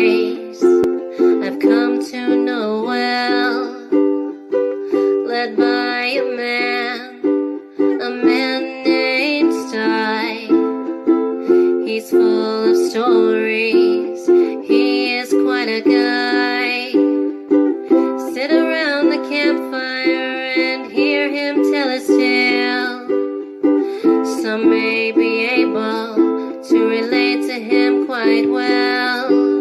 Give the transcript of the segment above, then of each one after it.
place I've come to know well, led by a man named Sty. He's full of stories, he is quite a guy. Sit around the campfire and hear him tell his tale. Some may be able to relate to him quite well.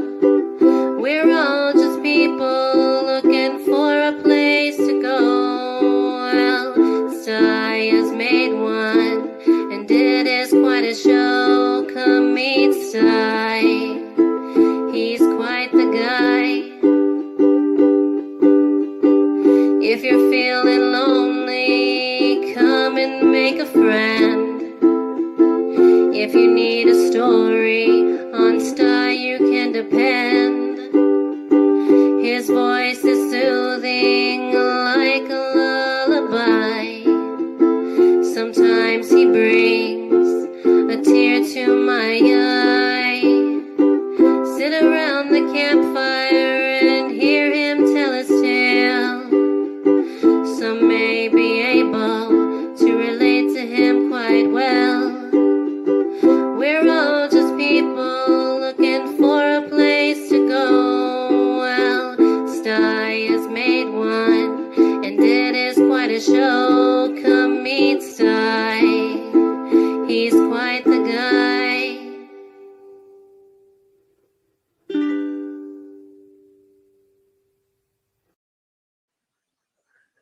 We're all just people looking for a place to go. Well, Sty has made one, and it is quite a show. Come meet Sty, he's quite the guy. If you're feeling lonely, come and make a friend. If you need a story, on Sty you can depend. His voice is soothing like a lullaby. Sometimes he brings a tear to my eye. Sit around the campfire and hear him tell his tale. Some may be able to relate to him quite well. We're all just people looking for a place to go. Well, Sty has made one, and it is quite a show. Come meet Sty, he's quite the guy.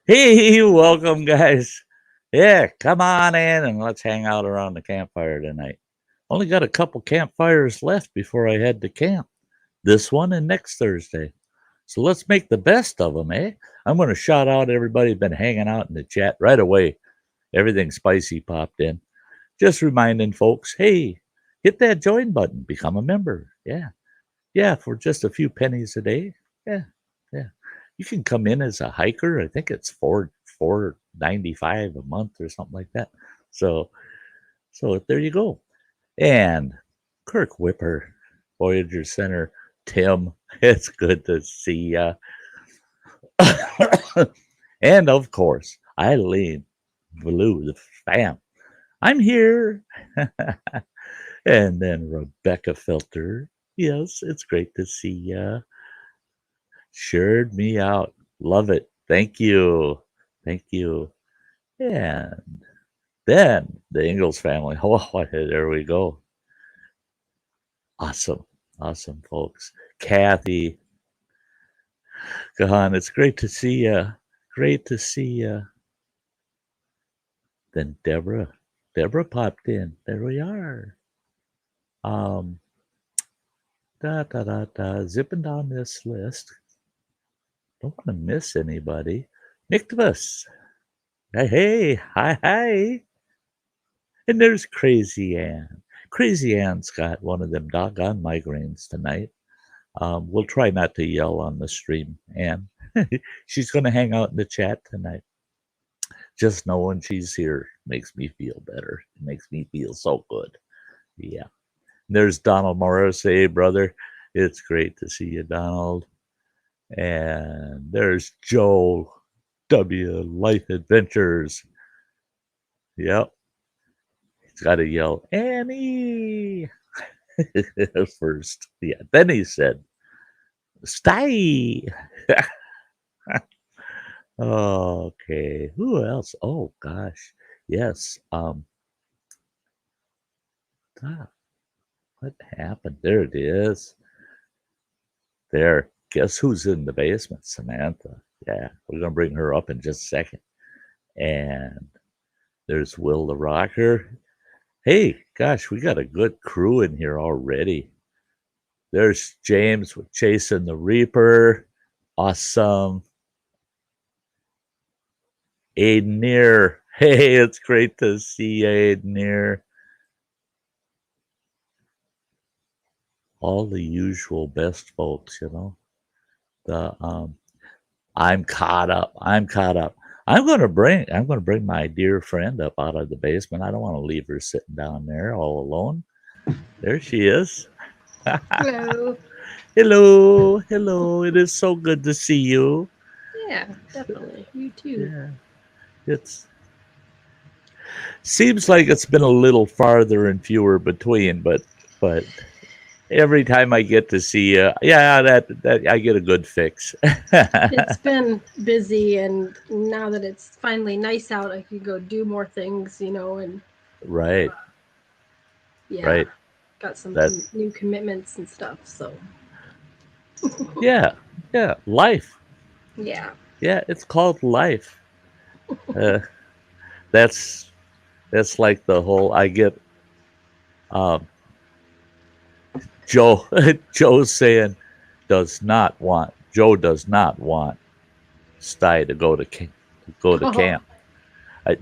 Hey, welcome, guys. Yeah, come on in and let's hang out around the campfire tonight. Only got a couple campfires left before I head to camp. This one and next Thursday. So let's make the best of them, eh? I'm going to shout out everybody who's been hanging out in the chat right away. Everything spicy popped in. Just reminding folks, hey, hit that join button. Become a member. Yeah, for just a few pennies a day. Yeah. You can come in as a hiker. I think it's $4.95 a month or something like that. So there you go. And Kirk Whipper, Voyager Center, Tim, it's good to see ya. And of course, Eileen, Blue, the fam. I'm here. And then Rebecca Filter. Yes, it's great to see ya. Shared me out. Love it. Thank you. And then the Ingalls family. Oh, there we go. Awesome, folks. Kathy, Gahan, it's great to see you. Then Deborah popped in. There we are. Zipping down this list. Don't want to miss anybody. Nicholas. Hey, hi. And there's Crazy Ann. Crazy Ann's got one of them doggone migraines tonight. We'll try not to yell on the stream, Ann. She's going to hang out in the chat tonight. Just knowing she's here makes me feel better. It makes me feel so good. Yeah. There's Donald Morris. Hey, brother. It's great to see you, Donald. And there's Joe W. Life Adventures. Yep. He's got to yell, Annie, first. Yeah. Then he said, Sty. Okay. Who else? Oh, gosh. Yes. What happened? There it is. There. Guess who's in the basement? Samantha. Yeah. We're going to bring her up in just a second. And there's Will the Rocker. Hey, gosh, we got a good crew in here already. There's James with Chasing the Reaper. Awesome. Aiden here. Hey, it's great to see you, Aiden here. All the usual best folks, you know. I'm caught up. I'm gonna bring my dear friend up out of the basement. I don't want to leave her sitting down there all alone. There she is. Hello. Hello, hello. It is so good to see you. Yeah, definitely. You too. Yeah, it's seems like it's been a little farther and fewer between, but every time I get to see you, yeah, that I get a good fix. It's been busy, and now that it's finally nice out, I can go do more things, and Right, yeah, right. got some That new commitments and stuff. So yeah, yeah. Life. yeah, Yeah, it's called life. Uh, that's that's like the whole. I get um, Joe. Joe's saying Joe does not want Sty to go to oh, camp.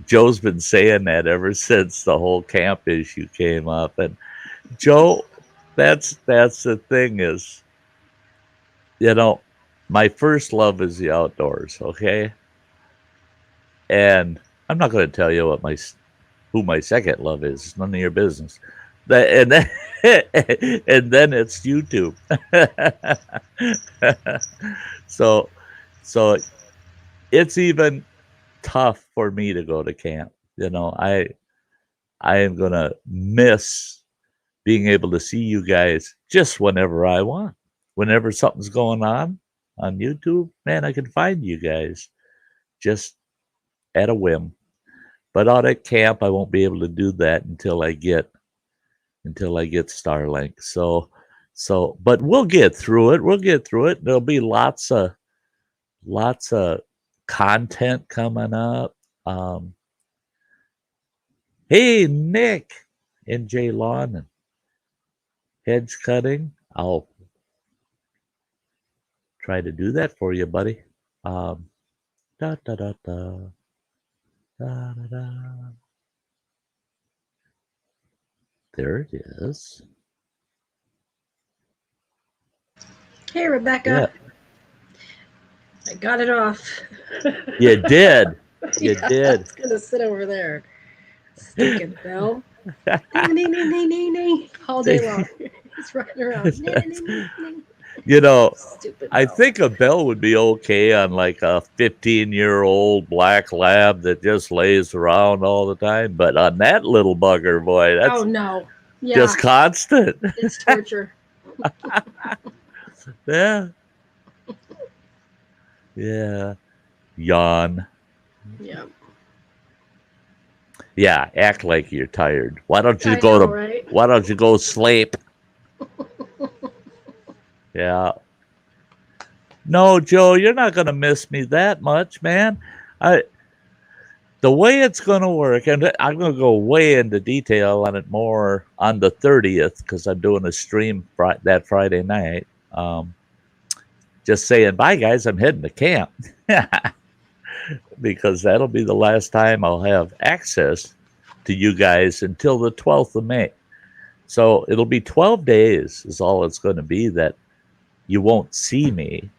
Joe's been saying that ever since the whole camp issue came up, and Joe, that's the thing is, you know, my first love is the outdoors. Okay, and I'm not going to tell you who my second love is. It's none of your business. And then, and then it's YouTube. so so it's even tough for me to go to camp. I am gonna miss being able to see you guys just whenever I want. Whenever something's going on YouTube, man, I can find you guys just at a whim. But out at camp, I won't be able to do that until I get Starlink. But we'll get through it. We'll get through it. There'll be lots of content coming up. Um, hey, Nick and Jay Lawn and hedge cutting. I'll try to do that for you, buddy. Um, da da da da da da da. There it is. hey Yeah, Rebecca, I got it off. you did. You Yeah, did. it's gonna sit over there. Stinking bell. Ding, ding, ding, ding, ding, ding. All day long. He's running around. Ding, ding, ding, ding, ding. You know, Stupid I bell. think a bell would be okay on like a 15-year-old black lab that just lays around all the time. But on that little bugger, boy, Oh that's no. Yeah, just constant. it's torture. Yeah. Yeah. Yawn. Yeah. Yeah, act like you're tired. I know, right? Why don't you go sleep? Yeah. No, Joe, you're not gonna miss me that much, man. I The way it's gonna work, and I'm gonna go way into detail on it more on the 30th because I'm doing a stream that Friday night. Just saying bye, guys. I'm heading to camp because that'll be the last time I'll have access to you guys until the 12th of May. So it'll be 12 days is all it's going to be that you won't see me.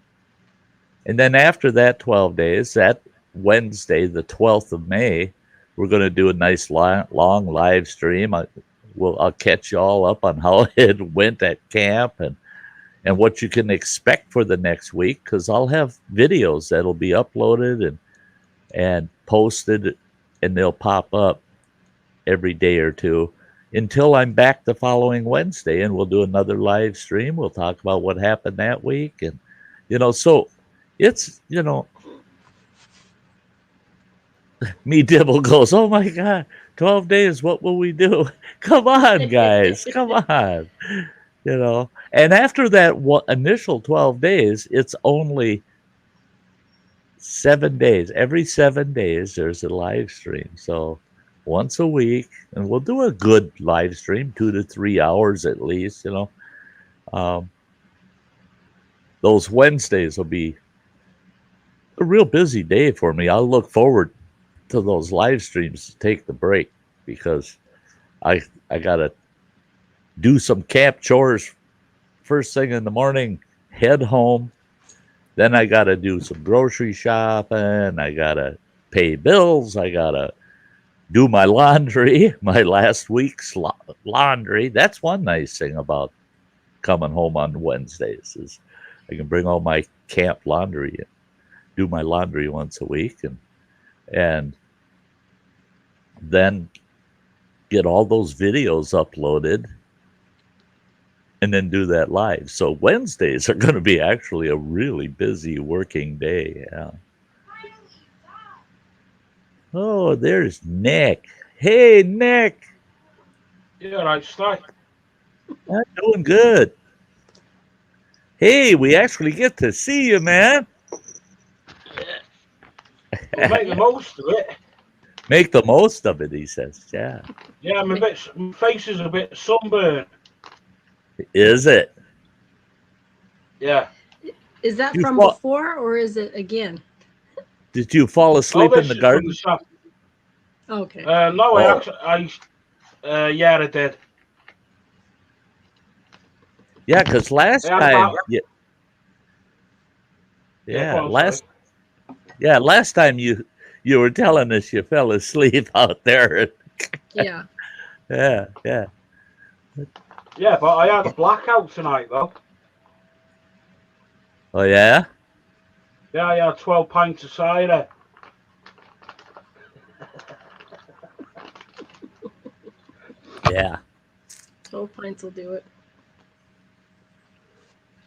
And then after that 12 days, that Wednesday, the 12th of May, we're going to do a nice long live stream. I'll catch you all up on how it went at camp and what you can expect for the next week because I'll have videos that'll be uploaded and posted and they'll pop up every day or two until I'm back the following Wednesday and we'll do another live stream. We'll talk about what happened that week and so it's me Dibble goes, oh my god, 12 days, what will we do? Come on, guys, come on. And after that initial 12 days, it's only 7 days. Every 7 days there's a live stream. So once a week, and we'll do a good live stream, 2 to 3 hours at least. um, those Wednesdays will be a real busy day for me. I'll look forward to those live streams to take the break because I gotta do some camp chores first thing in the morning, head home. Then I gotta do some grocery shopping. I gotta pay bills. I gotta do my laundry, my last week's laundry. That's one nice thing about coming home on Wednesdays. Is I can bring all my camp laundry and do my laundry once a week, and then get all those videos uploaded and then do that live. So Wednesdays are going to be actually a really busy working day. Yeah. Oh, there's Nick. Hey, Nick. Yeah, right, Sty. I'm doing good. Hey, we actually get to see you, man. We'll make the most of it. Make the most of it, he says. Yeah. Yeah, my face is a bit sunburned. Is it? Yeah. Is that You from fall- before or is it again? Did you fall asleep in this the is garden? from the Okay. no, Oh. yeah, I did. Yeah, because last Yeah, time, go on, last time you were telling us you fell asleep out there. Yeah. Yeah. Yeah, but I had a blackout tonight, though. Oh yeah. Yeah, I had 12 pints of cider. Yeah. 12 pints will do it.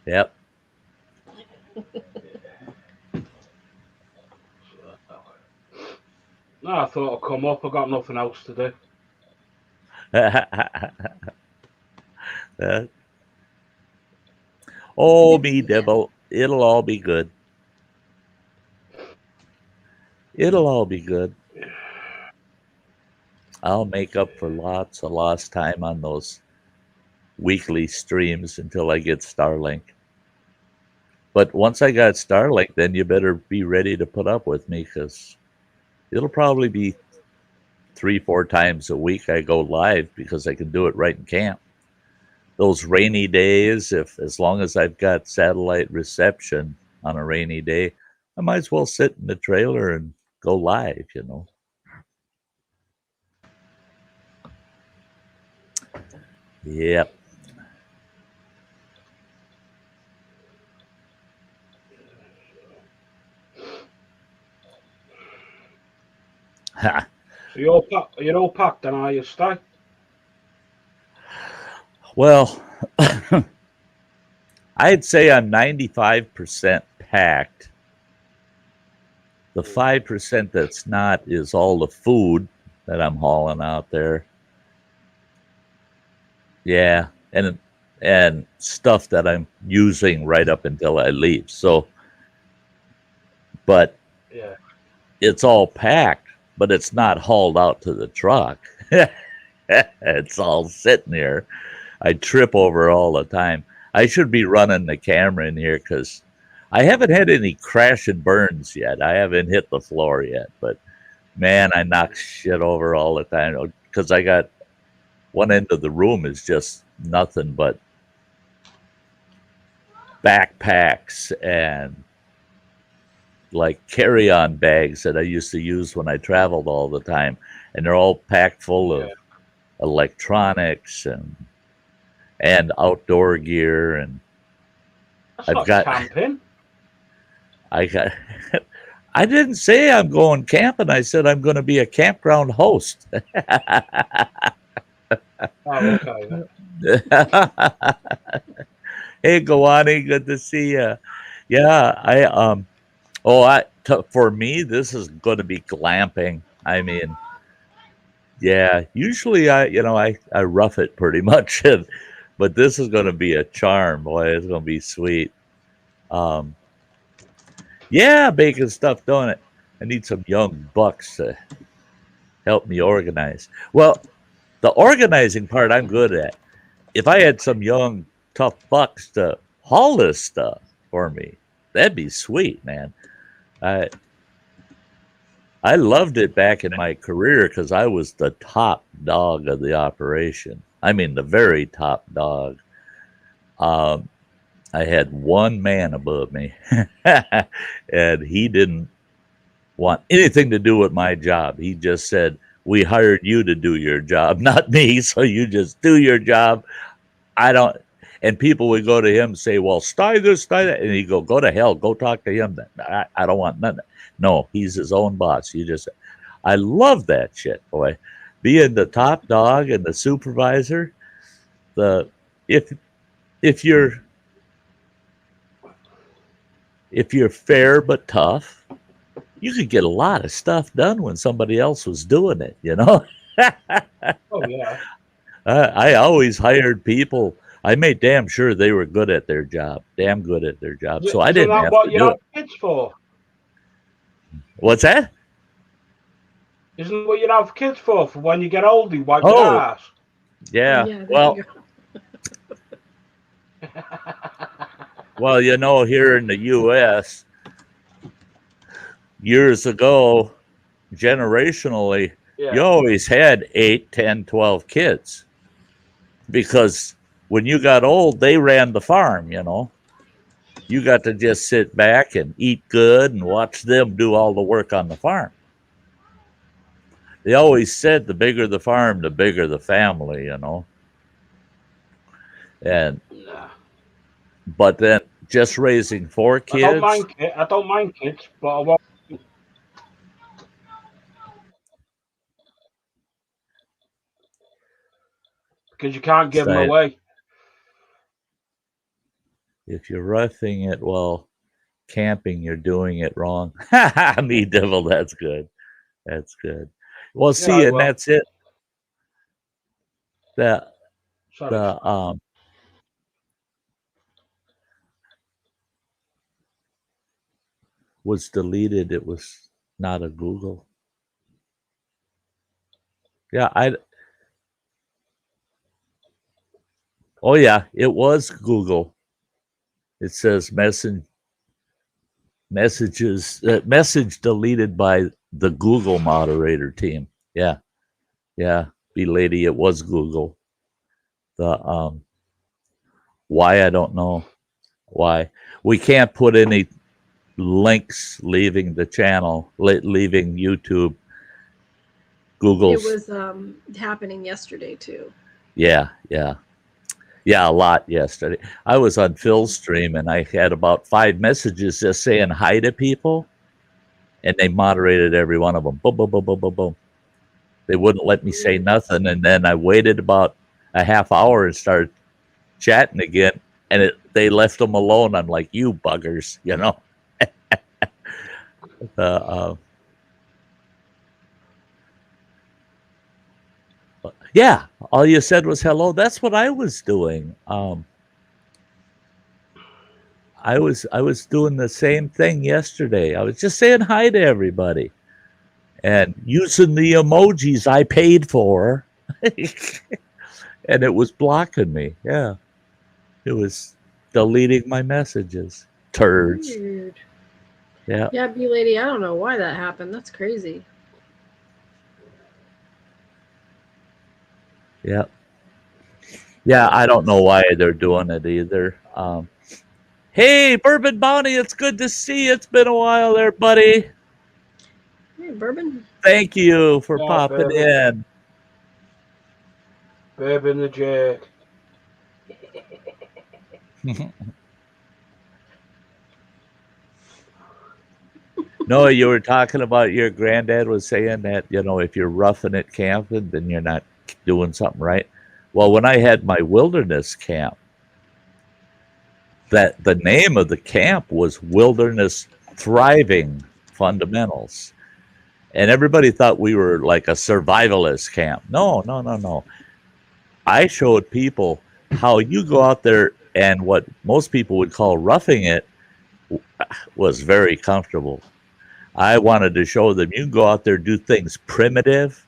Yep. No, I thought I'd come up. I got nothing else to do. Oh, me devil. It'll all be good. It'll all be good. I'll make up for lots of lost time on those weekly streams until I get Starlink. But once I got Starlink, then you better be ready to put up with me, because it'll probably be 3-4 times a week I go live, because I can do it right in camp. Those rainy days, as long as I've got satellite reception on a rainy day, I might as well sit in the trailer and go live, you know. Yep. Ha. So you're all packed, and are you, Sty? Well, I'd say I'm 95% packed. The 5% that's not is all the food that I'm hauling out there. Yeah, and stuff that I'm using right up until I leave. So, but Yeah. it's all packed, but it's not hauled out to the truck. It's all sitting here. I trip over all the time. I should be running the camera in here, because I haven't had any crash and burns yet. I haven't hit the floor yet, but man, I knock shit over all the time, because I got one end of the room is just nothing but backpacks and like carry-on bags that I used to use when I traveled all the time, and they're all packed full of electronics and outdoor gear, and That's I've not got camping. I didn't say I'm going camping. I said I'm going to be a campground host. Oh, okay. Hey, Gawani, good to see you. Yeah, for me, this is going to be glamping. I mean, yeah, usually I rough it pretty much, but this is going to be a charm. Boy, it's going to be sweet. Yeah, baking stuff, don't it? I need some young bucks to help me organize. Well, the organizing part I'm good at. If I had some young, tough bucks to haul this stuff for me, that'd be sweet, man. I loved it back in my career, because I was the top dog of the operation. I mean, the very top dog. I had one man above me, and he didn't want anything to do with my job. He just said, "We hired you to do your job, not me. So you just do your job. I don't." And people would go to him and say, well, Sty this, Sty that. And he'd go to hell. Go talk to him then. I don't want nothing. No, he's his own boss. I love that shit, boy. Being the top dog and the supervisor, if you're fair but tough, you could get a lot of stuff done when somebody else was doing it, you know? Oh, yeah. I always hired people. I made damn sure they were good at their job, damn good at their job. So I Isn't didn't that have what to you do have it. kids for? What's that? Isn't that what you have kids for when you get older, you wipe your Oh, ass? yeah. Yeah, there Well, you go. well, you know, here in the U.S., years ago, generationally, you Yeah. always had 8, 10, 12 kids because when you got old, they ran the farm, you know. You got to just sit back and eat good and watch them do all the work on the farm. They always said the bigger the farm, the bigger the family, you know. And Nah. but then just raising 4 kids. I don't mind kids, but I won't. Because you can't give them Sty, away. if you're roughing it while camping, you're doing it wrong. Me devil, that's good. That's good. Well, Yeah, see, I and will. that's it. The Sorry. the was deleted. It was not a Google. Yeah, oh yeah, it was Google. It says message deleted by the Google moderator team. Yeah, yeah, be lady, it was Google. The why, I don't know why. We can't put any links leaving the channel, leaving YouTube. Google's. It was happening yesterday too. Yeah, a lot yesterday. I was on Phil's stream and I had about 5 messages just saying hi to people, and they moderated every one of them. Boom, boom, boom, boom, boom, boom. They wouldn't let me say nothing, and then I waited about a half hour and started chatting again, and they left them alone. I'm like, you buggers, you know. Yeah, all you said was hello. That's what I was doing. I was doing the same thing yesterday. I was just saying hi to everybody and using the emojis I paid for, and it was blocking me. Yeah, it was deleting my messages. Turds. Weird. Yeah. Yeah, B lady, I don't know why that happened. That's crazy. Yeah. Yeah, I don't know why they're doing it either. Hey, Bourbon Bounty, it's good to see you. It's been a while there, buddy. Hey, Bourbon. Thank you for Yeah, popping baby. in. Babe in the Jake. No, you were talking about your granddad was saying that, you know, if you're roughing it camping, then you're not doing something right. Well, when I had my wilderness camp, that the name of the camp was Wilderness Thriving Fundamentals. And everybody thought we were like a survivalist camp. No. I showed people how you go out there, and what most people would call roughing it was very comfortable. I wanted to show them you can go out there, do things primitive,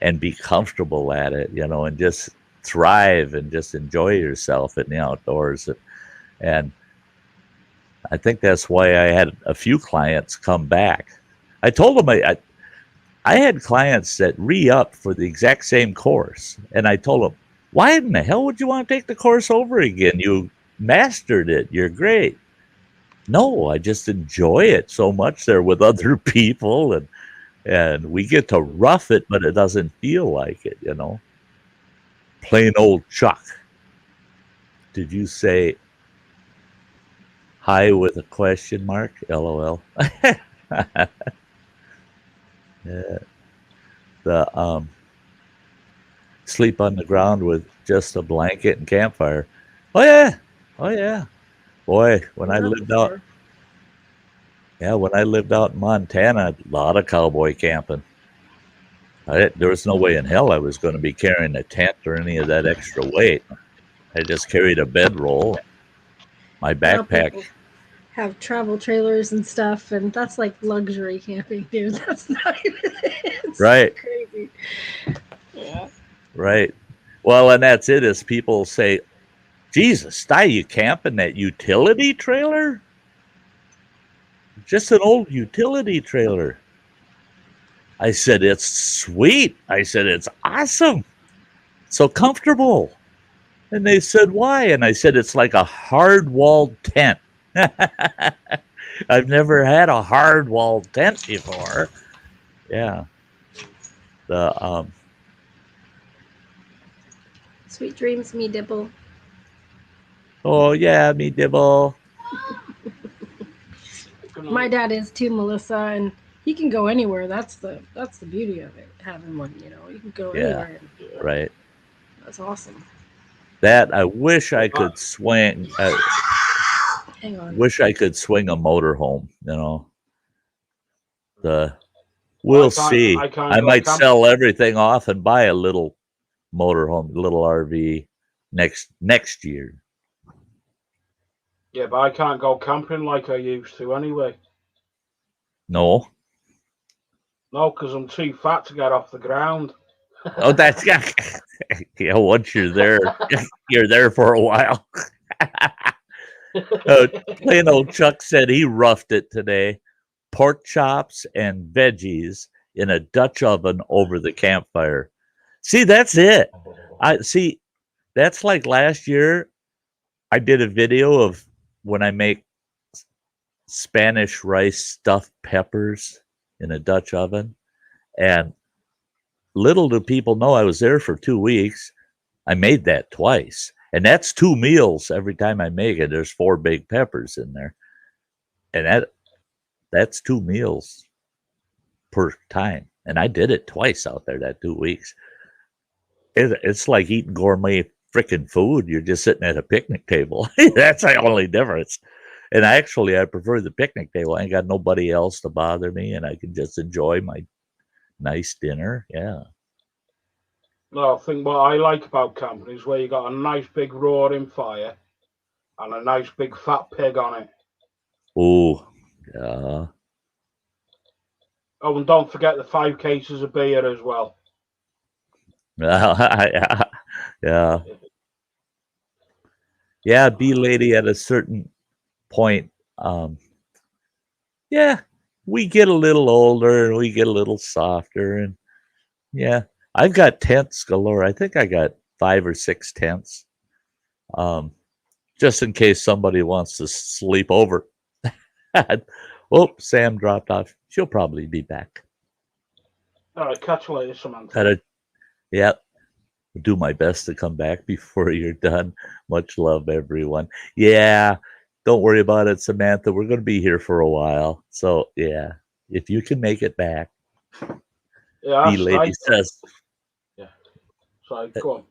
and be comfortable at it, you know, and just thrive and just enjoy yourself in the outdoors. And I think that's why I had a few clients come back. I told them I had clients that re-upped for the exact same course. And I told them, why in the hell would you want to take the course over again? You mastered it. You're great. No, I just enjoy it so much there with other people, and we get to rough it, but it doesn't feel like it, you know. Plain old Chuck. Did you say hi with a question mark? LOL. Yeah. The sleep on the ground with just a blanket and campfire. Oh yeah. Oh yeah. Boy, when I Done that lived out before. when I lived out in Montana, a lot of cowboy camping. There was no way in hell I was going to be carrying a tent or any of that extra weight. I just carried a bedroll, my Now backpack. people have travel trailers and stuff, and that's like luxury camping, dude. That's not even. It's Right, crazy. Yeah. right. Well, and that's it. Is people say, "Jesus, Sty, you camp in that utility trailer? Just an old utility trailer." I said, "It's sweet." I said, "It's awesome. So comfortable." And they said, "Why?" And I said, "It's like a hard-walled tent." I've never had a hard-walled tent before. Yeah. The Sweet dreams, me dibble. oh yeah, me dibble. My dad is too, Melissa, and he can go anywhere. That's the beauty of it. Having one, you can go Yeah, anywhere. And right. that's awesome. That I wish I could swing. Hang on. Wish I could swing a motorhome. We'll see. I can't I go might camping. sell everything off and buy a little motorhome, little RV next year. Yeah, but I can't go camping like I used to anyway. No. No, because I'm too fat to get off the ground. Oh, that's yeah. Once you're there, you're there for a while. Plain old Chuck said he roughed it today. Pork chops and veggies in a Dutch oven over the campfire. See, that's it. That's like last year. I did a video of when I make Spanish rice stuffed peppers in a Dutch oven, and little do people know I was there for 2 weeks. I made that twice, and that's 2 meals every time I make it. There's 4 big peppers in there, and that's 2 meals per time. And I did it twice out there that 2 weeks. It's like eating gourmet freaking food. You're just sitting at a picnic table. That's the only difference. And I prefer the picnic table. I ain't got nobody else to bother me, and I can just enjoy my nice dinner. Yeah. No, I think what I like about camping is where you got a nice big roaring fire and a nice big fat pig on it. Oh, yeah. Oh, and don't forget the 5 cases of beer as well. Yeah. Yeah. Yeah. Bee lady at a certain point. Yeah, we get a little older and we get a little softer. And yeah, I've got tents galore. I think I got 5 or 6 tents. Just in case somebody wants to sleep over. Oh, Sam dropped off. She'll probably be back. All right, catch you later, Samantha. Yeah, do my best to come back before you're done. Much love, everyone. Yeah, don't worry about it, Samantha. We're going to be here for a while. So, yeah, if you can make it back. Yeah, The lady says. Yeah, so go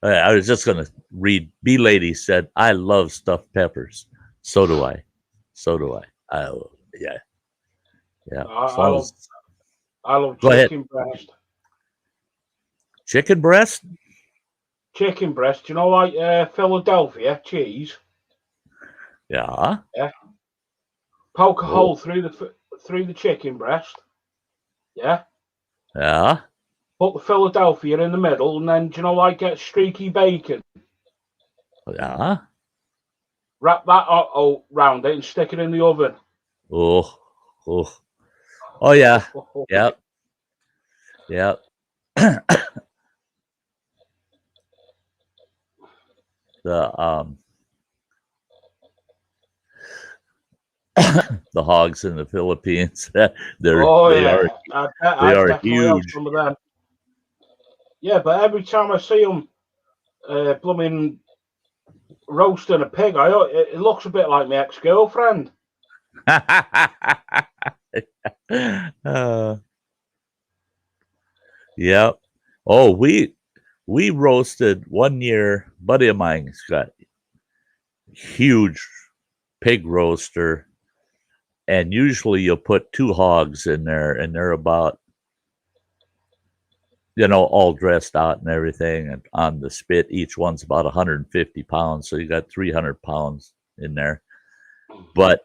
on. I was just going to read. B lady said, "I love stuffed peppers. So do I. So do I. Yeah. Yeah. I love Go chicken ahead. breast. Chicken breast? Chicken breast. You know, like Philadelphia cheese. Yeah. Yeah. Poke a hole through the chicken breast. Yeah. Yeah. Put the Philadelphia in the middle, and then, you know, like get streaky bacon. Yeah. Wrap that round it and stick it in the oven. Oh. Yeah. Yep. Yep. The the hogs in the Philippines. They are huge. Some of them. Yeah, but every time I see them, blooming roasting a pig, it looks a bit like my ex-girlfriend. Yep. Oh, we roasted one year. Buddy of mine's got huge pig roaster, and usually you'll put 2 hogs in there, and they're about, all dressed out and everything, and on the spit. Each one's about 150 pounds, so you got 300 pounds in there. But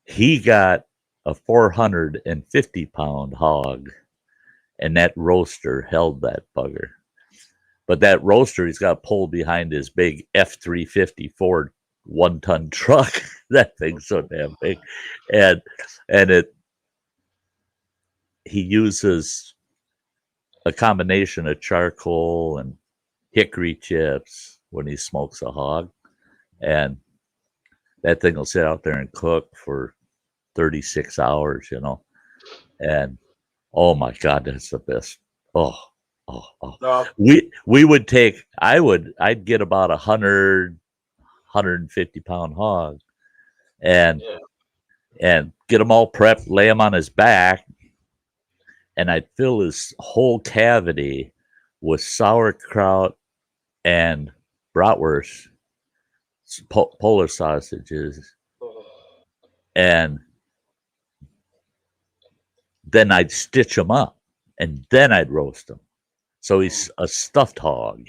he got a 450-pound hog, and that roaster held that bugger. But that roaster, he's got pulled behind his big F-350 Ford 1-ton truck. That thing's so damn big, and he uses a combination of charcoal and hickory chips when he smokes a hog, and that thing will sit out there and cook for 36 hours, and oh my God, that's the best. Oh. No. We would take, I'd get about 150-pound hog, and get them all prepped, lay them on his back, and I'd fill his whole cavity with sauerkraut and bratwurst, Polish sausages, and then I'd stitch them up, and then I'd roast them. So he's a stuffed hog,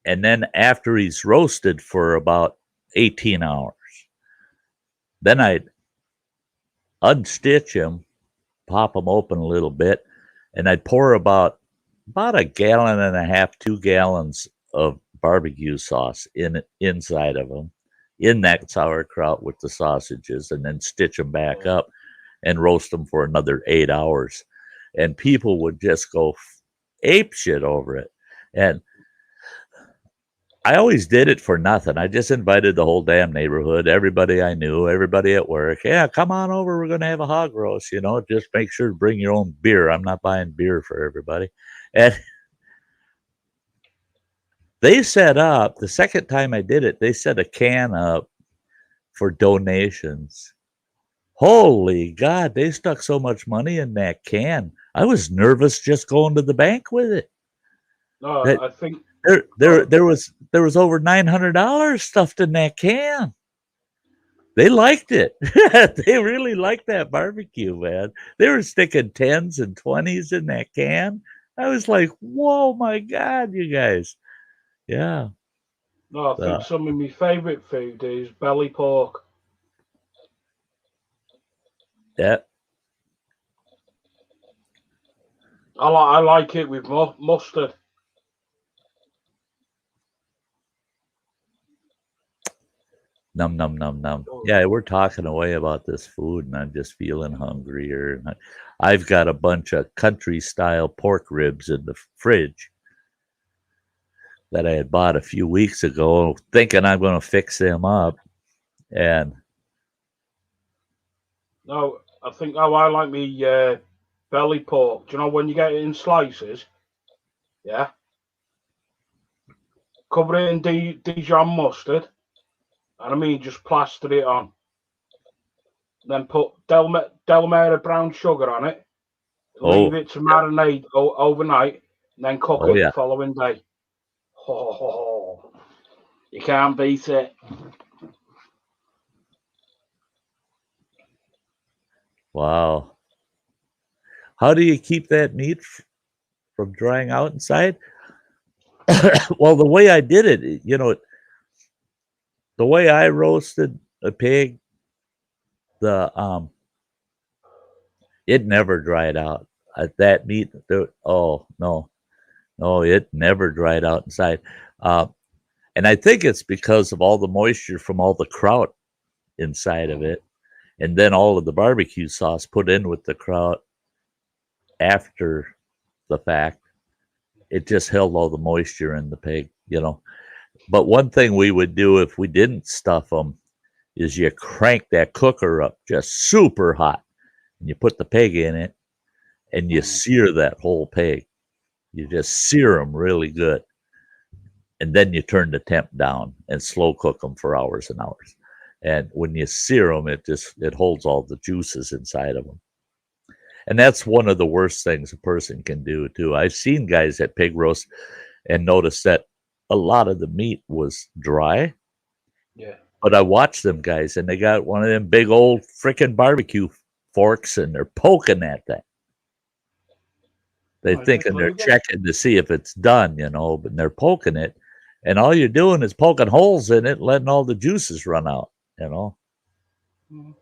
and then after he's roasted for about 18 hours, then I'd unstitch him, pop him open a little bit, and I'd pour about 1.5 gallons, 2 gallons of barbecue sauce inside of them, in that sauerkraut with the sausages, and then stitch them back up and roast them for another 8 hours. And people would just go ape shit over it. And I always did it for nothing. I just invited the whole damn neighborhood, everybody I knew, everybody at work. Yeah, come on over. We're going to have a hog roast, just make sure to bring your own beer. I'm not buying beer for everybody. And they set up, the second time I did it, they set a can up for donations. Holy God, they stuck so much money in that can. I was nervous just going to the bank with it. I think there was over $900 stuffed in that can. They liked it. They really liked that barbecue, man. They were sticking 10s and 20s in that can. I was like, whoa, my God, you guys. Yeah. No, I think some of my favourite food is belly pork. Yeah. I like it with mustard. Num, num, num, num. Yeah, we're talking away about this food, and I'm just feeling hungrier. I've got a bunch of country-style pork ribs in the fridge that I had bought a few weeks ago, thinking I'm going to fix them up. And no, I think I like me belly pork. Do you know when you get it in slices? Yeah. Cover it in Dijon mustard. And I mean, just plaster it on. Then put Delmera brown sugar on it. Leave it to marinate overnight. And then cook it the following day. Oh, you can't beat it. Wow. How do you keep that meat from drying out inside? Well, the way I did it, the way I roasted a pig, it never dried out. That meat, no, it never dried out inside. And I think it's because of all the moisture from all the kraut inside of it, and then all of the barbecue sauce put in with the kraut after the fact. It just held all the moisture in the pig, But one thing we would do if we didn't stuff them is you crank that cooker up just super hot, and you put the pig in it, and you sear that whole pig. You just sear them really good. and then you turn the temp down and slow cook them for hours and hours. And when you sear them, it holds all the juices inside of them. And that's one of the worst things a person can do too. I've seen guys at pig roast and noticed that a lot of the meat was dry. Yeah. But I watched them guys, and they got one of them big old freaking barbecue forks, and they're poking at that. They're thinking they're checking to see if it's done, but they're poking it. And all you're doing is poking holes in it, letting all the juices run out, Mm.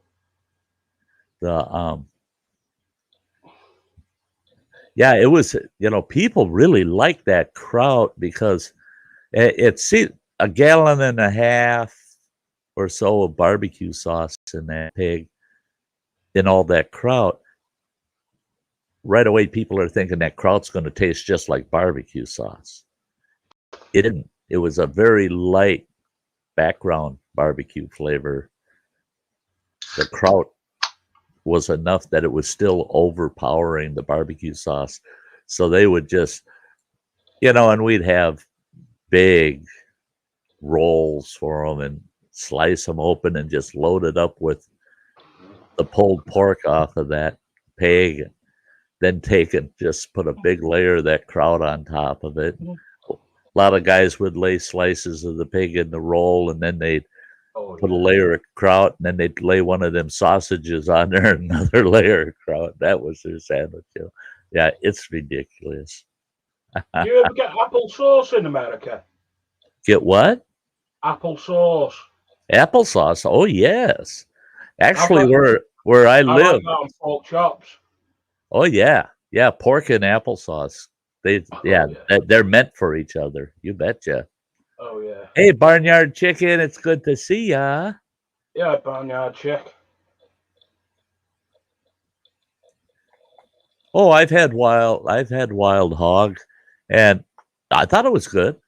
Yeah, it was, people really like that kraut because it's a gallon and a half or so of barbecue sauce in that pig and all that kraut. Right away, people are thinking that kraut's going to taste just like barbecue sauce. It didn't. It was a very light background barbecue flavor. The kraut was enough that it was still overpowering the barbecue sauce. So they would just, and we'd have big rolls for them and slice them open and just load it up with the pulled pork off of that pig. Then take and just put a big layer of that kraut on top of it. A lot of guys would lay slices of the pig in the roll, and then they'd put a layer of kraut, and then they'd lay one of them sausages on there, and another layer of kraut. That was their sandwich. Yeah, it's ridiculous. Do you ever get applesauce in America? Get what? Applesauce. Applesauce. Oh yes. Actually, where I live. Like that on pork chops. Oh yeah, yeah. Pork and applesauce. They're meant for each other. You betcha. Oh yeah. Hey, Barnyard Chicken, it's good to see ya. Yeah, Barnyard Chick. Oh, I've had wild hog, and I thought it was good.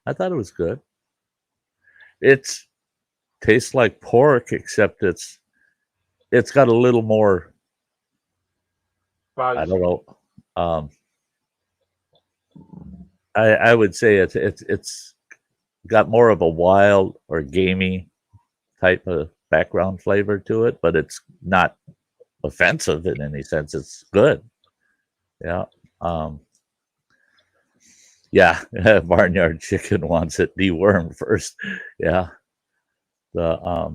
It tastes like pork, except it's got a little more. Right. I don't know. I would say it's got more of a wild or gamey type of background flavor to it, but it's not offensive in any sense. It's good. Yeah. Yeah. Barnyard Chicken wants it dewormed first. Yeah. I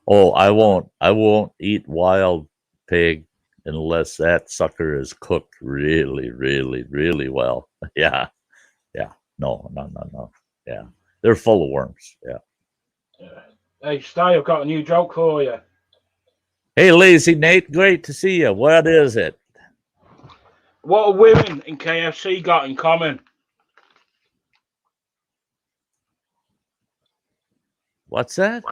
won't eat wild pig unless that sucker is cooked really, really, really well. Yeah. Yeah. No. Yeah. They're full of worms. Yeah. Hey, Sty, I've got a new joke for you. Hey, Lazy Nate, great to see you. What is it? What have women in KFC got in common? What's that?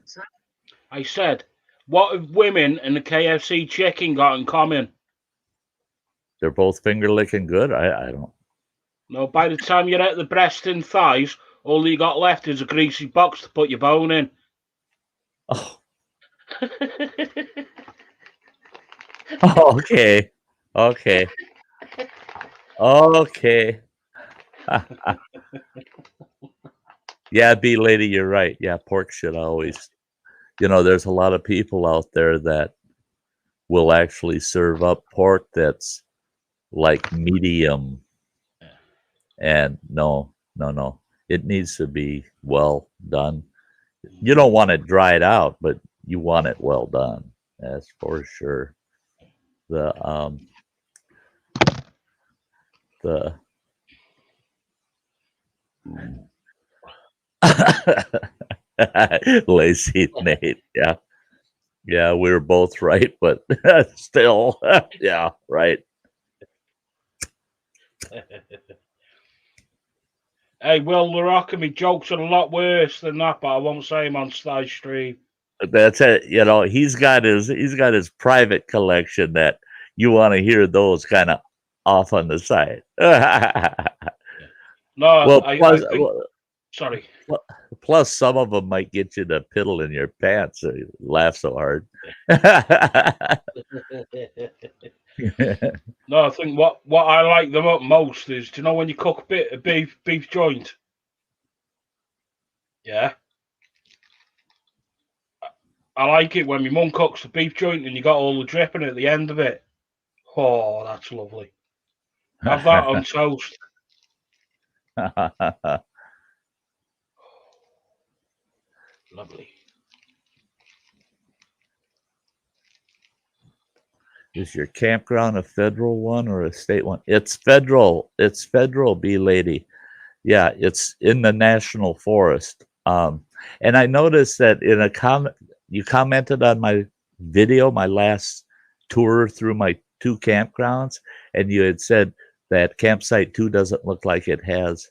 I said, what have women and the KFC chicken got in common? They're both finger licking good. I don't. No, by the time you're at the breast and thighs, all you got left is a greasy box to put your bone in. Oh. Oh, okay. Yeah, B lady, you're right. Yeah, pork should always. There's a lot of people out there that will actually serve up pork that's like medium. And no. It needs to be well done. You don't want it dried out, but you want it well done. That's for sure. Lazy Nate, yeah, we were both right, but still, yeah, right. Hey, Will LaRock and me jokes are a lot worse than that, but I won't say them on Sty stream. That's it. He's got his private collection that you want to hear those kind of off on the side. No, well, sorry. Plus, some of them might get you to piddle in your pants. So you laugh so hard. No, I think what I like them up most is, do you know when you cook a bit of beef joint? Yeah. I like it when my mum cooks the beef joint and you got all the dripping at the end of it. Oh, that's lovely. Have that on toast. Lovely. Is your campground a federal one or a state one? It's federal. It's federal, B lady. Yeah, it's in the national forest. And I noticed that in a comment, you commented on my video, my last tour through my 2 campgrounds, and you had said that campsite 2 doesn't look like it has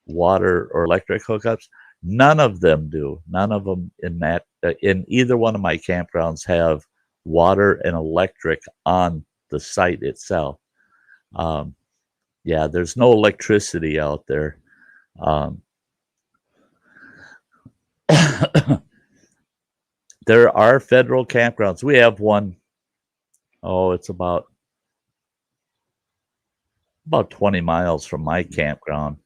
water or electric hookups. None of them do. None of them in either one of my campgrounds have water and electric on the site itself. Yeah, there's no electricity out there. There are federal campgrounds. We have one. Oh, it's about 20 miles from my campground.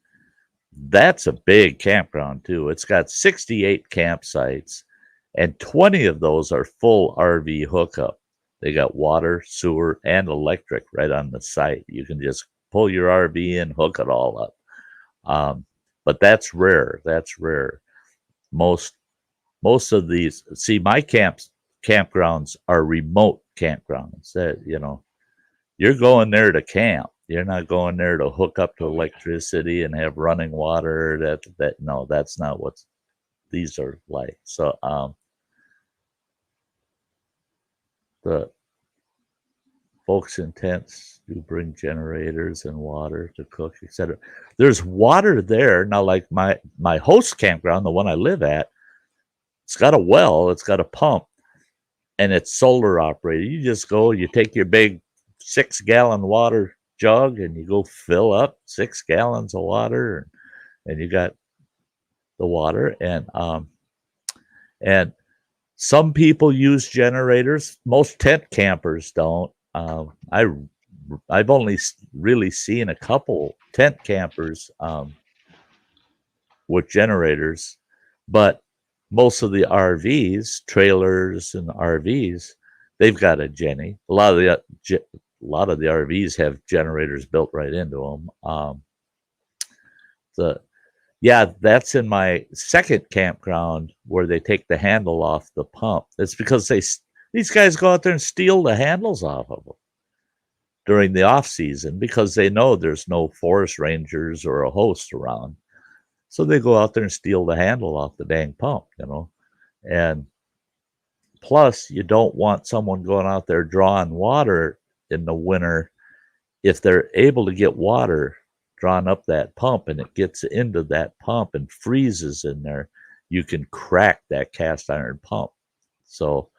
That's a big campground too. It's got 68 campsites, and 20 of those are full RV hookup. They got water, sewer, and electric right on the site. You can just pull your RV in, hook it all up. But that's rare. That's rare. Most of these, see, my campgrounds are remote campgrounds. That, you know, you're going there to camp. You're not going there to hook up to electricity and have running water. No, that's not what these are like. So the folks in tents do bring generators and water to cook, etc. There's water there now. Like my host campground, the one I live at, it's got a well, it's got a pump, and it's solar operated. You just go, you take your big 6-gallon water jug and you go fill up 6 gallons of water, and you got the water. And some people use generators. Most tent campers don't. I've only really seen a couple tent campers with generators, but most of the RVs, trailers and RVs, they've got a Jenny. A lot of the RVs have generators built right into them. That's in my second campground where they take the handle off the pump. It's because these guys go out there and steal the handles off of them during the off season because they know there's no forest rangers or a host around. So they go out there and steal the handle off the dang pump, you know. And plus, you don't want someone going out there drawing water in the winter. If they're able to get water drawn up that pump and it gets into that pump and freezes in there, you can crack that cast iron pump. So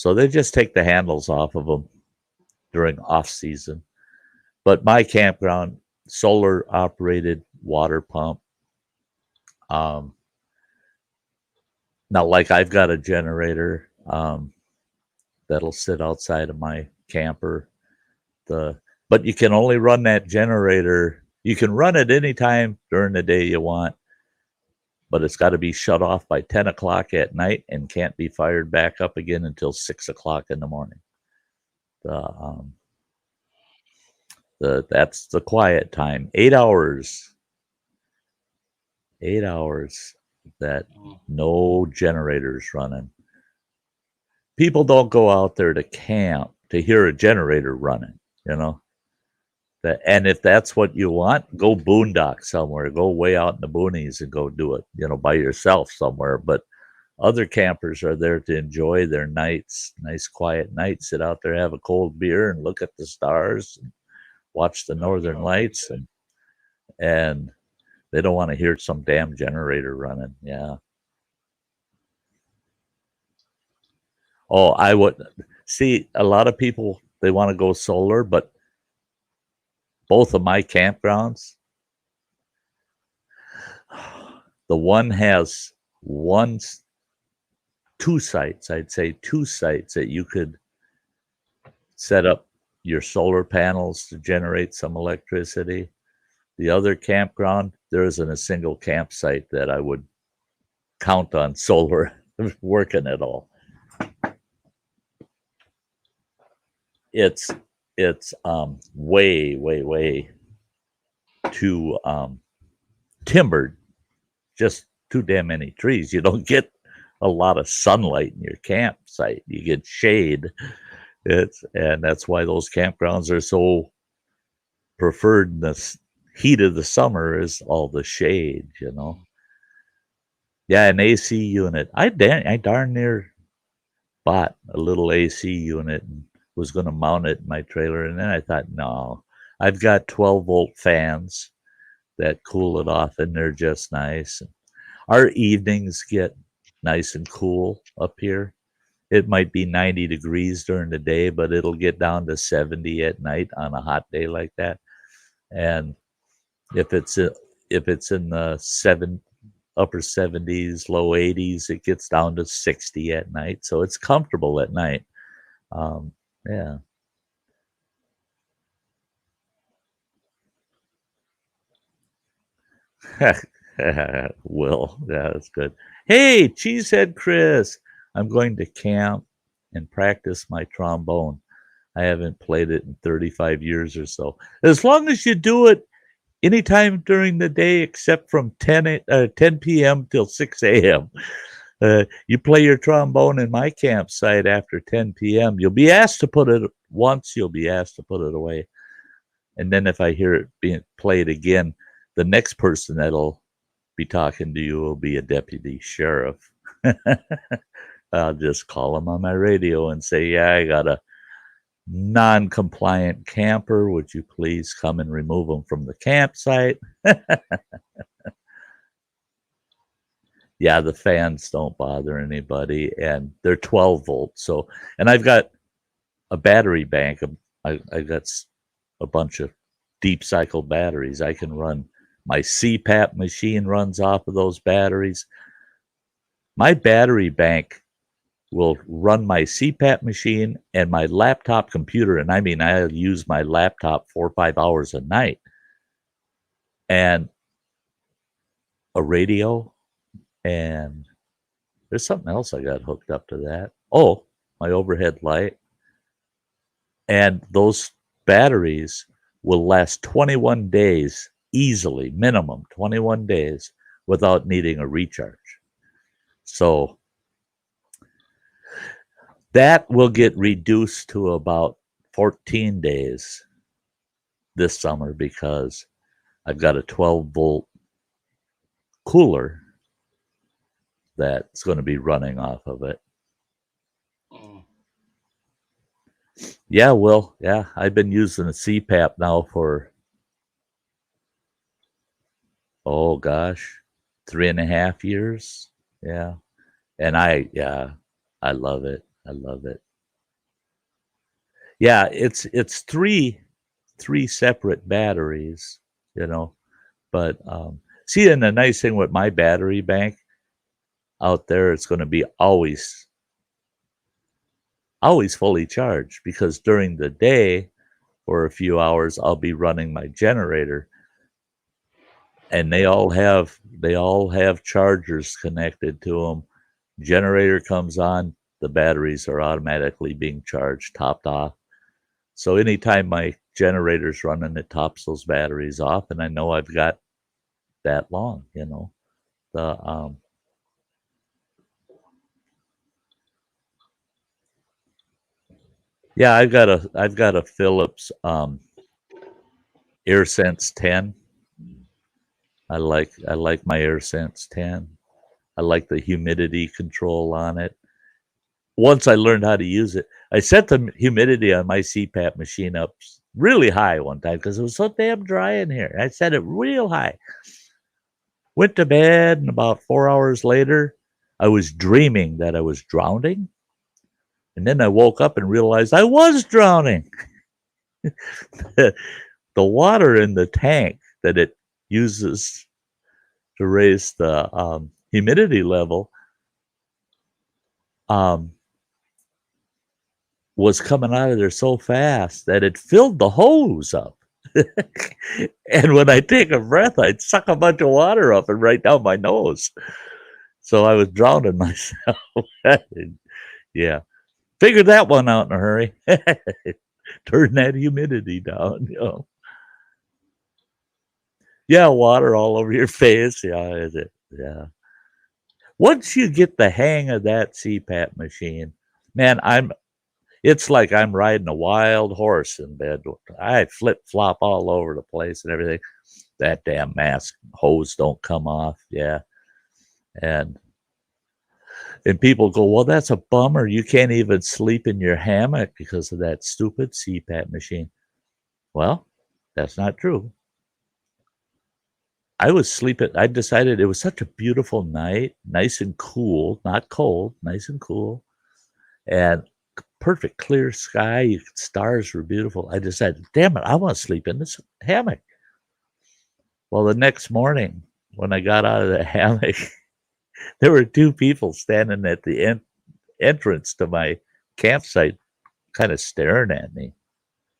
they just take the handles off of them during off season. But my campground, solar operated water pump. Now, like, I've got a generator that'll sit outside of my camper. But you can only run that generator. You can run it anytime during the day you want, but it's got to be shut off by 10 o'clock at night and can't be fired back up again until 6 o'clock in the morning. That's the quiet time. 8 hours. 8 hours that no generators running. People don't go out there to camp to hear a generator running, you know. And if that's what you want, go boondock somewhere. Go way out in the boonies and go do it, you know, by yourself somewhere. But other campers are there to enjoy their nights, nice quiet nights, sit out there, have a cold beer and look at the stars and watch the northern lights, and they don't want to hear some damn generator running. Yeah. Oh, I would see a lot of people, they want to go solar, but both of my campgrounds, the one has two sites, I'd say 2 sites that you could set up your solar panels to generate some electricity. The other campground, there isn't a single campsite that I would count on solar working at all. It's way too timbered, just too damn many trees. You don't get a lot of sunlight in your campsite. You get shade. And that's why those campgrounds are so preferred in the heat of the summer, is all the shade, you know. Yeah, an AC unit. I darn near bought a little AC unit and was going to mount it in my trailer, and then I thought, no, I've got 12-volt fans that cool it off, and they're just nice. Our evenings get nice and cool up here. It might be 90 degrees during the day, but it'll get down to 70 at night on a hot day like that. And if it's in the upper 70s, low 80s, it gets down to 60 at night. So it's comfortable at night. Yeah. Will, yeah, that's good. Hey, Cheesehead Chris, I'm going to camp and practice my trombone. I haven't played it in 35 years or so. As long as you do it anytime during the day except from 10 p.m. till 6 a.m. You play your trombone in my campsite after 10 p.m. You'll be asked to put it once, you'll be asked to put it away. And then if I hear it being played again, the next person that'll be talking to you will be a deputy sheriff. I'll just call him on my radio and say, yeah, I got a non-compliant camper. Would you please come and remove them from the campsite? Yeah, the fans don't bother anybody, and they're 12 volts. So, and I've got a battery bank. I got a bunch of deep cycle batteries. I can run my CPAP machine runs off of those batteries. My battery bank will run my CPAP machine and my laptop computer. And I mean, I'll use my laptop 4 or 5 hours a night. And a radio, and there's something else I got hooked up to that. Oh, my overhead light. And those batteries will last 21 days easily, minimum 21 days without needing a recharge. So that will get reduced to about 14 days this summer because I've got a 12-volt cooler that's going to be running off of it. Yeah, Will. Yeah, I've been using a CPAP now for, oh gosh, 3.5 years. Yeah. And I love it. I love it. Yeah, it's three separate batteries, you know. But see, and the nice thing with my battery bank out there, it's going to be always fully charged, because during the day for a few hours I'll be running my generator, and they all have chargers connected to them. Generator comes on, the batteries are automatically being charged, topped off. So anytime my generator's running, it tops those batteries off, and I know I've got that long, you know. Yeah, I've got a Philips AirSense 10. I like my AirSense 10. I like the humidity control on it. Once I learned how to use it, I set the humidity on my CPAP machine up really high one time because it was so damn dry in here. I set it real high. Went to bed, and about 4 hours later, I was dreaming that I was drowning. And then I woke up and realized I was drowning. The water in the tank that it uses to raise the humidity level was coming out of there so fast that it filled the hose up. And when I take a breath, I'd suck a bunch of water up and right down my nose. So I was drowning myself. Yeah. Figured that one out in a hurry. Turn that humidity down, you know. Yeah, water all over your face. Yeah, is it? Yeah. Once you get the hang of that CPAP machine, man, it's like I'm riding a wild horse in bed. I flip flop all over the place and everything. That damn mask hose don't come off. Yeah. And people go, well, that's a bummer. You can't even sleep in your hammock because of that stupid CPAP machine. Well, that's not true. I was sleeping. I decided it was such a beautiful night, nice and cool, not cold, nice and cool, and perfect clear sky. Stars were beautiful. I decided, damn it, I want to sleep in this hammock. Well, the next morning when I got out of the hammock, there were two people standing at the entrance to my campsite, kind of staring at me.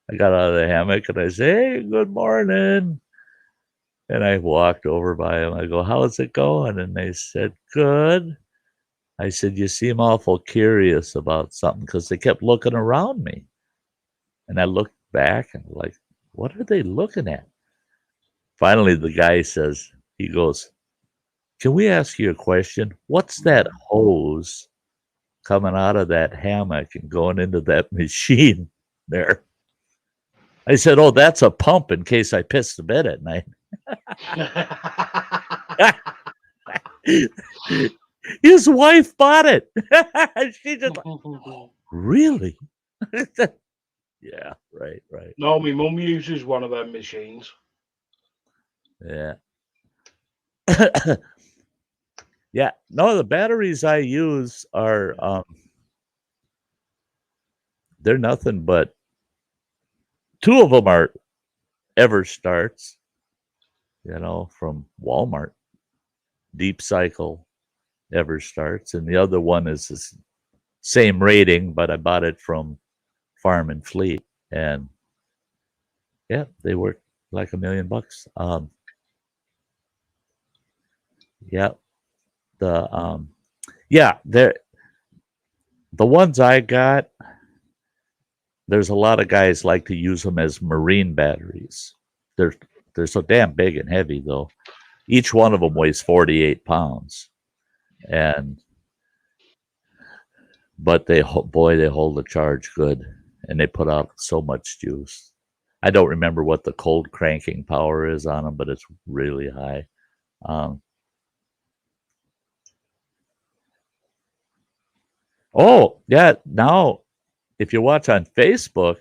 I got out of the hammock and I said, hey, good morning. And I walked over by them. I go, how's it going? And they said, good. I said, you seem awful curious about something, because they kept looking around me. And I looked back and like, what are they looking at? Finally, the guy says, he goes, can we ask you a question? What's that hose coming out of that hammock and going into that machine there? I said, oh, that's a pump in case I piss the bed at night. His wife bought it. She just like, really? Yeah, right. No, my mum uses one of them machines. Yeah. Yeah. No, the batteries I use are they're nothing but two of them are Ever Starts, from Walmart. Deep Cycle Ever Starts, and the other one is the same rating, but I bought it from Farm and Fleet, and yeah, they work like $1,000,000. Yeah, the ones I got, there's a lot of guys like to use them as marine batteries. They're so damn big and heavy though. Each one of them weighs 48 pounds, but they hold the charge good, and they put out so much juice. I don't remember what the cold cranking power is on them, but it's really high. Oh, yeah. Now, if you watch on Facebook,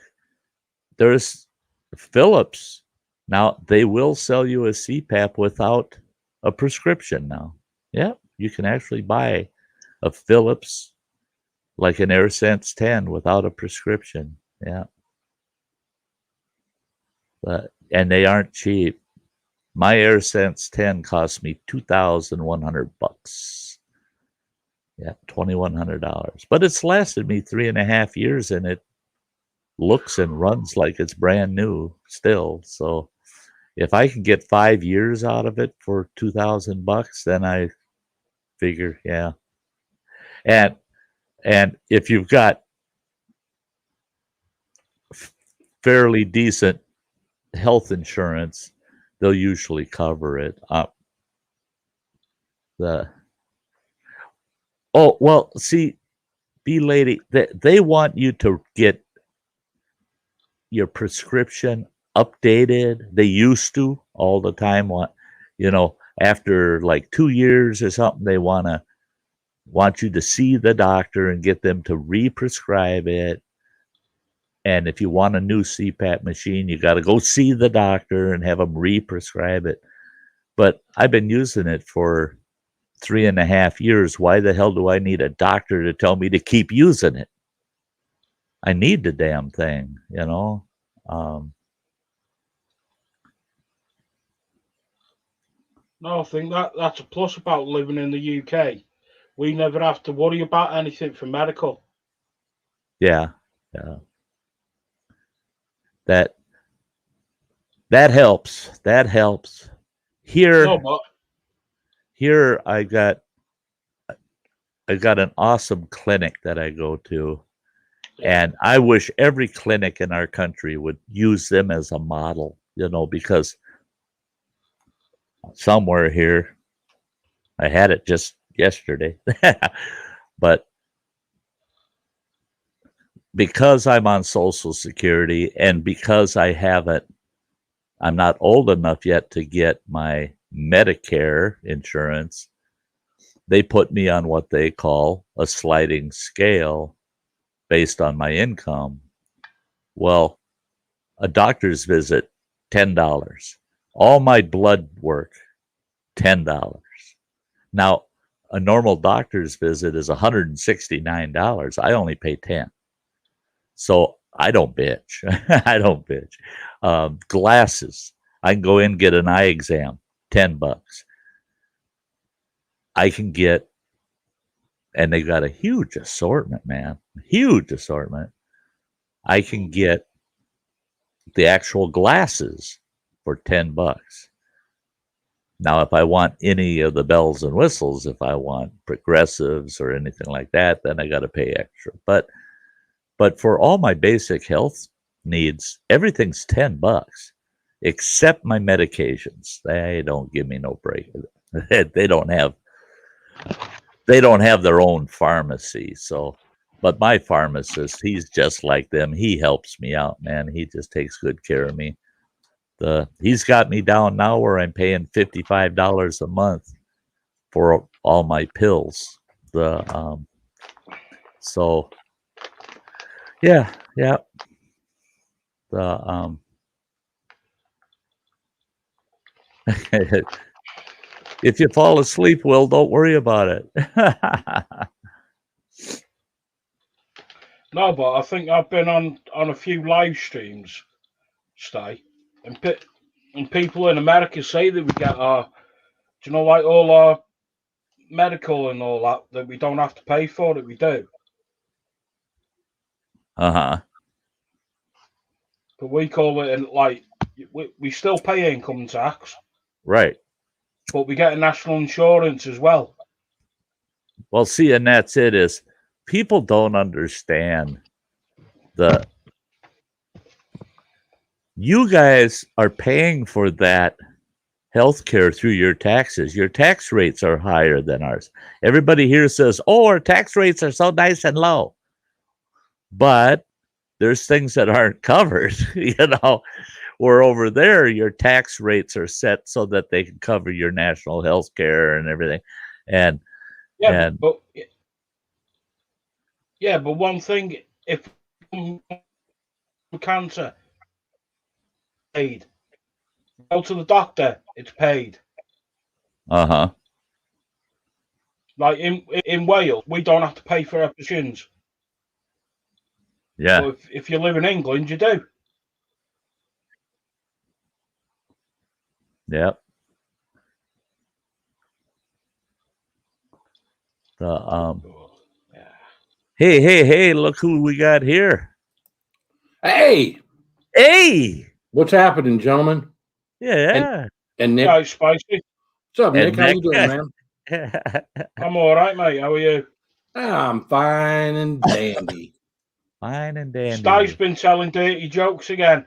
there's Philips. Now, they will sell you a CPAP without a prescription now. Yeah, you can actually buy a Philips, like an AirSense 10, without a prescription. Yeah. And they aren't cheap. My AirSense 10 cost me $2,100. Yeah, $2,100. But it's lasted me 3.5 years, and it looks and runs like it's brand new still. So if I can get 5 years out of it for $2,000, then I figure, yeah. And if you've got fairly decent health insurance, they'll usually cover it up. See, lady, they want you to get your prescription updated. They used to all the time. After like 2 years or something, they want you to see the doctor and get them to re-prescribe it. And if you want a new CPAP machine, you got to go see the doctor and have them re-prescribe it. But I've been using it for 3.5 years. Why the hell do I need a doctor to tell me to keep using it? I need the damn thing, No, I think that's a plus about living in the UK. We never have to worry about anything for medical. Yeah. That helps. That helps. Here I got I've got an awesome clinic that I go to, and I wish every clinic in our country would use them as a model, because somewhere here, I had it just yesterday, but because I'm on Social Security and because I'm not old enough yet to get my Medicare insurance, they put me on what they call a sliding scale based on my income. Well, a doctor's visit, $10. All my blood work, $10. Now, a normal doctor's visit is $169. I only pay $10. So I don't bitch. I don't bitch. Glasses. I can go in and get an eye exam, $10. I can get, and they got a huge assortment, man. Huge assortment. I can get the actual glasses for $10. Now, if I want any of the bells and whistles, if I want progressives or anything like that, then I got to pay extra. But for all my basic health needs, everything's $10, except my medications. They don't give me no break. They don't have their own pharmacy. So, but my pharmacist, he's just like them. He helps me out, man. He just takes good care of me. He's got me down now where I'm paying $55 a month for all my pills. So yeah. If you fall asleep, Will, don't worry about it. No, but I think I've been on a few live streams, Sty, and people in America say that we get like all our medical and all that we don't have to pay for, that we do. Uh-huh. But we call it like we still pay income tax, right? But we get a national insurance as well. Well, see, and that's it. Is people don't understand you guys are paying for that health care through your taxes. Your tax rates are higher than ours. Everybody here says, "Oh, our tax rates are so nice and low," but there's things that aren't covered. Where over there, your tax rates are set so that they can cover your national health care and everything. But one thing, if cancer paid, go to the doctor, it's paid. Uh-huh. Like in Wales, we don't have to pay for our prescriptions. Yeah. But if you live in England, you do. Yep. Hey, look who we got here. Hey. What's happening, gentlemen? Yeah. And Nick. Hi, Spicy. What's up, Nick? How you doing, man? I'm all right, mate. How are you? I'm fine and dandy. Fine and dandy. Sty's been telling dirty jokes again.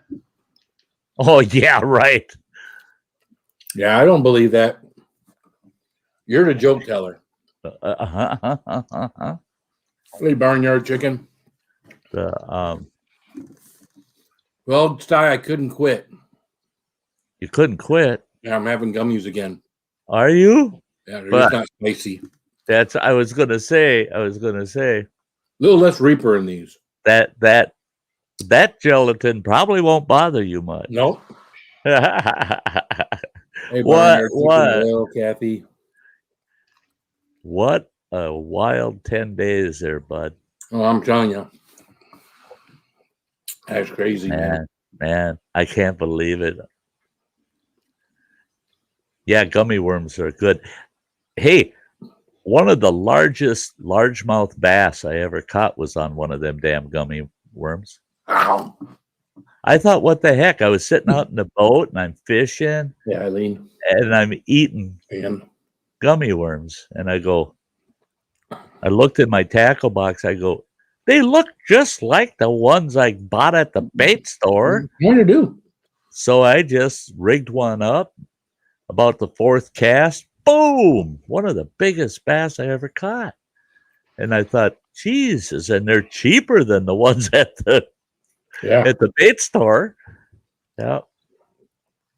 Oh, yeah, right. Yeah, I don't believe that. You're the joke teller. Hey, barnyard chicken. Well, Sty, I couldn't quit. You couldn't quit? Yeah, I'm having gummies again. Are you? Yeah, they're just not spicy. I was gonna say. A little less Reaper in these. That gelatin probably won't bother you much. Nope. Hey, what? Oil, Kathy. What a wild 10 days there, bud. Oh, I'm telling you. That's crazy, man. Man, I can't believe it. Yeah, gummy worms are good. Hey, one of the largest largemouth bass I ever caught was on one of them damn gummy worms. Ow. I thought, what the heck? I was sitting out in the boat and I'm fishing. Yeah, and I'm eating gummy worms. And I go, I looked at my tackle box. I go, they look just like the ones I bought at the bait store. What do you do? So I just rigged one up. About the fourth cast, boom! One of the biggest bass I ever caught. And I thought, Jesus, and they're cheaper than the ones at the bait store. Yeah.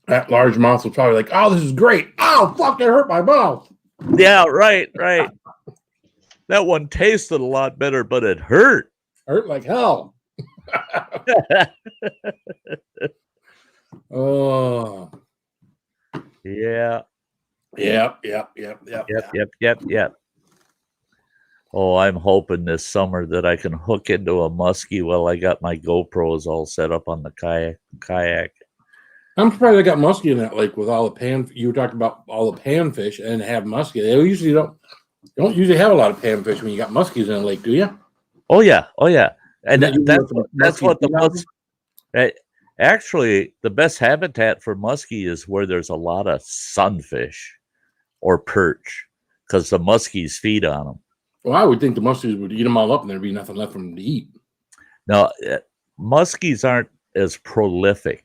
That largemouth was probably like, oh, this is great. Oh, fuck, that hurt my mouth. Yeah, right. That one tasted a lot better, but it hurt. Hurt like hell. Oh. Yeah. Yep. Oh, I'm hoping this summer that I can hook into a muskie while I got my GoPros all set up on the kayak. I'm surprised I got muskie in that lake with all the pan. You were talking about all the panfish and have muskie. They usually don't usually have a lot of panfish when you got muskies in a lake, do you? Oh yeah. And that's what the muskie. Actually, the best habitat for muskie is where there's a lot of sunfish or perch, because the muskies feed on them. Well, I would think the muskies would eat them all up, and there'd be nothing left for them to eat. Now, muskies aren't as prolific,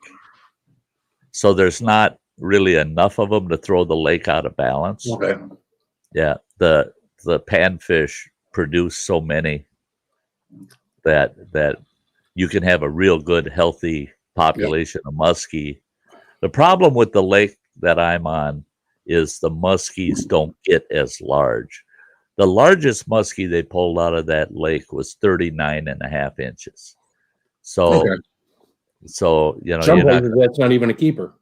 so there's not really enough of them to throw the lake out of balance. Okay. Yeah, the panfish produce so many that you can have a real good, healthy population of muskie. The problem with the lake that I'm on is the muskies don't get as large. The largest muskie they pulled out of that lake was 39.5 inches. So you know, some places that's not even a keeper.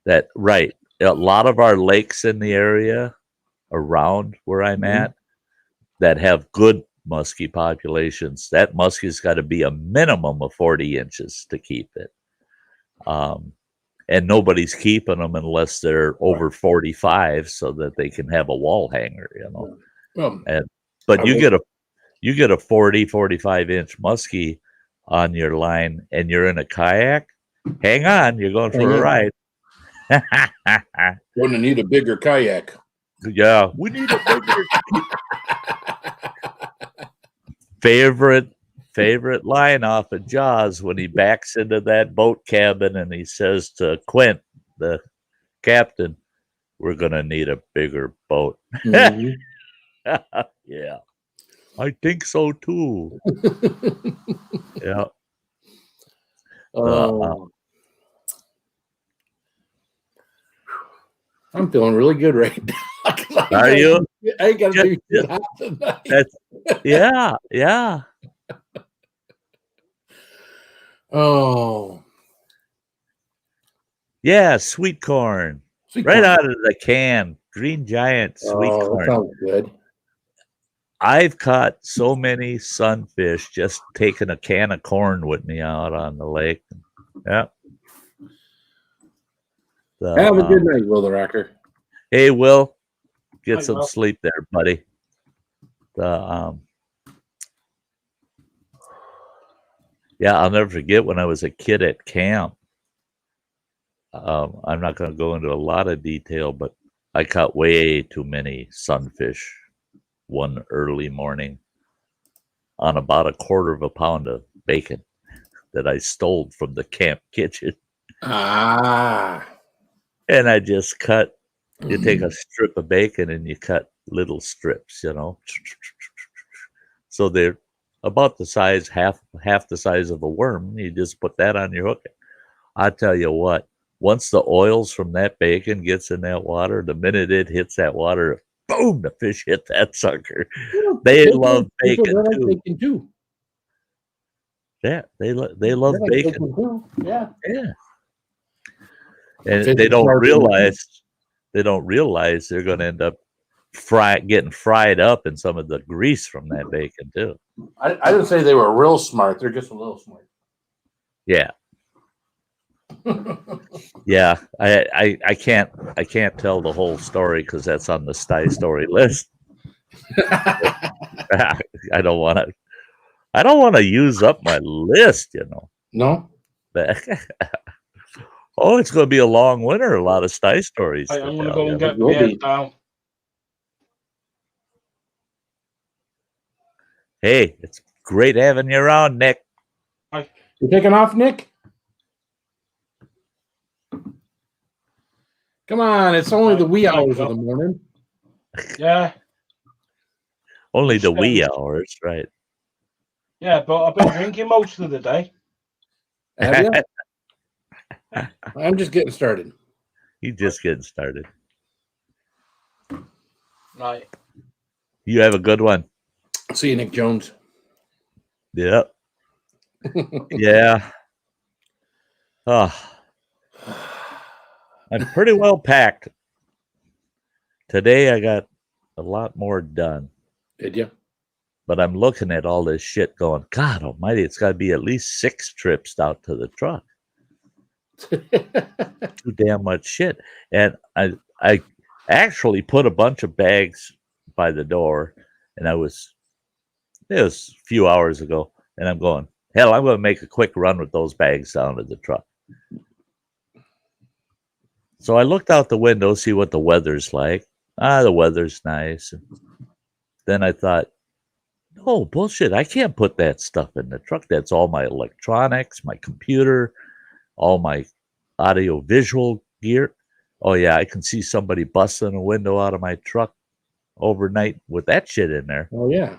That right. A lot of our lakes in the area around where I'm at that have good muskie populations, that muskie's got to be a minimum of 40 inches to keep it. And nobody's keeping them unless they're over 45 so that they can have a wall hanger, you know. But you get a 40, 45 inch muskie on your line and you're in a kayak, hang on, you're going for a ride. Going to need a bigger kayak. Yeah, we need a bigger favorite line off of Jaws when he backs into that boat cabin and he says to Quint, the captain, we're gonna need a bigger boat. Mm-hmm. Yeah, I think so too. Yeah. I'm feeling really good right now. Are you? I ain't got to do that tonight. Yeah. Oh. Yeah, sweet corn. Right out of the can. Green Giant sweet corn. That sounds good. I've caught so many sunfish just taking a can of corn with me out on the lake. Yeah. Have a good night, Will the Rocker. Hey, Will. Get some sleep there, buddy. Yeah, I'll never forget when I was a kid at camp. I'm not going to go into a lot of detail, but I caught way too many sunfish one early morning on about 1/4 pound of bacon that I stole from the camp kitchen. And I just cut. You take a strip of bacon and you cut little strips, you know. So they're about the size, half the size of a worm. You just put that on your hook. I tell you what, once the oils from that bacon gets in that water, the minute it hits that water, boom, the fish hit that sucker. They love bacon too. Yeah, they love bacon. Yeah. And they don't realize they're going to end up getting fried up in some of the grease from that bacon too. I didn't say they were real smart. They're just a little smart. Yeah. Yeah. I can't tell the whole story because that's on the Sty story list. I don't want to use up my list, you know. No. Oh, it's going to be a long winter. A lot of Sty stories. I'm going to go and get my head down. Hey, it's great having you around, Nick. You taking off, Nick? Come on, it's only the wee hours of the morning. Yeah. Only the wee hours, right? Yeah, but I've been drinking most of the day. Have you? I'm just getting started. You just getting started. Right. You have a good one. See you, Nick Jones. Yep. Yeah. Oh, I'm pretty well packed. Today I got a lot more done. Did you? But I'm looking at all this shit going, God almighty, it's got to be at least 6 trips out to the truck. Too damn much shit. And I actually put a bunch of bags by the door, and it was a few hours ago, and I'm going, hell, I'm going to make a quick run with those bags down to the truck. So I looked out the window, see what the weather's like. The weather's nice. And then I thought, no, bullshit. I can't put that stuff in the truck. That's all my electronics, my computer, all my audio visual gear. Oh, yeah, I can see somebody busting a window out of my truck overnight with that shit in there. Oh, yeah.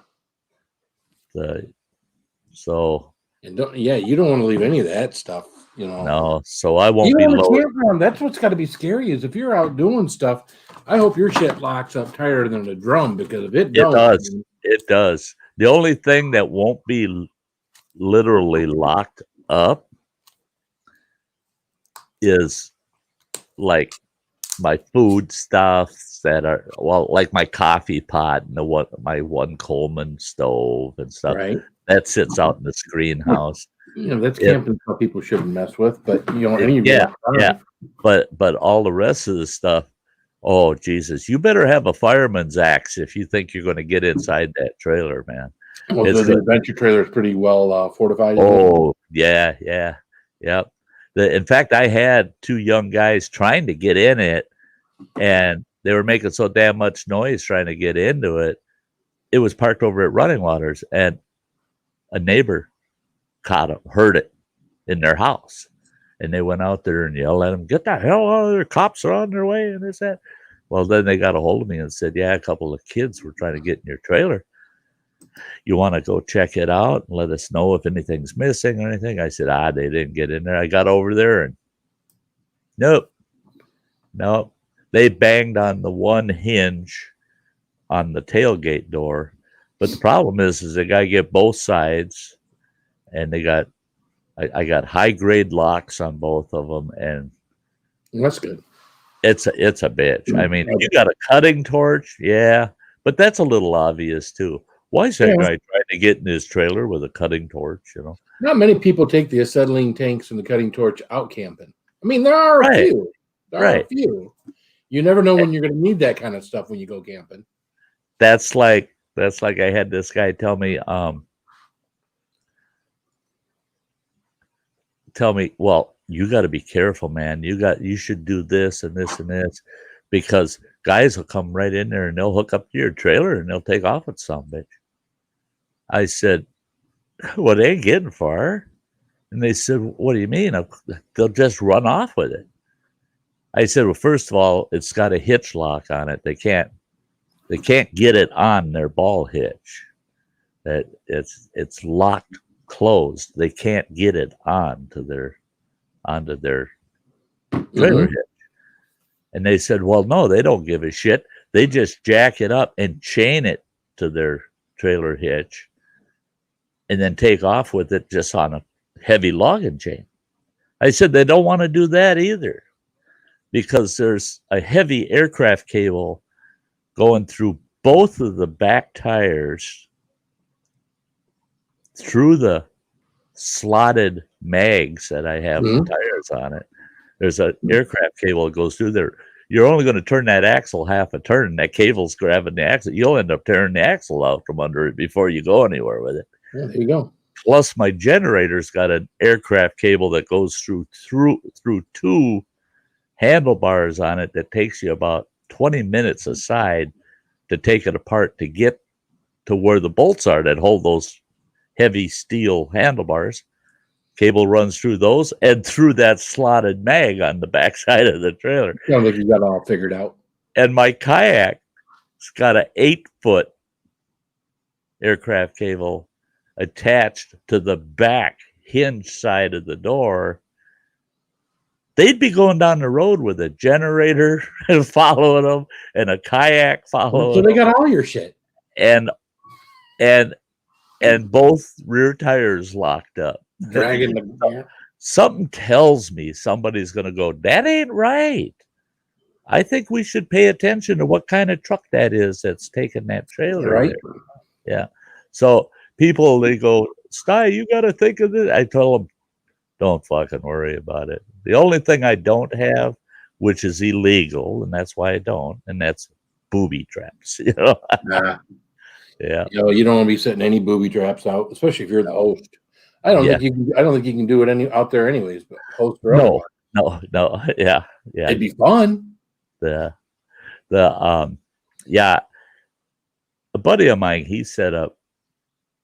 So. And you don't want to leave any of that stuff, you know. No, so I won't Even be on the loaded. campground, that's what's got to be scary is if you're out doing stuff, I hope your shit locks up tighter than a drum, because if it does. It does. The only thing that won't be literally locked up is like my food stuff that are, well, like my coffee pot and my one Coleman stove and stuff. Right. That sits out in the screen house. You know, that's camping stuff people shouldn't mess with, but you know, yeah. But all the rest of the stuff, oh Jesus, you better have a fireman's axe if you think you're going to get inside that trailer, man. Well, the adventure trailer is pretty well fortified. Oh, yeah. Yep. In fact, I had 2 young guys trying to get in it, and they were making so damn much noise trying to get into it. It was parked over at Running Waters, and a neighbor heard it in their house. And they went out there and yelled at him, get the hell out of there. Cops are on their way and this, that. Well, then they got a hold of me and said, yeah, a couple of kids were trying to get in your trailer. You want to go check it out and let us know if anything's missing or anything? I said, they didn't get in there. I got over there and nope. They banged on the one hinge on the tailgate door. But the problem is they got to get both sides, and I got high grade locks on both of them, and that's good. It's a bitch. I mean, you got a cutting torch, yeah, but that's a little obvious too. Why is that guy trying to get in his trailer with a cutting torch? You know, not many people take the acetylene tanks and the cutting torch out camping. I mean, there are a few. There are a few. You never know when you're going to need that kind of stuff when you go camping. That's like I had this guy tell me, well, you got to be careful, man. You should do this and this and this, because guys will come right in there and they'll hook up to your trailer and they'll take off with some bitch. I said, well, they ain't getting far. And they said, what do you mean? They'll just run off with it. I said, well, first of all, it's got a hitch lock on it. They can't get it on their ball hitch. That it's locked closed. They can't get it onto their trailer hitch. And they said, well, no, they don't give a shit. They just jack it up and chain it to their trailer hitch and then take off with it just on a heavy logging chain. I said they don't want to do that either, because there's a heavy aircraft cable going through both of the back tires, through the slotted mags that I have the tires on it. There's an aircraft cable that goes through there. You're only going to turn that axle half a turn, and that cable's grabbing the axle. You'll end up tearing the axle out from under it before you go anywhere with it. Yeah, there you go. Plus, my generator's got an aircraft cable that goes through 2 handlebars on it that takes you about 20 minutes aside to take it apart to get to where the bolts are that hold those heavy steel handlebars. Cable runs through those and through that slotted mag on the backside of the trailer. Sounds like you got it all figured out. And my kayak's got an 8-foot aircraft cable attached to the back hinge side of the door. They'd be going down the road with a generator following them and a kayak following So they them. got all your shit. And both rear tires locked up. Dragging the Something tells me somebody's going to go, that ain't right. I think we should pay attention to what kind of truck that is that's taking that trailer. Right. There. Yeah. So people, they go, Sty, you got to think of this. I told them, don't fucking worry about it. The only thing I don't have, which is illegal, and that's why I don't, and that's booby traps. You know? Nah. Yeah. You know, you don't want to be setting any booby traps out, especially if you're the host. I don't think you can do it out there anyways, but host or otherwise. No. Yeah. It'd be fun. A buddy of mine, he set up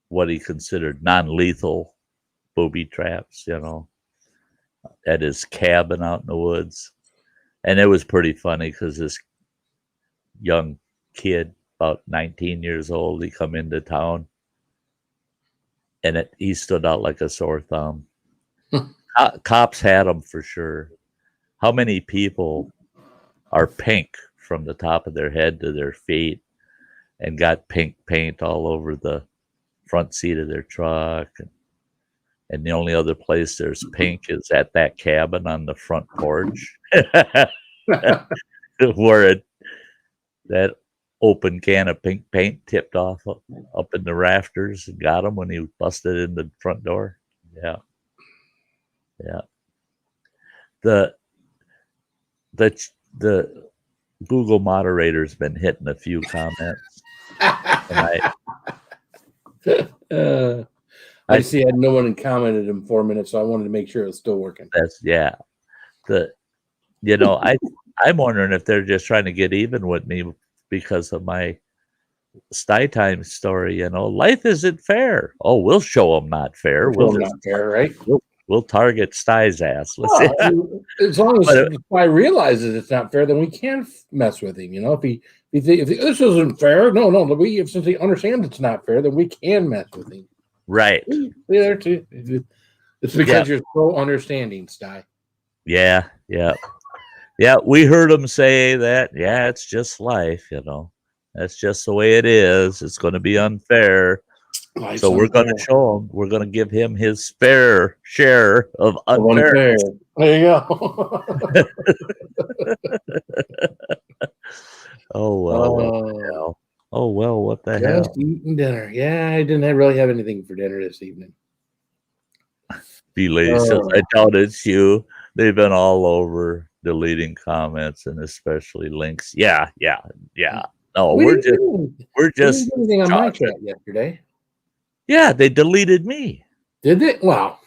what he considered non-lethal booby traps, you know, at his cabin out in the woods. And it was pretty funny because this young kid, about 19 years old, he come into town and he stood out like a sore thumb. Cops had him for sure. How many people are pink from the top of their head to their feet and got pink paint all over the front seat of their truck? And the only other place there's pink is at that cabin on the front porch where that open can of pink paint tipped off up in the rafters and got him when he busted in the front door. Yeah. The Google moderator's been hitting a few comments. I see I had no one commented in 4 minutes, so I wanted to make sure it was still working. I'm wondering if they're just trying to get even with me because of my Sty Time story. You know, life isn't fair. Oh, we'll show them not fair. Not fair, right? We'll target Sty's ass. As long as Sty realizes it's not fair, then we can mess with him. You know, if this isn't fair, since he understands it's not fair, then we can mess with him. Right. There too. It's because you're so understanding, Sty. Yeah. We heard him say that. Yeah, it's just life. You know, that's just the way it is. It's going to be unfair. So we're going to show him. We're going to give him his fair share of unfair. There you go. Oh well. Oh well. What the hell? Just eating dinner. Yeah, I didn't really have anything for dinner this evening. Belay says, I doubt it's you. They've been all over deleting comments and especially links. Yeah. No, we're just didn't do anything on my chat yesterday. Yeah, they deleted me. Did they? Wow.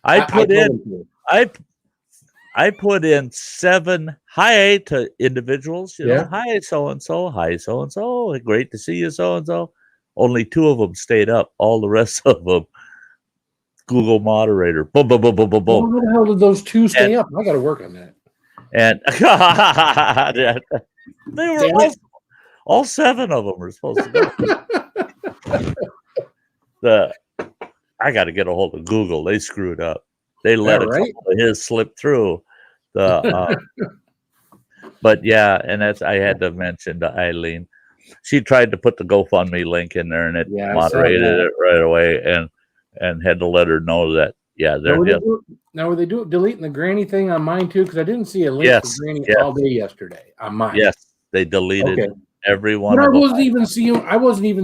I put in 7 hi to individuals. You know, hi so and so, hi so and so. Great to see you, so and so. Only 2 of them stayed up. All the rest of them, Google moderator. Boom, boom, boom, boom, boom, boom. How the hell did those 2 stay up? I got to work on that. And they were all 7 of them were supposed to go. I got to get a hold of Google. They screwed up. They let a couple of his slip through. But yeah, and I had to mention to Eileen. She tried to put the GoFundMe link in there, and it moderated it right away, and had to let her know that. Yeah, now were they deleting the granny thing on mine too? Because I didn't see a link for granny all day yesterday on mine. Yes, they deleted every one. But I wasn't even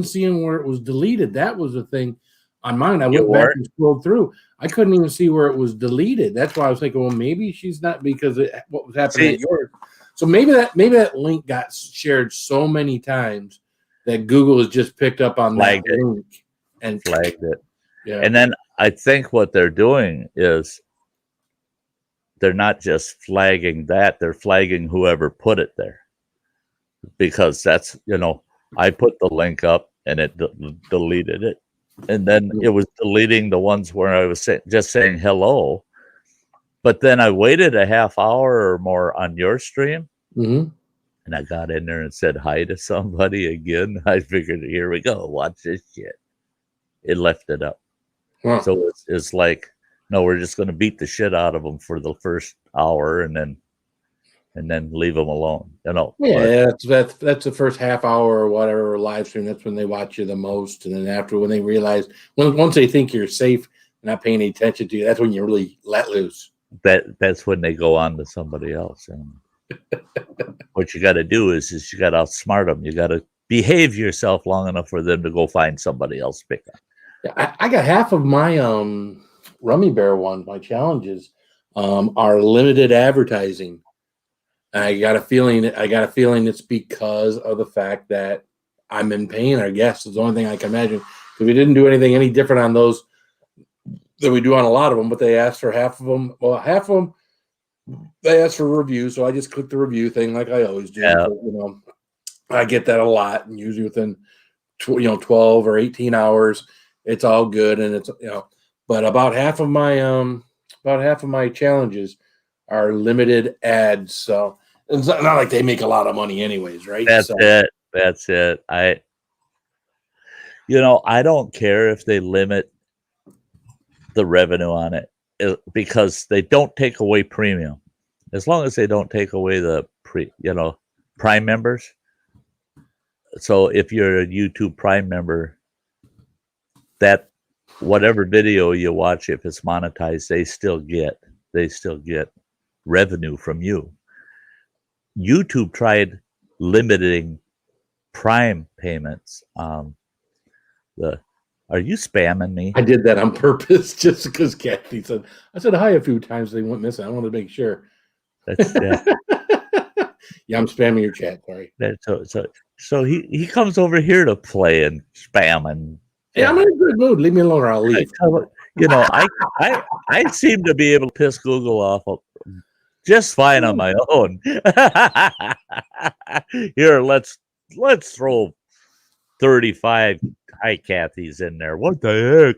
seeing where it was deleted. That was the thing on mine. I went back and scrolled through. I couldn't even see where it was deleted. That's why I was thinking, well, maybe she's not because what was happening at yours. So maybe that link got shared so many times that Google has just picked up on that link and flagged it. Yeah. And then I think what they're doing is they're not just flagging that, they're flagging whoever put it there. Because that's, I put the link up and it deleted it. And then it was deleting the ones where I was just saying hello. But then I waited a half hour or more on your stream, Mm-hmm. and I got in there and said hi to somebody again. I figured, here we go, watch this shit. It left it up. Wow. So it's like, no, we're just going to beat the shit out of them for the first hour, and then leave them alone. You know. Yeah, that's the first half hour or whatever live stream. That's when they watch you the most, and then after, when they realize, once they think you're safe, not paying any attention to you, that's when you really let loose. That's when they go on to somebody else. And what you got to do is you got to outsmart them. You got to behave yourself long enough for them to go find somebody else to pick up. Yeah, I got half of my Rummy Bear ones, my challenges, are limited advertising. I got a feeling it's because of the fact that I'm in pain. I guess is the only thing I can imagine. Because we didn't do anything any different on those that we do on a lot of them, but they asked for half of them. Well, half of them they asked for a review, so I just clicked the review thing like I always do. Yeah. So, I get that a lot, and usually within 12 or 18 hours, it's all good, and it's But about half of my challenges are limited ads, so it's not like they make a lot of money anyways, right? That's it. I don't care if they limit the revenue on it, because they don't take away premium. As long as they don't take away the Prime members. So if you're a YouTube Prime member, that whatever video you watch, if it's monetized, they still get revenue from you. YouTube tried limiting Prime payments. Are you spamming me? I did that on purpose just because Kathy said, I said hi a few times. They went missing. I wanted to make sure. Yeah, I'm spamming your chat. Sorry. So he comes over here to play and spam and. Yeah, I'm in a good mood. Leave me alone or I'll leave. I seem to be able to piss Google off just fine on my own. Here, let's throw 35 hi Kathy's in there. What the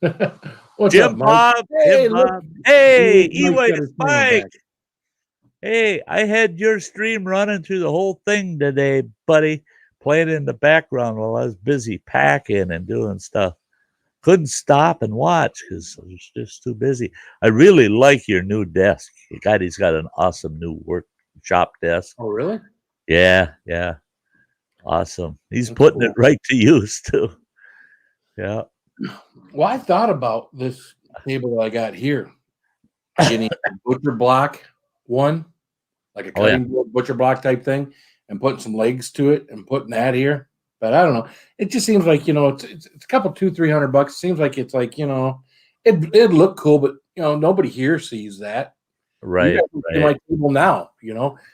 heck? What's Jim up, Bob? Hey, Jim look. Bob. Hey, Mike got E-Way his Mike. back. Hey, I had your stream running through the whole thing today, buddy. Playing in the background while I was busy packing and doing stuff. Couldn't stop and watch because I was just too busy. I really like your new desk. He's got an awesome new workshop desk. Oh, really? Yeah. Awesome. He's That's putting cool. it right to use too. Yeah. Well, I thought about this table that I got here. Getting a butcher block one, like a cutting board butcher block type thing, and putting some legs to it and putting that here. But I don't know. It just seems like, it's a couple $200-300. Seems like it's like, it'd look cool, but nobody here sees that. Right. You guys see my table now,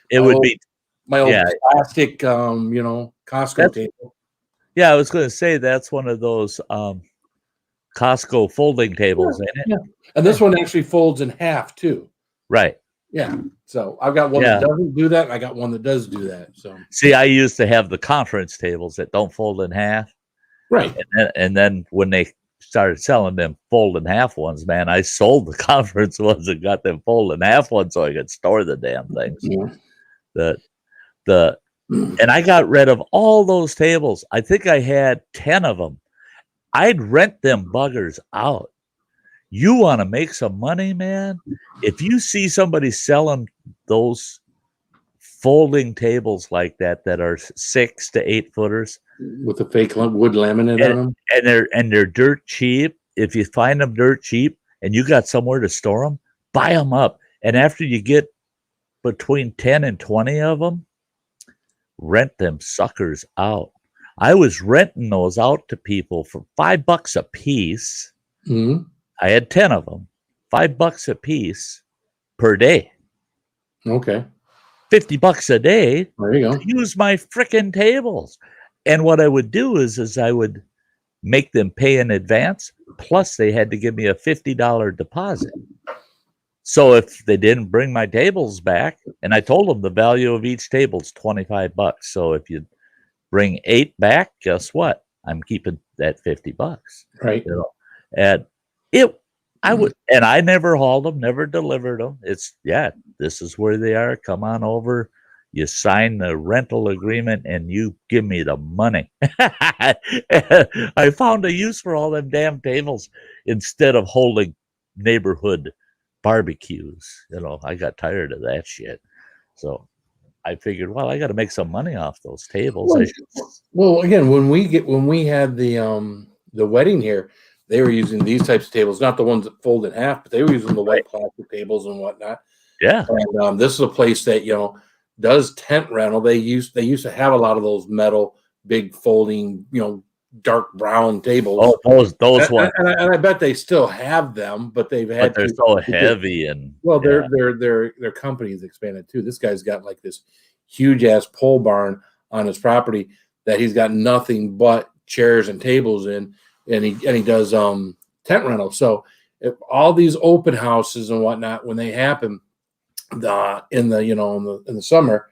It would be my old plastic Costco table. Yeah, I was going to say that's one of those Costco folding tables, ain't it? Yeah. And this one actually folds in half too. Right. Yeah. So I've got one that doesn't do that. And I got one that does do that. So see, I used to have the conference tables that don't fold in half. Right. And then when they started selling them fold in half ones, man, I sold the conference ones and got them fold in half ones so I could store the damn things. Yeah. And I got rid of all those tables. I think I had 10 of them. I'd rent them buggers out. You want to make some money, man? If you see somebody selling those folding tables like that are 6 to 8 footers with the fake wood laminate on them, and they're dirt cheap. If you find them dirt cheap and you got somewhere to store them, buy them up. And after you get between 10 and 20 of them, rent them suckers out. I was renting those out to people for $5 a piece. Mm-hmm. I had 10 of them, $5 a piece per day. Okay. $50 a day. There you go. To use my frickin' tables. And what I would do is I would make them pay in advance. Plus they had to give me a $50 deposit. So if they didn't bring my tables back, and I told them the value of each table is $25. So if you bring 8 back, guess what? I'm keeping that $50. Right. You know, and I never hauled them, never delivered them. It's this is where they are. Come on over. You sign the rental agreement and you give me the money. I found a use for all them damn tables instead of holding neighborhood barbecues. You know, I got tired of that shit. So I figured, well, I got to make some money off those tables. Well, again, when we had the wedding here, they were using these types of tables, not the ones that fold in half, but they were using the white plastic tables and whatnot. Yeah. And this is a place that, you know, does tent rental. They used to have a lot of those metal, big folding, you know, dark brown tables. Oh, those ones. And I bet they still have them, but they're so heavy and their company's expanded too. This guy's got like this huge ass pole barn on his property that he's got nothing but chairs and tables in, and he does tent rental. So if all these open houses and whatnot, when they happen in the summer,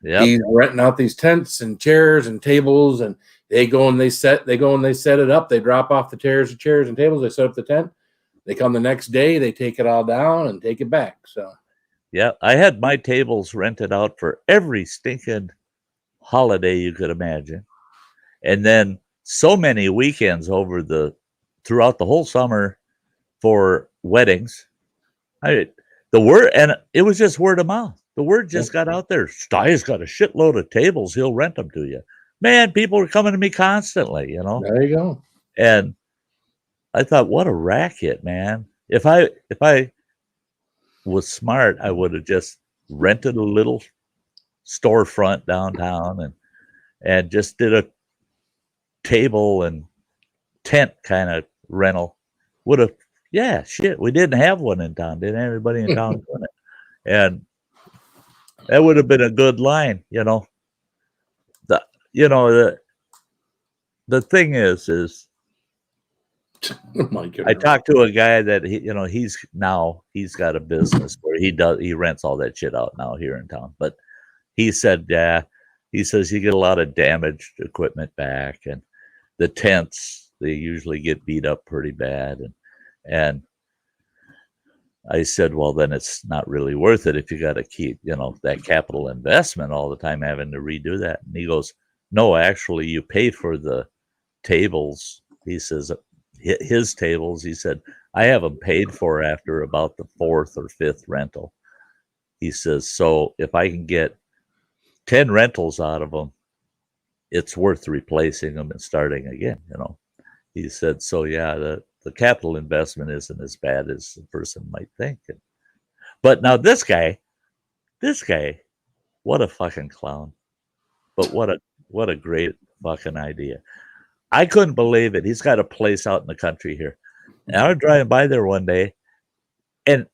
he's renting out these tents and chairs and tables, and they go and they set it up. They drop off the chairs and tables. They set up the tent. They come the next day. They take it all down and take it back. So, yeah, I had my tables rented out for every stinking holiday you could imagine, and then so many weekends throughout the whole summer for weddings. And it was just word of mouth. The word just got out there. Sty's got a shitload of tables. He'll rent them to you. Man, people were coming to me constantly, you know. There you go. And I thought, what a racket, man. If I was smart, I would have just rented a little storefront downtown and just did a table and tent kind of rental. Would have, we didn't have one in town. Didn't everybody in town doing it? And that would have been a good line, you know. The thing is oh my goodness. I talked to a guy that he's got a business where he rents all that shit out now here in town. But he said, he says you get a lot of damaged equipment back, and the tents, they usually get beat up pretty bad. And I said, well, then it's not really worth it if you got to keep, that capital investment all the time having to redo that. And he goes, no, actually, you pay for the tables. He says, his tables, he said, I have them paid for after about the 4th or 5th rental. He says, so if I can get 10 rentals out of them, it's worth replacing them and starting again, He said, so yeah, the capital investment isn't as bad as the person might think. But now this guy, what a fucking clown. But what a great fucking idea. I couldn't believe it. He's got a place out in the country here. And I was driving by there one day, and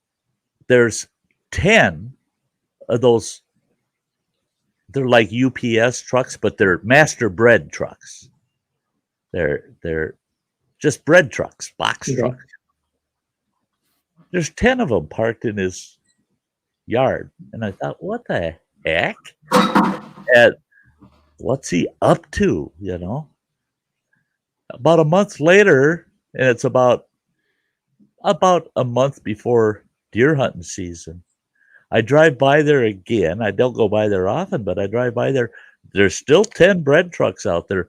there's 10 of those. They're like UPS trucks, but they're master bread trucks. They're just bread trucks, box trucks. There's 10 of them parked in his yard. And I thought, what the heck? And what's he up to, About a month later, and it's about a month before deer hunting season, I drive by there again. I don't go by there often, but I drive by there. There's still 10 bread trucks out there.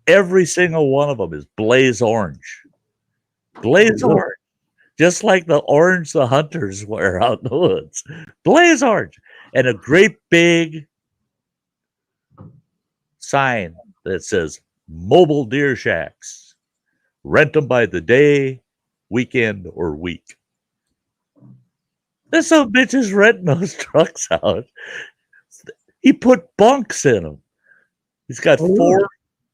Every single one of them is blaze orange. Blaze orange. Just like the orange the hunters wear out in the woods. Blaze orange. And a great big sign that says mobile deer shacks. Rent them by the day, weekend, or week. This some bitch is renting those trucks out. He put bunks in them. He's got four.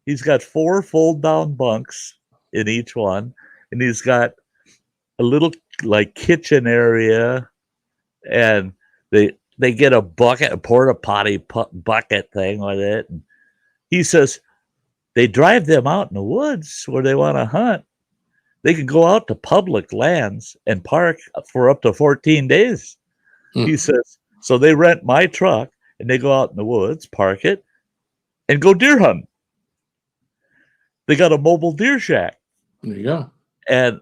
He's got 4 fold down bunks in each one, and he's got a little like kitchen area, and they get a bucket, a porta potty bucket thing with it. And he says they drive them out in the woods where they want to hunt. They can go out to public lands and park for up to 14 days. He says, so they rent my truck and they go out in the woods, park it, and go deer hunting. They got a mobile deer shack. There you go. And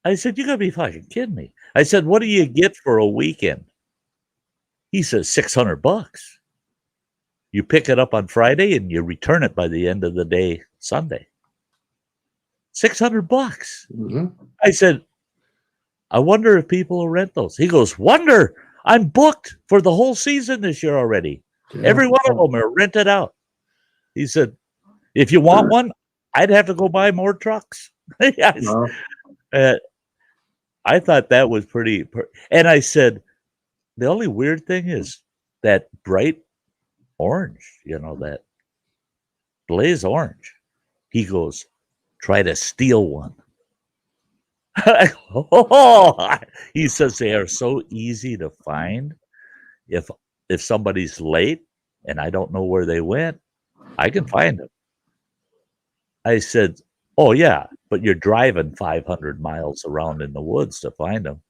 I said, you gotta be fucking kidding me. I said, what do you get for a weekend? He says, $600. You pick it up on Friday and you return it by the end of the day, Sunday. $600. Mm-hmm. I said, I wonder if people will rent those. He goes, wonder, I'm booked for the whole season this year already. Yeah. Every one of them are rented out. He said, if you want one, I'd have to go buy more trucks. I thought that was pretty. And I said, the only weird thing is that bright orange, that blaze orange. He goes, try to steal one. He says they are so easy to find. If somebody's late and I don't know where they went, I can find them. I said, oh yeah, but you're driving 500 miles around in the woods to find them.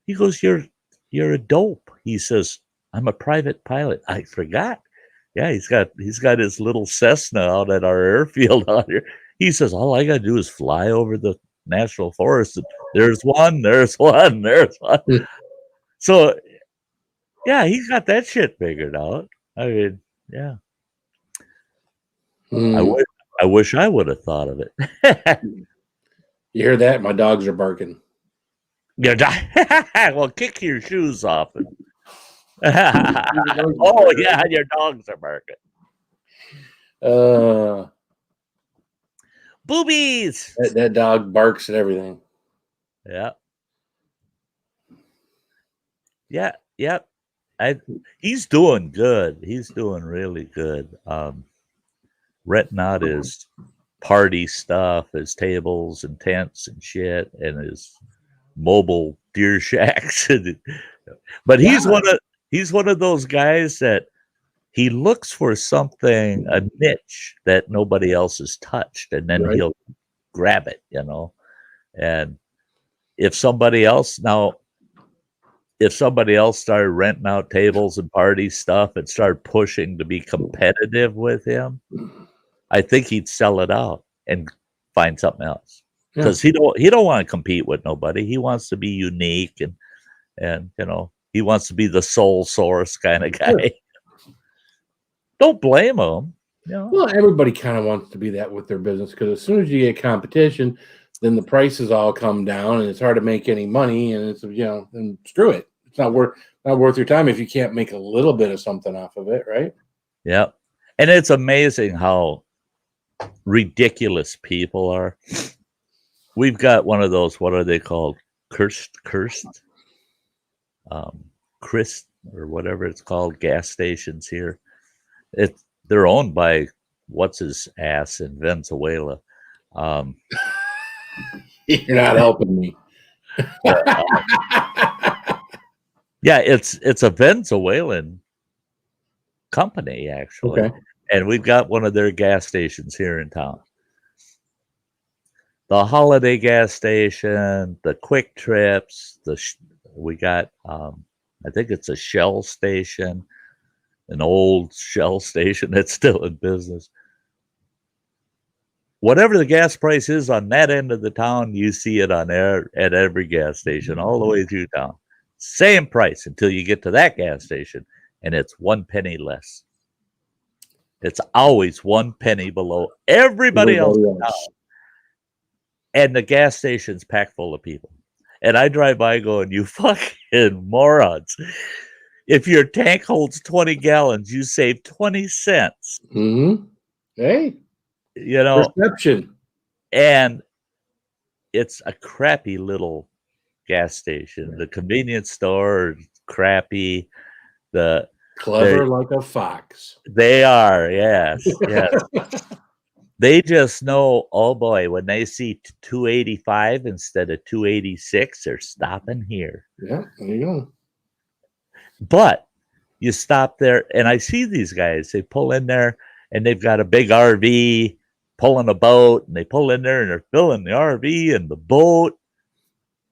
He goes, you're a dope. He says, I'm a private pilot. I forgot. Yeah, he's got his little Cessna out at our airfield out here. He says, all I gotta do is fly over the national forest. There's one. So yeah, he's got that shit figured out. I mean, yeah. I wish I would have thought of it. You hear that? My dogs are barking. Well, kick your shoes off. Oh yeah, your dogs are barking. Boobies. That dog barks at everything. Yeah. Yep. He's doing good. He's doing really good. Renting out his party stuff, his tables and tents and shit, and his mobile deer shacks. But he's one of those guys that he looks for something, a niche that nobody else has touched, and then he'll grab it, And if somebody else started renting out tables and party stuff and started pushing to be competitive with him, I think he'd sell it out and find something else. Because he don't want to compete with nobody. He wants to be unique and he wants to be the sole source kind of guy. Sure. Don't blame him. Well, everybody kind of wants to be that with their business, because as soon as you get competition, then the prices all come down and it's hard to make any money, and it's then screw it. It's not worth your time if you can't make a little bit of something off of it, right? Yeah. And it's amazing how ridiculous people are. We've got one of those, what are they called? Cursed, or whatever it's called, gas stations here. They're owned by what's his ass in Venezuela. You're not helping me. Yeah, it's a Venezuelan company actually. Okay. And we've got one of their gas stations here in town. The Holiday gas station, the Quick Trips, we got I think it's a Shell station, an old Shell station that's still in business. Whatever the gas price is on that end of the town, you see it on there at every gas station all the way through town. Same price until you get to that gas station, and it's 1 penny less. It's always 1 penny below everybody else in town. And the gas station's packed full of people. And I drive by going, you fucking morons. If your tank holds 20 gallons, you save 20 cents. Mm-hmm. Hey. Perception. And it's a crappy little gas station. The convenience store, crappy. Clever like a fox. They are, yes. They just know, oh boy, when they see 285 instead of 286, they're stopping here. Yeah, there you go. But you stop there, and I see these guys, they pull in there, and they've got a big RV pulling a boat, and they pull in there, and they're filling the RV and the boat,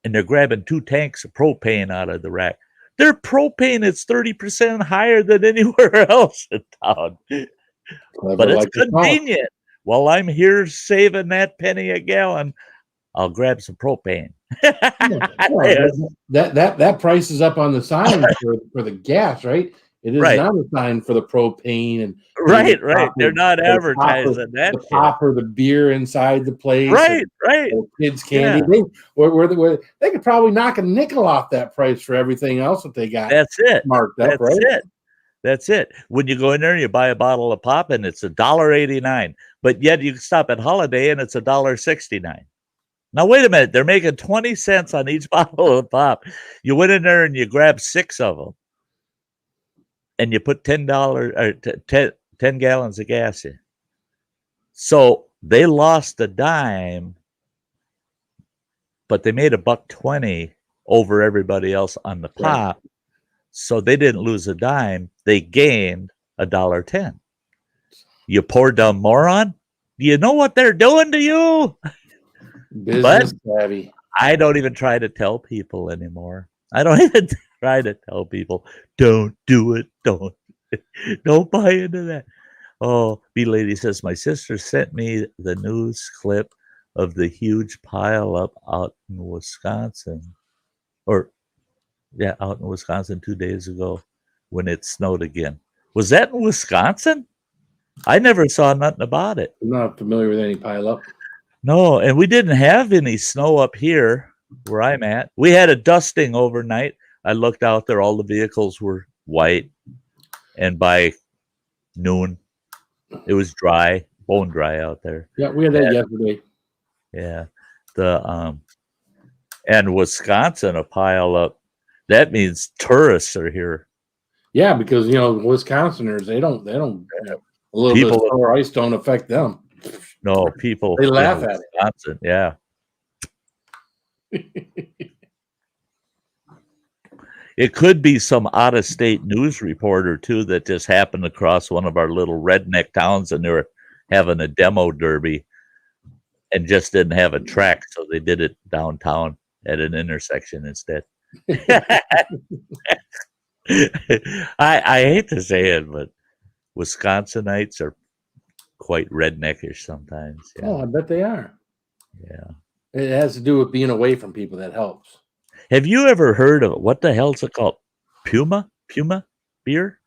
and they're grabbing 2 tanks of propane out of the rack. Their propane is 30% higher than anywhere else in town. But it's convenient. while I'm here saving that penny a gallon, I'll grab some propane. That price is up on the sign for the gas, right? It is Right. not a sign for the propane and Right. popper, They're not advertising that the shit. popper, the beer inside the place, Right. and kids candy. Yeah. They could probably knock a nickel off that price for everything else that they got. That's it. Marked up, That's right? it. That's it. When you go in there and you buy a bottle of pop and it's $1.89, but yet you can stop at Holiday and it's $1.69. Now wait a minute, they're making 20 cents on each bottle of pop. You went in there and you grabbed 6 of them, and you put $10 or 10 gallons of gas in. So they lost a dime, but they made $1.20 over everybody else on the pop. Right. So they didn't lose a dime. They gained $1.10. You poor dumb moron. Do you know what they're doing to you? Business savvy. I don't even try to tell people anymore. I don't even try to tell people, don't do it. Don't buy into that. Oh, B-Lady says, my sister sent me the news clip of the huge pile up out in Wisconsin. Out in Wisconsin 2 days ago when it snowed again. Was that in Wisconsin? I never saw nothing about it. I'm not familiar with any pile up. No, and we didn't have any snow up here where I'm at. We had a dusting overnight. I looked out there, all the vehicles were white, and by noon, it was dry, bone dry out there. Yeah, we had that yesterday. Yeah, and Wisconsin, a pile up. That means tourists are here. Yeah, because Wisconsiners, they don't. A little bit of snow ice don't affect them. No, people. They laugh at Wisconsin, it. Yeah. It could be some out-of-state news reporter too that just happened across one of our little redneck towns, and they were having a demo derby, and just didn't have a track, so they did it downtown at an intersection instead. I hate to say it, but Wisconsinites are quite redneckish sometimes. Yeah. Oh, I bet they are. Yeah. It has to do with being away from people. That helps. Have you ever heard of what the hell's it called? Puma beer?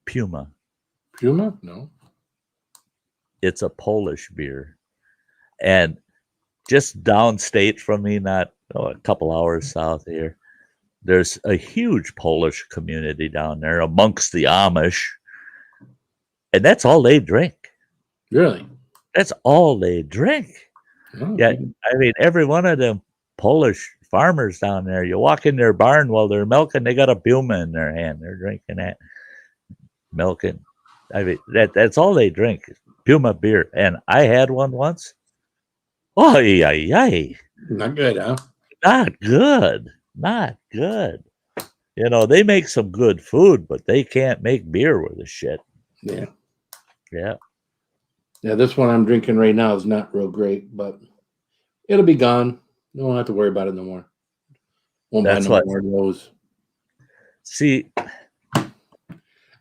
Puma. No. It's a Polish beer. And just downstate from me, not a couple hours south here, there's a huge Polish community down there amongst the Amish. And that's all they drink. Really? That's all they drink. Oh, yeah, I mean, every one of them Polish farmers down there, you walk in their barn while they're milking, they got a Puma in their hand. They're drinking that, milking. I mean, that's all they drink, Puma beer. And I had one once. Oh, yeah. Not good, huh? Not good. They make some good food, but they can't make beer with the shit. Yeah. Yeah, this one I'm drinking right now is not real great, but it'll be gone. You won't have to worry about it no more. Won't buy no more of those. See,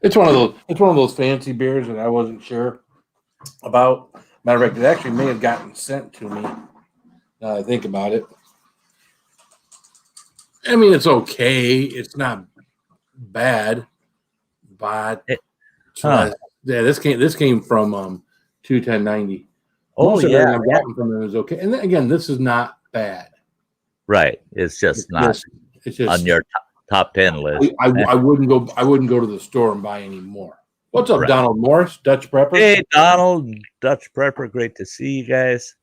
it's one of those fancy beers that I wasn't sure about. Matter of fact, it actually may have gotten sent to me. Now I think about it. I mean, it's okay. It's not bad, but this came from 21090. Oh, yeah. I've gotten from it is okay. And then, again, this is not bad. Right. It's just not on your top 10 list. I wouldn't go to the store and buy any more. What's up, right. Donald Morris, Dutch Prepper? Hey, Donald, Dutch Prepper. Great to see you guys.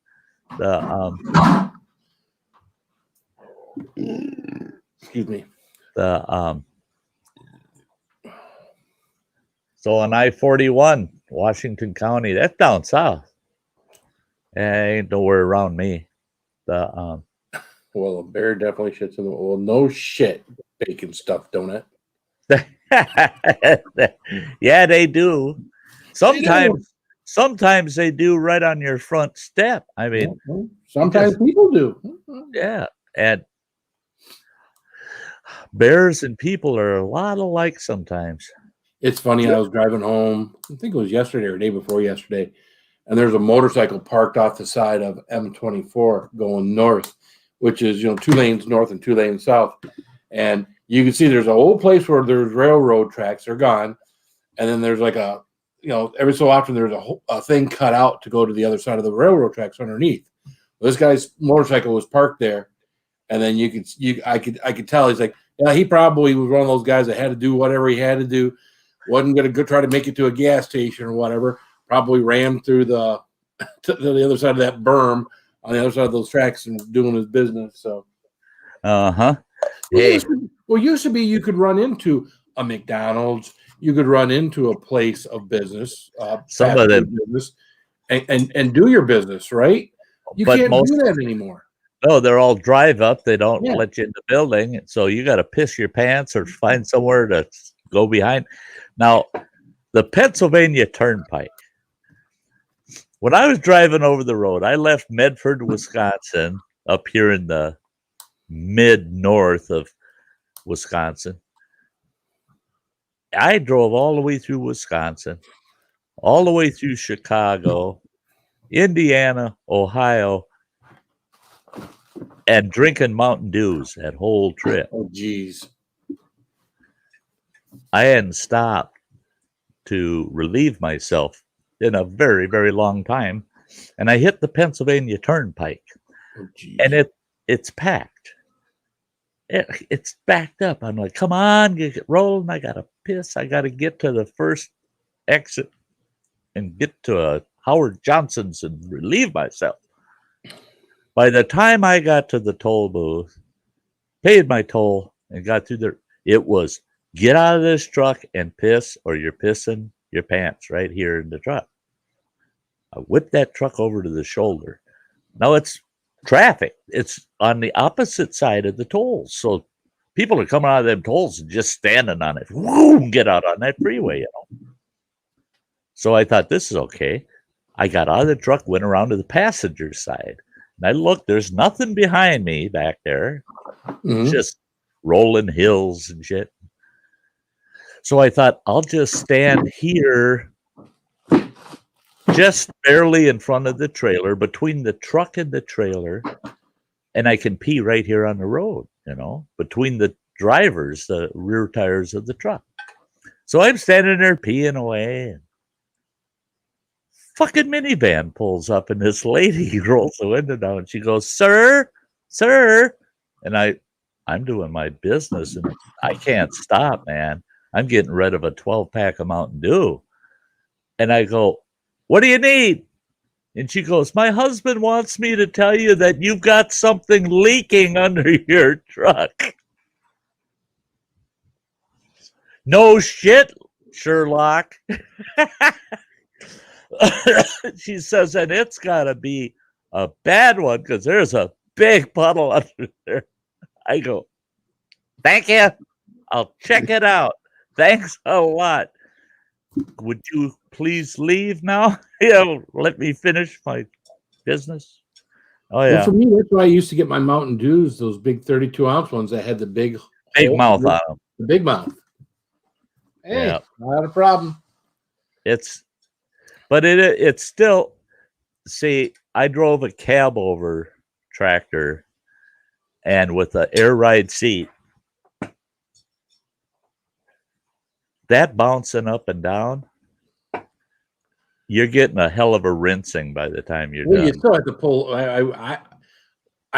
Excuse me. So on I-41, Washington County, that's down south. Ain't nowhere around me. Well, a bear definitely shits in the well. No shit, bacon stuffed donut. Yeah, they do. Sometimes they do right on your front step. I mean, sometimes people do. Yeah, and bears and people are a lot alike sometimes. It's funny. I was driving home. I think it was yesterday or the day before yesterday, and there's a motorcycle parked off the side of M24 going north, which is 2 lanes north and 2 lanes south. And you can see there's a whole place where there's railroad tracks. They're gone, and then there's like a every so often there's a thing cut out to go to the other side of the railroad tracks underneath. This guy's motorcycle was parked there, and then I could tell he's like, yeah, he probably was one of those guys that had to do whatever he had to do. Wasn't going to go try to make it to a gas station or whatever. Probably ran through to the other side of that berm on the other side of those tracks and doing his business. So, Hey, used to be you could run into a McDonald's, you could run into a place of business, some of them business, and do your business, right? You can't do that anymore. No, they're all drive up. They don't let you in the building, so you got to piss your pants or find somewhere to go behind. Now, the Pennsylvania Turnpike. When I was driving over the road, I left Medford, Wisconsin, up here in the mid-north of Wisconsin. I drove all the way through Wisconsin, all the way through Chicago, Indiana, Ohio, and drinking Mountain Dews that whole trip. Oh, geez. I hadn't stopped to relieve myself in a very, very long time. And I hit the Pennsylvania Turnpike. Oh, and it's packed. It's backed up. I'm like, come on, get rolling. I got to piss. I got to get to the first exit and get to Howard Johnson's and relieve myself. By the time I got to the toll booth, paid my toll, and got through there, it was get out of this truck and piss, or you're pissing your pants right here in the truck. I whipped that truck over to the shoulder. Now it's traffic. It's on the opposite side of the tolls. So people are coming out of them tolls and just standing on it. Whoom, get out on that freeway, So I thought, this is okay. I got out of the truck, went around to the passenger side. And I looked, there's nothing behind me back there. Mm-hmm. Just rolling hills and shit. So I thought, I'll just stand here just barely in front of the trailer, between the truck and the trailer, and I can pee right here on the road, between the drivers, the rear tires of the truck. So I'm standing there peeing away, and fucking minivan pulls up, and this lady rolls the window down, and she goes, sir, and I'm doing my business, and I can't stop, man. I'm getting rid of a 12-pack of Mountain Dew. And I go, what do you need? And she goes, my husband wants me to tell you that you've got something leaking under your truck. No shit, Sherlock. She says, and it's got to be a bad one because there's a big puddle under there. I go, thank you. I'll check it out. Thanks a lot. Would you please leave now? Let me finish my business. Oh, yeah. Well, for me, that's why I used to get my Mountain Dews, those big 32-ounce ones that had the big mouth on them. The big mouth. Hey, Yeah. not a problem. It's still, see, I drove a cab over tractor and with an air ride seat, that bouncing up and down, you're getting a hell of a rinsing by the time you're done. You still have to pull. I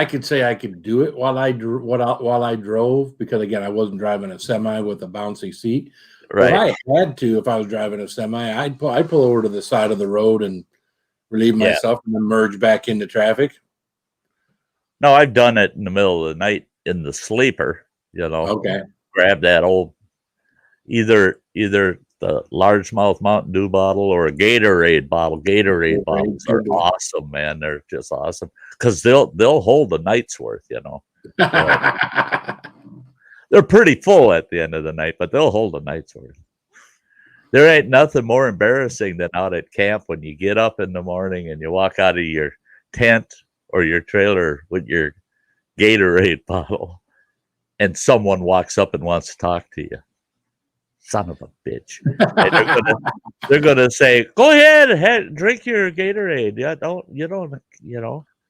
could say I could do it while I drove because again I wasn't driving a semi with a bouncy seat. Right. But I had to if I was driving a semi. I'd pull over to the side of the road and relieve myself and then merge back into traffic. No, I've done it in the middle of the night in the sleeper. Okay. Grab that old either the largemouth Mountain Dew bottle or a Gatorade bottle. Gatorade bottles are awesome, man. They're just awesome because they'll hold a night's worth. They're pretty full at the end of the night, but they'll hold a night's worth. There ain't nothing more embarrassing than out at camp when you get up in the morning and you walk out of your tent or your trailer with your Gatorade bottle and someone walks up and wants to talk to you. son of a bitch. And they're gonna say, go ahead, drink your Gatorade. Yeah, don't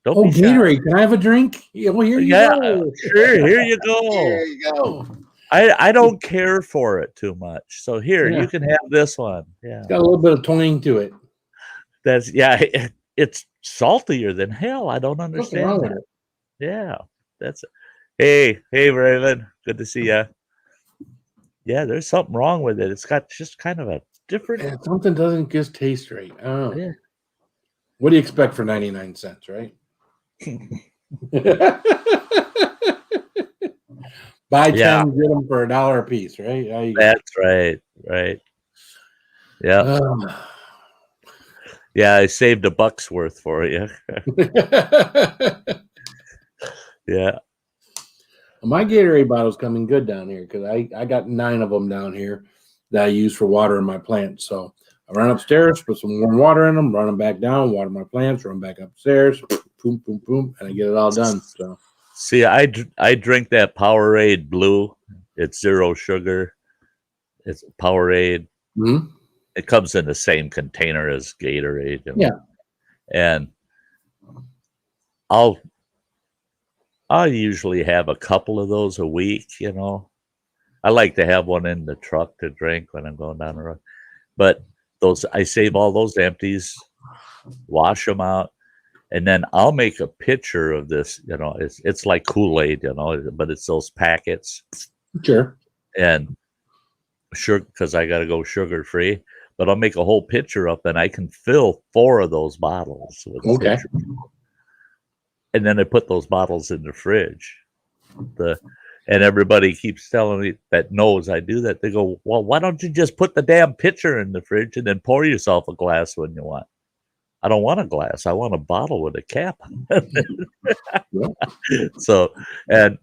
Oh, be shy. Gatorade, can I have a drink? Yeah, well, here you go. Sure, here you go. Here you go. I don't care for it too much. So here, Yeah. you can have this one. Yeah. It's got a little bit of twang to it. That's it's saltier than hell. I don't understand that. Yeah. That's Hey, Raven. Good to see you. Yeah, there's something wrong with it. It's got just kind of a different. Yeah, something doesn't just taste right. Oh. Yeah. What do you expect for 99 cents, right? Buy 10, get them for $1 a piece, right? That's right. Right. Yeah. Yeah, I saved $1 worth for you. Yeah. My Gatorade bottle's coming good down here because I got 9 of them down here that I use for watering my plants. So I run upstairs, put some warm water in them, run them back down, water my plants, run back upstairs, boom, boom, boom, and I get it all done. So see, I drink that Powerade Blue. It's 0 sugar. It's Powerade. Mm-hmm. It comes in the same container as Gatorade. Yeah. And I'll usually have a couple of those a week, I like to have one in the truck to drink when I'm going down the road. But I save all those empties, wash them out, and then I'll make a picture of this, it's like Kool-Aid, but it's those packets. Sure. And sugar, because I got to go sugar-free. But I'll make a whole picture up, and I can fill 4 of those bottles with okay. And then I put those bottles in the fridge. And everybody keeps telling me that knows I do that. They go, well, why don't you just put the damn pitcher in the fridge and then pour yourself a glass when you want? I don't want a glass. I want a bottle with a cap. So, and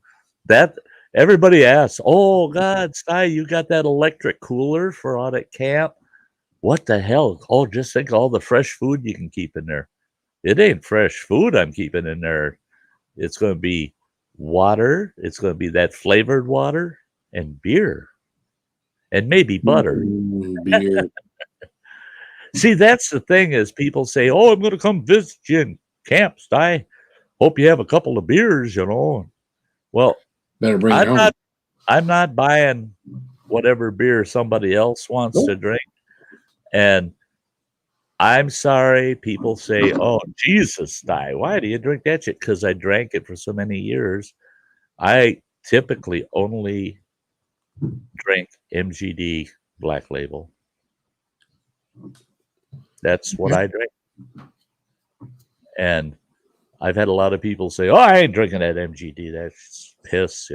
that everybody asks, oh God, Sty, you got that electric cooler for out at camp? What the hell? Oh, just think of all the fresh food you can keep in there. It ain't fresh food I'm keeping in there. It's going to be water. It's going to be that flavored water and beer. And maybe butter. Beer. See, that's the thing is people say, oh, I'm going to come visit you in camp, Sty. Hope you have a couple of beers, Well, better bring I'm not buying whatever beer somebody else wants to drink. And I'm sorry, people say, oh, Jesus, Sty, why do you drink that shit? Because I drank it for so many years. I typically only drink MGD Black Label. That's what I drink. And I've had a lot of people say, oh, I ain't drinking that MGD. That's piss,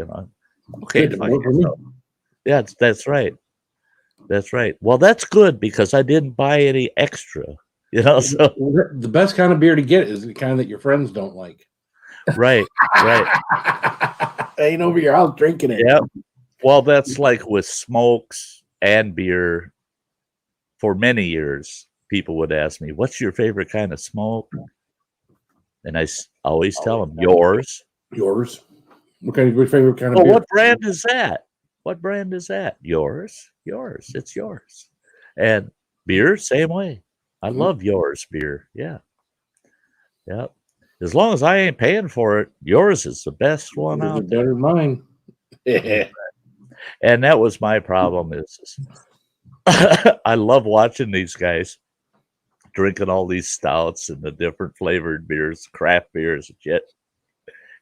Okay, fine. Yeah, that's right. That's right. Well, that's good because I didn't buy any extra, So the best kind of beer to get is the kind that your friends don't like. Right. They ain't over your house drinking it. Yeah. Well, that's like with smokes and beer. For many years, people would ask me, "What's your favorite kind of smoke?" And I always tell them, "Yours." Yours. What favorite kind of beer? What brand is that? What brand is that? Yours. It's yours. And beer, same way. I love yours beer. Yeah. Yep. As long as I ain't paying for it, yours is the best one out there. Better than mine. And that was my problem is I love watching these guys drinking all these stouts and the different flavored beers, craft beers and shit,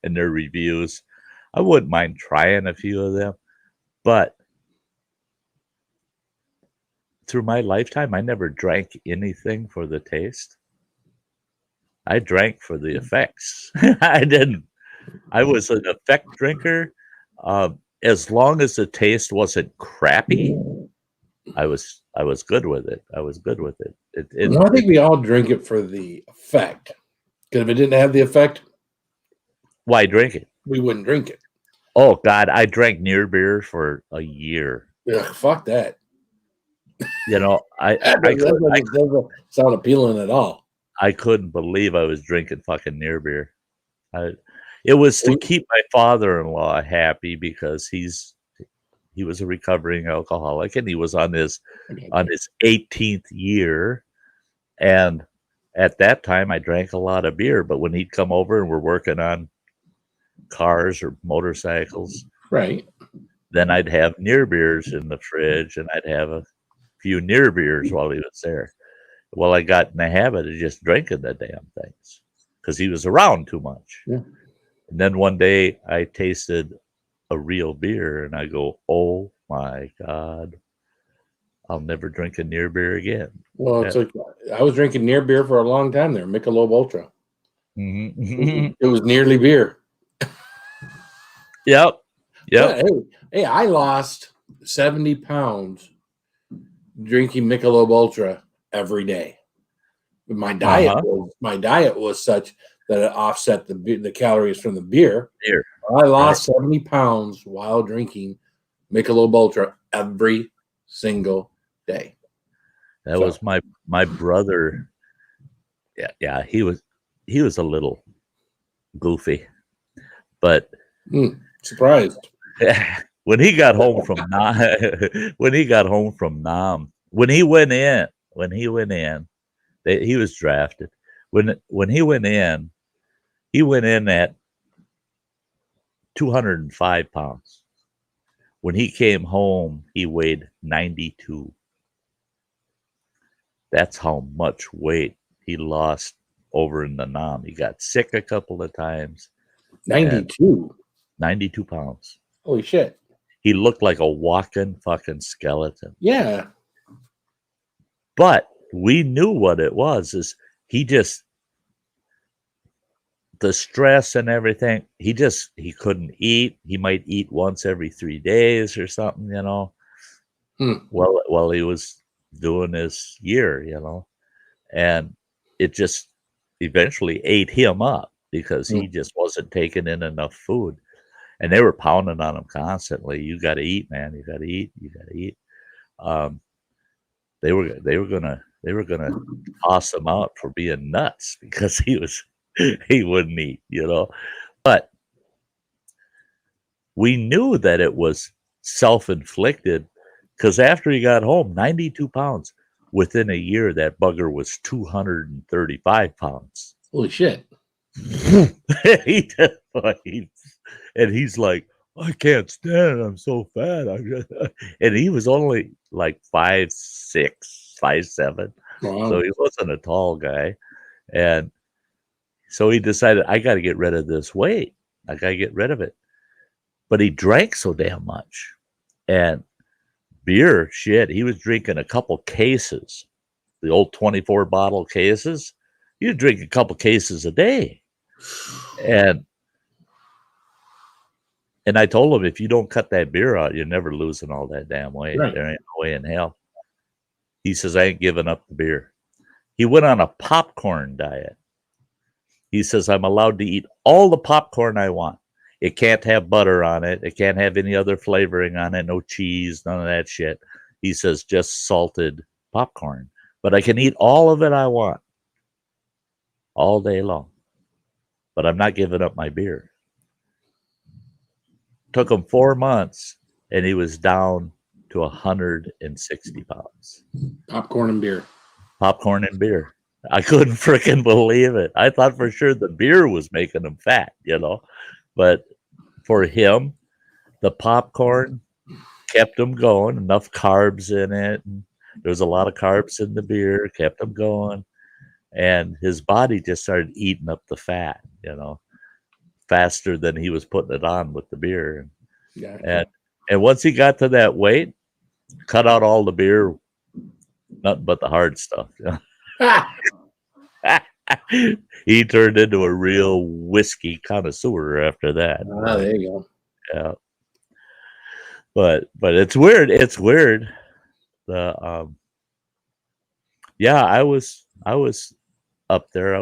and their reviews. I wouldn't mind trying a few of them, but through my lifetime, I never drank anything for the taste. I drank for the effects. I didn't. I was an effect drinker. As long as the taste wasn't crappy, I was good with it. I think we all drink it for the effect. Because if it didn't have the effect, why drink it? We wouldn't drink it. Oh God, I drank near beer for a year. Ugh, fuck that. I doesn't sound appealing at all. I couldn't believe I was drinking fucking near beer. It was to keep my father-in-law happy because he's was a recovering alcoholic, and he was on his 18th year. And at that time, I drank a lot of beer. But when he'd come over and we're working on cars or motorcycles, Right. then I'd have near beers in the fridge, and I'd have a few near beers while he was there. Well, I got in the habit of just drinking the damn things because he was around too much. Yeah. And then one day I tasted a real beer, and I go, "Oh my God, I'll never drink a near beer again." Well, it's like I was drinking near beer for a long time there, Michelob Ultra. Mm-hmm. It was nearly beer. Yep. Yeah, hey, I lost 70 pounds drinking Michelob Ultra every day. My diet was such that it offset the calories from the beer. I lost 70 pounds while drinking Michelob Ultra every single day. That was my brother. Yeah, he was a little goofy, but surprised. When he got home from Nam, when he went in, he was drafted. When he went in at 205 pounds. When he came home, he weighed 92. That's how much weight he lost over in the Nam. He got sick a couple of times. 92? 92 pounds. Holy shit. He looked like a walking fucking skeleton. Yeah. But we knew what it was. Is he just, the stress and everything, he couldn't eat. He might eat once every 3 days or something, while he was doing his year, and it just eventually ate him up because he just wasn't taking in enough food. And they were pounding on him constantly. You got to eat, man. You got to eat. You got to eat. They were gonna toss him out for being nuts because he wouldn't eat, But we knew that it was self-inflicted because after he got home, 92 pounds. Within a year, that bugger was 235 pounds. Holy shit. And he's like, "I can't stand it. I'm so fat." And he was only like 5'6", 5'7". Wow. So he wasn't a tall guy. And so he decided, I got to get rid of this weight. I got to get rid of it. But he drank so damn much. And beer, shit, he was drinking a couple cases, the old 24 bottle cases. You drink a couple cases a day. And I told him, if you don't cut that beer out, you're never losing all that damn weight. Right. There ain't no way in hell. He says, I ain't giving up the beer. He went on a popcorn diet. He says, I'm allowed to eat all the popcorn I want. It can't have butter on it. It can't have any other flavoring on it. No cheese, none of that shit. He says, just salted popcorn. But I can eat all of it I want all day long. But I'm not giving up my beer. Took him 4 months, and he was down to 160 pounds. Popcorn and beer. Popcorn and beer. I couldn't freaking believe it. I thought for sure the beer was making him fat, But for him, the popcorn kept him going. Enough carbs in it. And there was a lot of carbs in the beer. Kept him going. And his body just started eating up the fat, faster than he was putting it on with the beer. Yeah. And once he got to that weight, cut out all the beer, nothing but the hard stuff. He turned into a real whiskey connoisseur after that. Ah, there you go. Yeah. But it's weird. It's weird. I was up there. I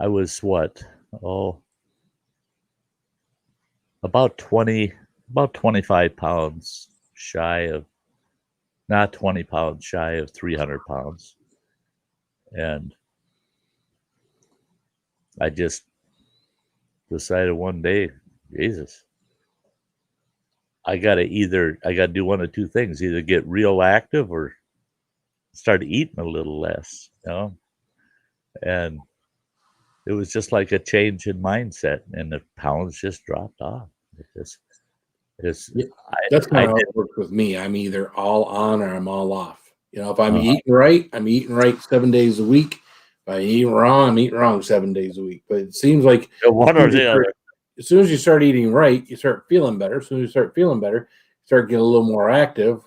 was what? Oh, about 25 pounds shy of, not 20 pounds shy of 300 pounds. And I just decided one day, Jesus, I gotta do one of two things: either get real active or start eating a little less. And it was just like a change in mindset, and the pounds just dropped off. Yeah, that's kind of how it works with me. I'm either all on or I'm all off. If I'm eating right, I'm eating right 7 days a week. If I'm eating wrong, I'm eating wrong 7 days a week. But it seems like one or the other. As soon as you start eating right, you start feeling better. As soon as you start feeling better, you start getting a little more active.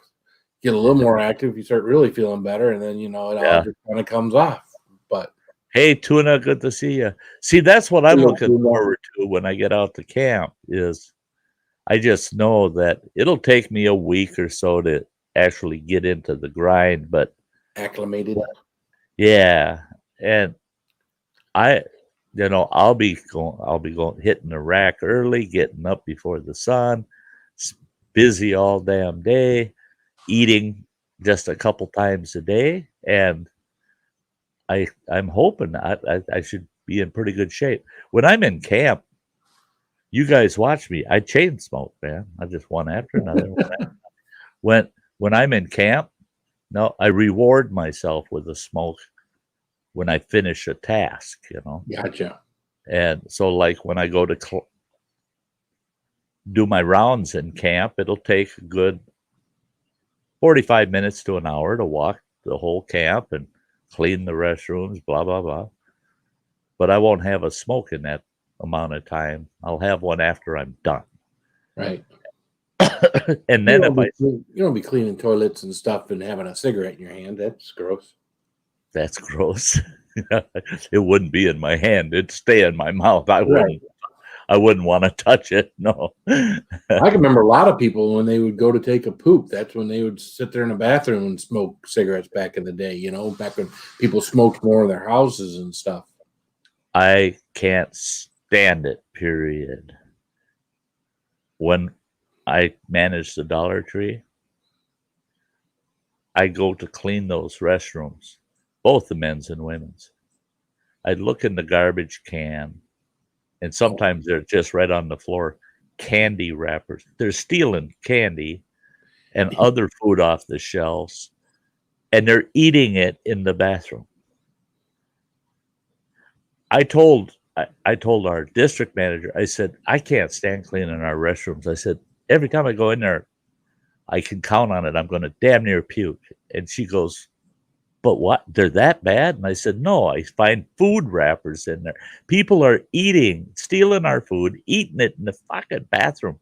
Get a little more active, you start really feeling better, and then it all just kind of comes off. But hey, Tuna, good to see you. See, that's what I'm looking forward to when I get out to camp. Is I just know that it'll take me a week or so to actually get into the grind, but acclimated. Yeah, and I'll be going hitting the rack early, getting up before the sun, busy all damn day, eating just a couple times a day, and I'm hoping I should be in pretty good shape. When I'm in camp, you guys watch me. I chain smoke, man. I just one after another. When I'm in camp, no, I reward myself with a smoke when I finish a task. Gotcha. And so, like when I go to do my rounds in camp, it'll take a good 45 minutes to an hour to walk the whole camp and clean the restrooms, blah, blah, blah. But I won't have a smoke in that amount of time. I'll have one after I'm done. Right. And then you don't be cleaning toilets and stuff and having a cigarette in your hand. That's gross. That's gross. It wouldn't be in my hand. It'd stay in my mouth. I wouldn't want to touch it. No. I can remember a lot of people when they would go to take a poop. That's when they would sit there in the bathroom and smoke cigarettes back in the day, back when people smoked more in their houses and stuff. I can't stand it, period. When I manage the Dollar Tree, I go to clean those restrooms, both the men's and women's. I'd look in the garbage can, and sometimes they're just right on the floor, candy wrappers. They're stealing candy and other food off the shelves, and they're eating it in the bathroom. I told our district manager, I said, I can't stand cleaning our restrooms. I said, every time I go in there, I can count on it. I'm going to damn near puke. And she goes, but what? They're that bad? And I said, no, I find food wrappers in there. People are stealing our food, eating it in the fucking bathroom.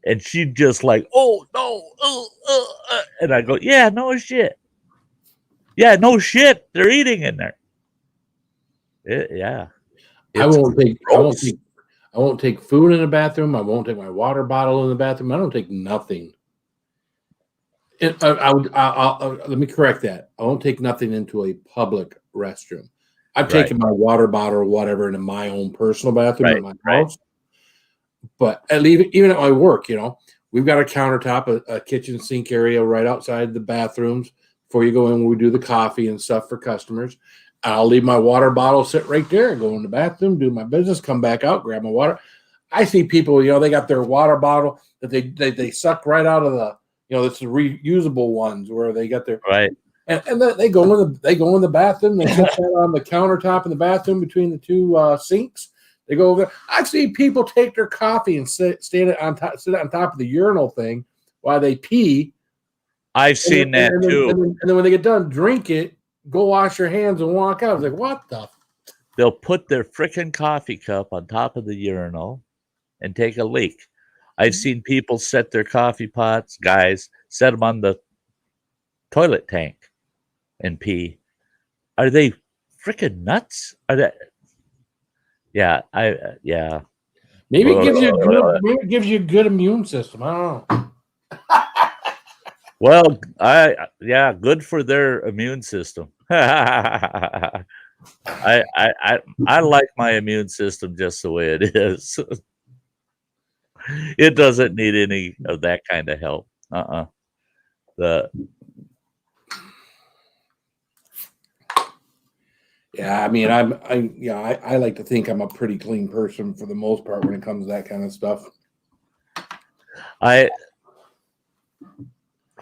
And she just like, oh, no. And I go, yeah, no shit. Yeah, no shit. They're eating in there. Yeah. I won't take food in the bathroom. I won't take my water bottle in the bathroom. I don't take nothing. Let me correct that. I won't take nothing into a public restroom. I've taken my water bottle or whatever into my own personal bathroom in my house. But even at my work, we've got a countertop, a kitchen sink area right outside the bathrooms before you go in when we do the coffee and stuff for customers. I'll leave my water bottle sit right there, go in the bathroom, do my business, come back out, grab my water. I see people, they got their water bottle that they suck right out of the, it's the reusable ones where they got their and they go in the bathroom. They sit that on the countertop in the bathroom between the two sinks. They go over there. I see people take their coffee and sit on top of the urinal thing while they pee. I've seen that too. And then when they get done, drink it. Go wash your hands and walk out. I was like, what the? They'll put their frickin' coffee cup on top of the urinal and take a leak. I've seen people set their coffee pots, guys, set them on the toilet tank and pee. Are they frickin' nuts? Are they? Yeah, yeah. Maybe it gives you a good immune system. I don't know. Well, good for their immune system. I like my immune system just the way it is. It doesn't need any of that kind of help. Yeah, I mean, I like to think I'm a pretty clean person for the most part when it comes to that kind of stuff.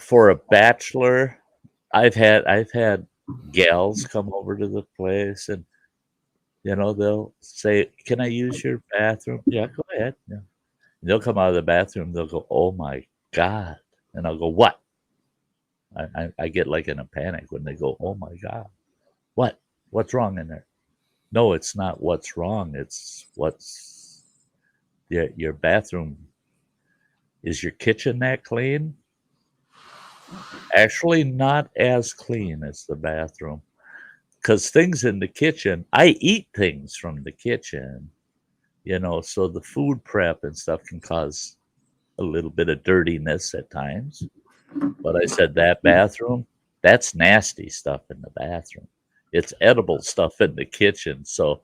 for a bachelor, I've had gals come over to the place, and they'll say, "Can I use your bathroom?" Yeah, go ahead. Yeah. They'll come out of the bathroom. They'll go, "Oh my God!" And I'll go, "What?" I get like in a panic when they go, "Oh my God, what? What's wrong in there?" No, it's not what's wrong. It's what's your bathroom. Is your kitchen that clean? Actually, not as clean as the bathroom. Because things in the kitchen, I eat things from the kitchen, so the food prep and stuff can cause a little bit of dirtiness at times. But I said that bathroom, that's nasty stuff in the bathroom. It's edible stuff in the kitchen. So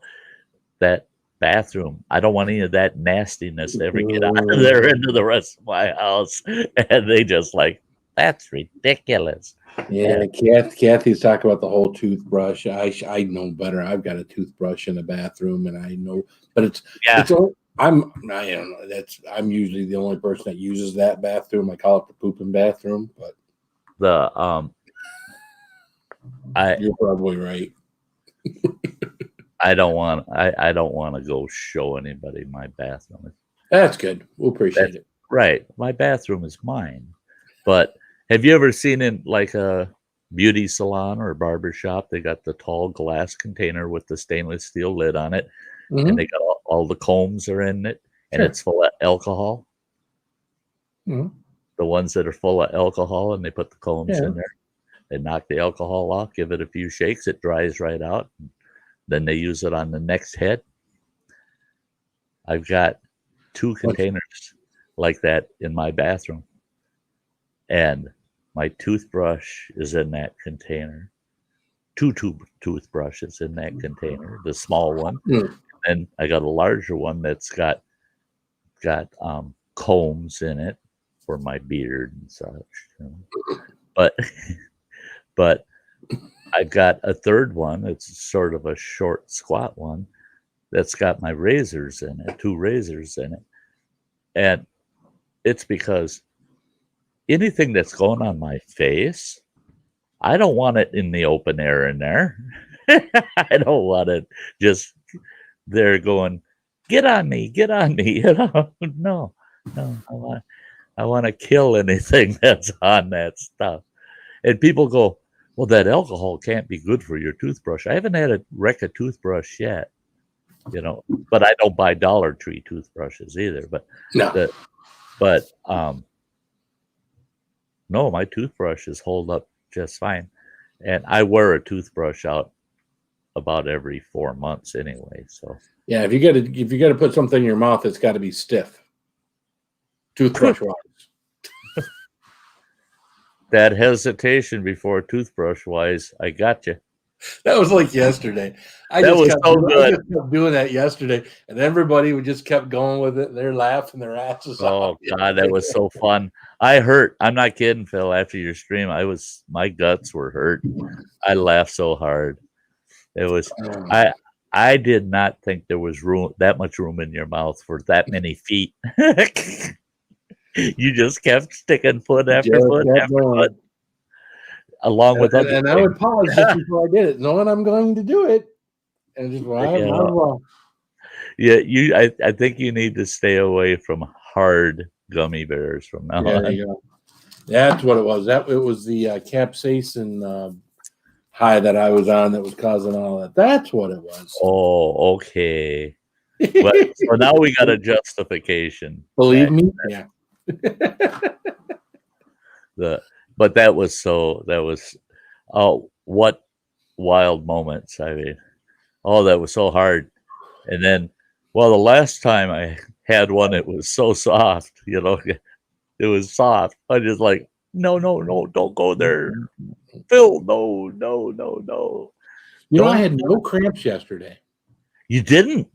that bathroom, I don't want any of that nastiness to ever get out of there into the rest of my house. And they just like, that's ridiculous. Yeah, Kathy's talking about the whole toothbrush. I know better. I've got a toothbrush in the bathroom, and I know, but it's I don't know. I'm usually the only person that uses that bathroom. I call it the pooping bathroom, but you're probably right. I don't want to go show anybody my bathroom. That's good. We'll appreciate it. Right, my bathroom is mine. But have you ever seen in like a beauty salon or a barber shop? They got the tall glass container with the stainless steel lid on it, and they got all the combs are in it, and it's full of alcohol. The ones that are full of alcohol, and they put the combs in there. They knock the alcohol off, give it a few shakes, it dries right out. Then they use it on the next head. I've got 2 containers like that in my bathroom. And my toothbrush is in that container. 2 toothbrushes in that container, the small one. And I got a larger one that's got combs in it for my beard and such. But I've got a third one. It's sort of a short, squat one that's got my razors in it, 2 razors in it. And it's because anything that's going on my face, I don't want it in the open air in there. I don't want it just there going, get on me. No. I want to kill anything that's on that stuff. And people go, well, that alcohol can't be good for your toothbrush. I haven't had a wreck a toothbrush yet, but I don't buy Dollar Tree toothbrushes either. But no, my toothbrushes hold up just fine. And I wear a toothbrush out about every 4 months anyway. So yeah, if you got to put something in your mouth, it's got to be stiff. Toothbrush wise. That hesitation before toothbrush wise, I got you. That was like yesterday. I just kept doing that yesterday, and everybody would just kept going with it. They're laughing their asses off. Oh God, that was so fun. I hurt. I'm not kidding, Phil. After your stream, my guts were hurt. I laughed so hard. It was I did not think there was that much room in your mouth for that many feet. You just kept sticking foot after foot after foot. Along with other and I would pause just before I did it, knowing I'm going to do it. And just I think you need to stay away from hard gummy bears from now on. There you go. That's what it was. It was the capsaicin high that I was on that was causing all that. That's what it was. Oh, okay. But so now we got a justification. Believe me, yeah. But that was what wild moments. I mean, that was so hard. And then, the last time I had one, it was so soft, it was soft. I just like, no, don't go there. Phil, no. I had no cramps yesterday. You didn't?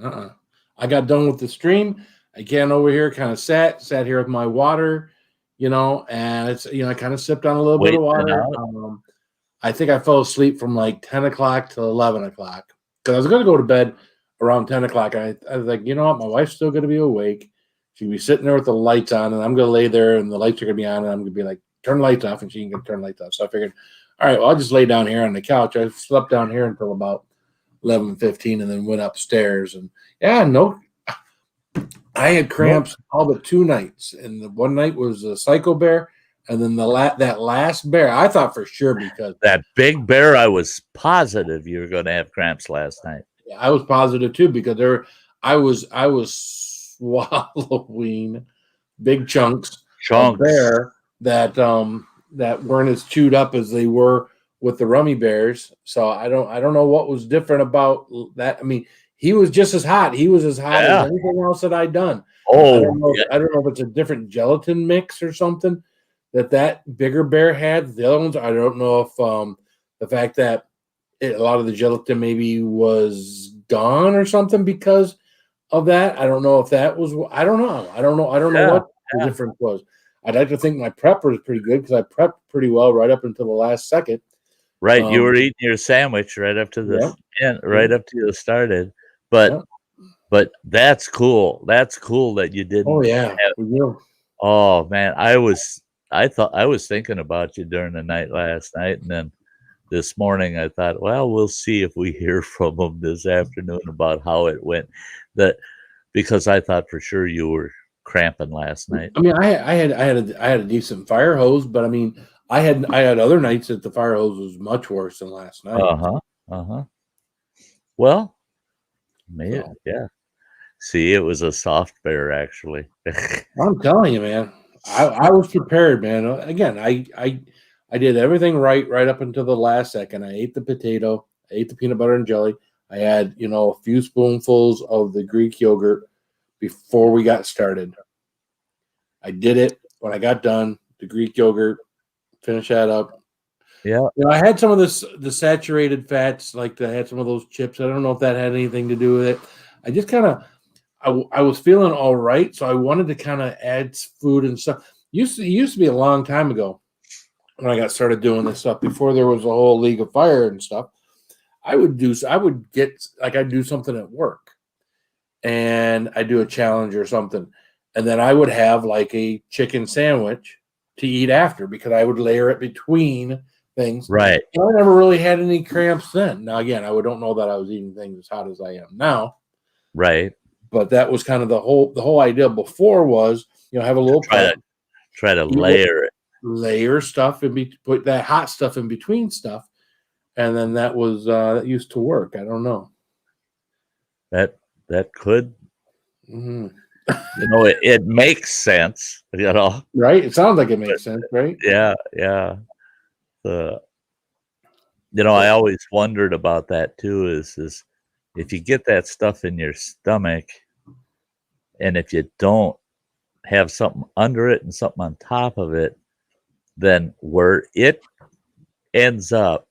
I got done with the stream. I came over here, kind of sat here with my water, and it's, I kind of sipped on a little bit of water. I think I fell asleep from like 10 o'clock to 11 o'clock because I was going to go to bed around 10 o'clock. I was like, you know what? My wife's still going to be awake. She can be sitting there with the lights on, and I'm going to lay there, and the lights are going to be on, and I'm going to be like, turn the lights off, and she can turn the lights off. So I figured, all right, well, I'll just lay down here on the couch. I slept down here until about 11:15, and then went upstairs. And yeah, no, I had cramps all but 2 nights, and the one night was a Psycho Bear, and then that last bear, I thought for sure because that big bear, I was positive you were going to have cramps last night. I was positive too because I was swallowing big chunks of bear that weren't as chewed up as they were with the rummy bears. So I don't know what was different about that. I mean, he was just as hot. He was as hot as anything else that I'd done. Oh, I don't know if it's a different gelatin mix or something that bigger bear had. The other ones, I don't know if the fact that a lot of the gelatin maybe was gone or something because of that. I don't know if that was. I don't know. I don't know what the difference was. I'd like to think my prep was pretty good because I prepped pretty well right up until the last second. Right, you were eating your sandwich right up to the end, right up to you started. But that's cool. That's cool that you didn't. Oh yeah. Oh man, I was thinking about you during the night last night, and then this morning I thought, well, we'll see if we hear from them this afternoon about how it went. Because I thought for sure you were cramping last night. I mean, I had a decent fire hose, but I mean, I had other nights that the fire hose was much worse than last night. Well, man, yeah. See, it was a soft bear actually. I'm telling you, man. I was prepared, man. Again, I did everything right up until the last second. I ate the potato, I ate the peanut butter and jelly. I had, a few spoonfuls of the Greek yogurt before we got started. I did it. When I got done, the Greek yogurt, finish that up. Yeah. I had some of the saturated fats, like I had some of those chips. I don't know if that had anything to do with it. I just kind of, I was feeling all right, so I wanted to kind of add food and stuff. It used to be a long time ago when I got started doing this stuff, before there was a whole League of Fire and stuff. I'd do something at work, and I'd do a challenge or something, and then I would have like a chicken sandwich to eat after because I would layer it between things. Right. I never really had any cramps then. Now, again, I don't know that I was eating things as hot as I am now. Right. But that was kind of the whole idea before was, have a little try to layer stuff and put that hot stuff in between stuff. And then that was that used to work. I don't know. That could, mm-hmm. It makes sense, Right? It sounds like it makes sense, right? Yeah. I always wondered about that too, is if you get that stuff in your stomach, and if you don't have something under it and something on top of it, then where it ends up,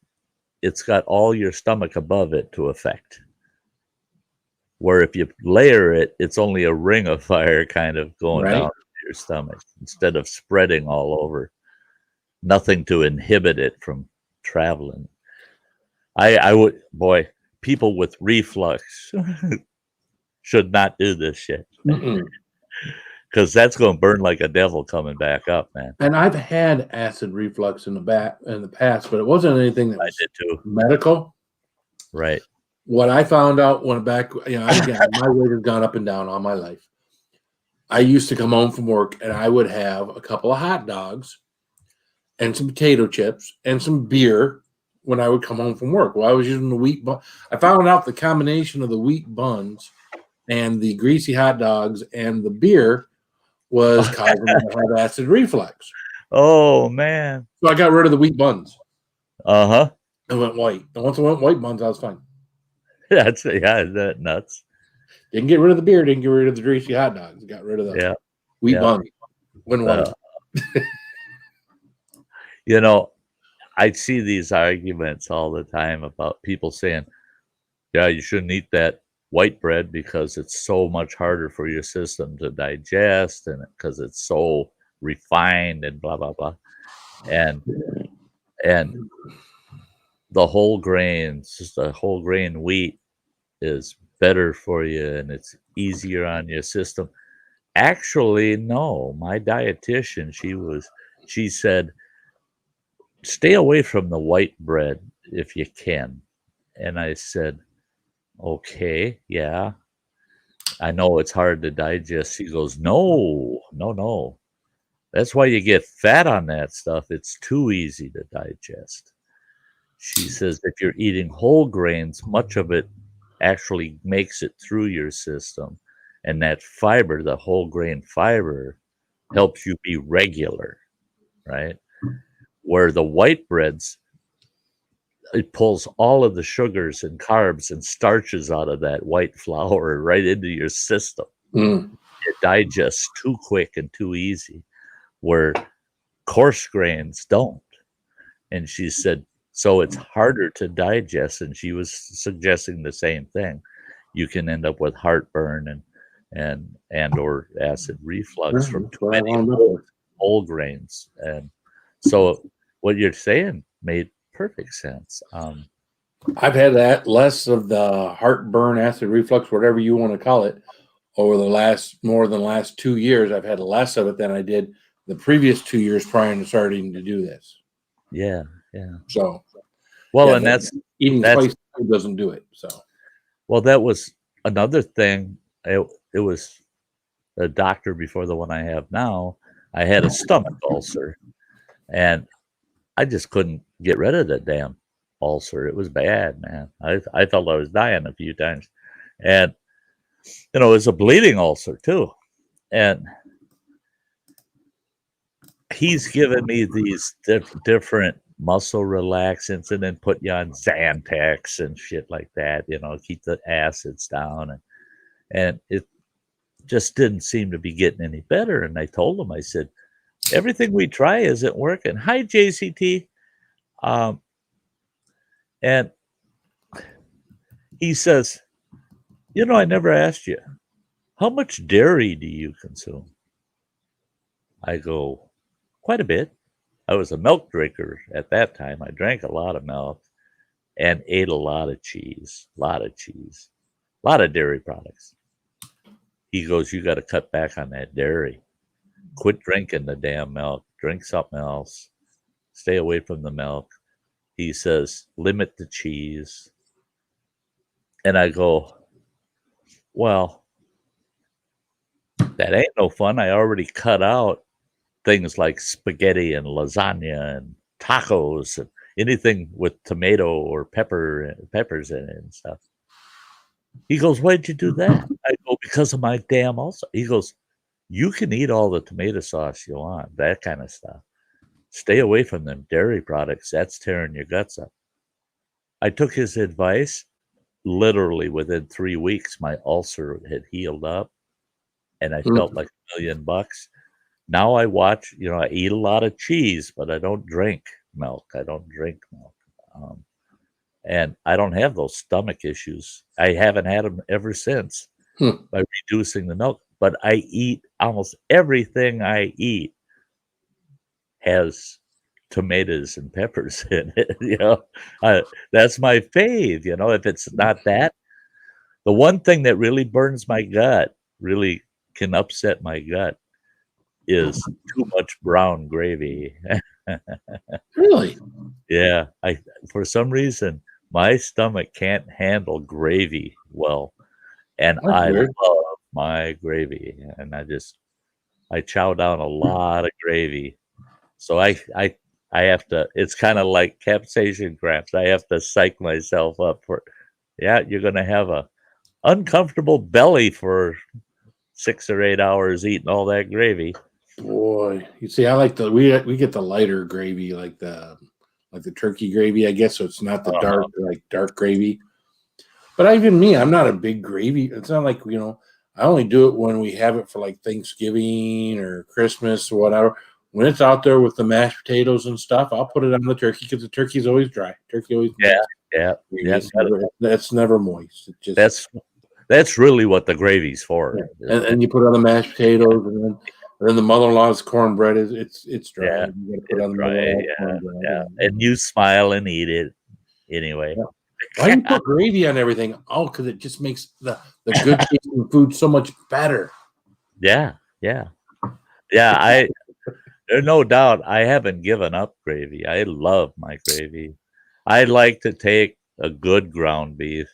it's got all your stomach above it to affect. Where if you layer it, it's only a ring of fire kind of going down to your stomach instead of spreading all over. Nothing to inhibit it from traveling. People with reflux should not do this shit. Because that's going to burn like a devil coming back up, man. And I've had acid reflux in the past, but it wasn't anything that was medical. Right. What I found out my weight has gone up and down all my life. I used to come home from work and I would have a couple of hot dogs and some potato chips and some beer when I would come home from work. Well, I was using the wheat bun. I found out the combination of the wheat buns and the greasy hot dogs and the beer was causing me to have acid reflux. Oh, man. So I got rid of the wheat buns. Uh-huh. I went white. And once I went white buns, I was fine. Is that nuts? Didn't get rid of the beer. Didn't get rid of the greasy hot dogs. Got rid of the wheat buns. I see these arguments all the time about people saying, yeah, you shouldn't eat that white bread because it's so much harder for your system to digest and because it's so refined and blah, blah, blah. And the whole grains, just the whole grain wheat is better for you and it's easier on your system. Actually, no. My dietitian, she said, stay away from the white bread if you can. And I said, okay, yeah. I know it's hard to digest. She goes, no, no, no. That's why you get fat on that stuff. It's too easy to digest. She says if you're eating whole grains, much of it actually makes it through your system. And that fiber, the whole grain fiber, helps you be regular, right? Where the white breads, it pulls all of the sugars and carbs and starches out of that white flour right into your system. It digests too quick and too easy, where coarse grains don't. And she said, so it's harder to digest. And she was suggesting the same thing. You can end up with heartburn and or acid reflux from too many whole grains. And so what you're saying made perfect sense. I've had that less of the heartburn, acid reflux, whatever you want to call it, over the more than the last 2 years. I've had less of it than I did the previous 2 years prior to starting to do this. Yeah. So, well, yeah, and that's eating twice doesn't do it. So, well, that was another thing. It was a doctor before the one I have now. I had a stomach ulcer, and I just couldn't get rid of that damn ulcer. It was bad, man. I felt I was dying a few times, and it was a bleeding ulcer too. And he's given me these different muscle relaxants and then put you on Zantac and shit like that, keep the acids down. And it just didn't seem to be getting any better. And I told him, I said, everything we try isn't working. Hi, JCT. And he says, I never asked you, how much dairy do you consume? I go, quite a bit. I was a milk drinker at that time. I drank a lot of milk and ate a lot of cheese, a lot of dairy products. He goes, you got to cut back on that dairy. Quit drinking the damn milk. Drink something else. Stay away from the milk. He says, limit the cheese. And I go, well, that ain't no fun. I already cut out things like spaghetti and lasagna and tacos and anything with tomato or peppers in it and stuff. He goes, why'd you do that? I go, because of my damn ulcer. He goes, you can eat all the tomato sauce you want, that kind of stuff. Stay away from them dairy products. That's tearing your guts up. I took his advice. Literally within 3 weeks, my ulcer had healed up and I felt like $1,000,000. Now I watch, I eat a lot of cheese, but I don't drink milk. And I don't have those stomach issues. I haven't had them ever since by reducing the milk. But I eat almost everything I eat has tomatoes and peppers in it. That's my fave. If it's not that, the one thing that really burns my gut, really can upset my gut, is too much brown gravy. Really? Yeah. For some reason, my stomach can't handle gravy well. And I love my gravy. And I chow down a lot of gravy. So I have to, it's kind of like capsaicin cramps. I have to psych myself up for, you're going to have a uncomfortable belly for 6 or 8 hours eating all that gravy. Boy, you see, I like we get the lighter gravy, like the turkey gravy, I guess. So it's not the dark gravy. But even me, I'm not a big gravy. It's not like, I only do it when we have it for like Thanksgiving or Christmas or whatever. When it's out there with the mashed potatoes and stuff, I'll put it on the turkey because the turkey's always dry. Turkey always that's never moist. It just, that's really what the gravy's for. Yeah. And you put on the mashed potatoes, and then the mother-in-law's cornbread it's dry. Yeah, you gotta put on the dry. And you smile and eat it anyway. Yeah. Why do you put gravy on everything? Oh, because it just makes the good tasting food so much better. Yeah. Yeah. Yeah, there's no doubt I haven't given up gravy. I love my gravy. I like to take a good ground beef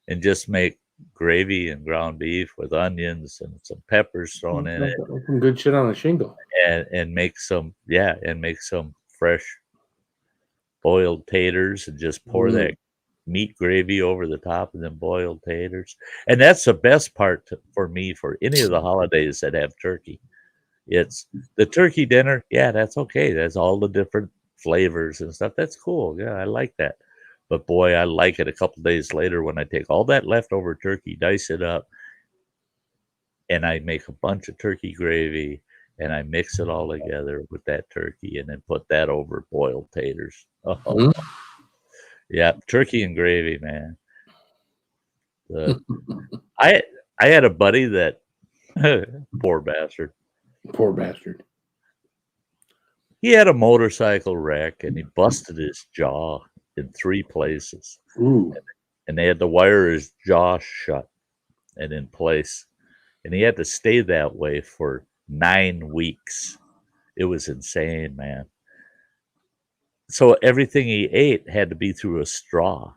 and just make gravy and ground beef with onions and some peppers thrown in it Some good shit on a shingle. and make some fresh boiled taters and just pour that meat gravy over the top of them boiled taters. And that's the best part for me for any of the holidays that have turkey. It's the turkey dinner. Yeah, that's okay. That's all the different flavors and stuff. That's cool. Yeah, I like that. But boy, I like it a couple days later when I take all that leftover turkey, dice it up, and I make a bunch of turkey gravy and I mix it all together with that turkey and then put that over boiled taters. Oh, yeah, turkey and gravy, man. I had a buddy that poor bastard. Poor bastard. He had a motorcycle wreck and he busted his jaw in 3 places. Ooh. And they had to wire his jaw shut and in place. And he had to stay that way for 9 weeks. It was insane, man. So everything he ate had to be through a straw.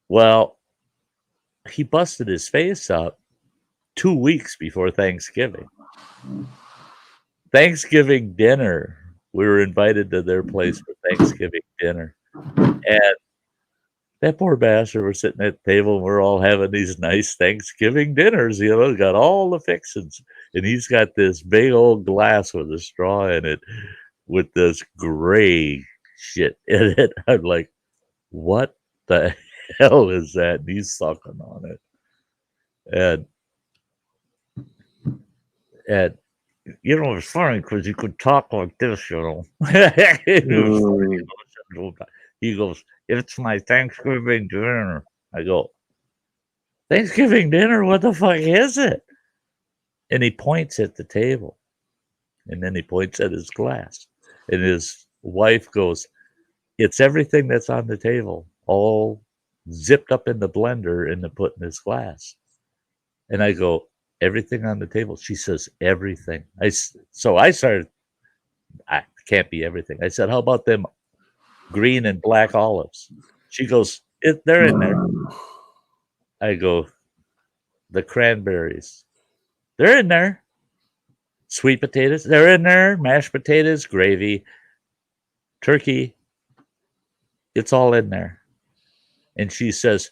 Well, he busted his face up 2 weeks before Thanksgiving. Thanksgiving dinner, we were invited to their place for Thanksgiving dinner. And that poor bastard, we're sitting at the table and we're all having these nice Thanksgiving dinners, got all the fixings. And he's got this big old glass with a straw in it with this gray shit in it. I'm like, what the hell is that? And he's sucking on it. And it's funny because you could talk like this, He goes, it's my Thanksgiving dinner. I go, Thanksgiving dinner? What the fuck is it? And he points at the table. And then he points at his glass. And his wife goes, it's everything that's on the table, all zipped up in the blender and then put in his glass. And I go, everything on the table? She says, everything. So I started, I can't be everything. I said, how about them green and black olives? She goes, they're in there. I go, the cranberries, they're in there. Sweet potatoes, they're in there. Mashed potatoes, gravy, turkey, it's all in there. And she says,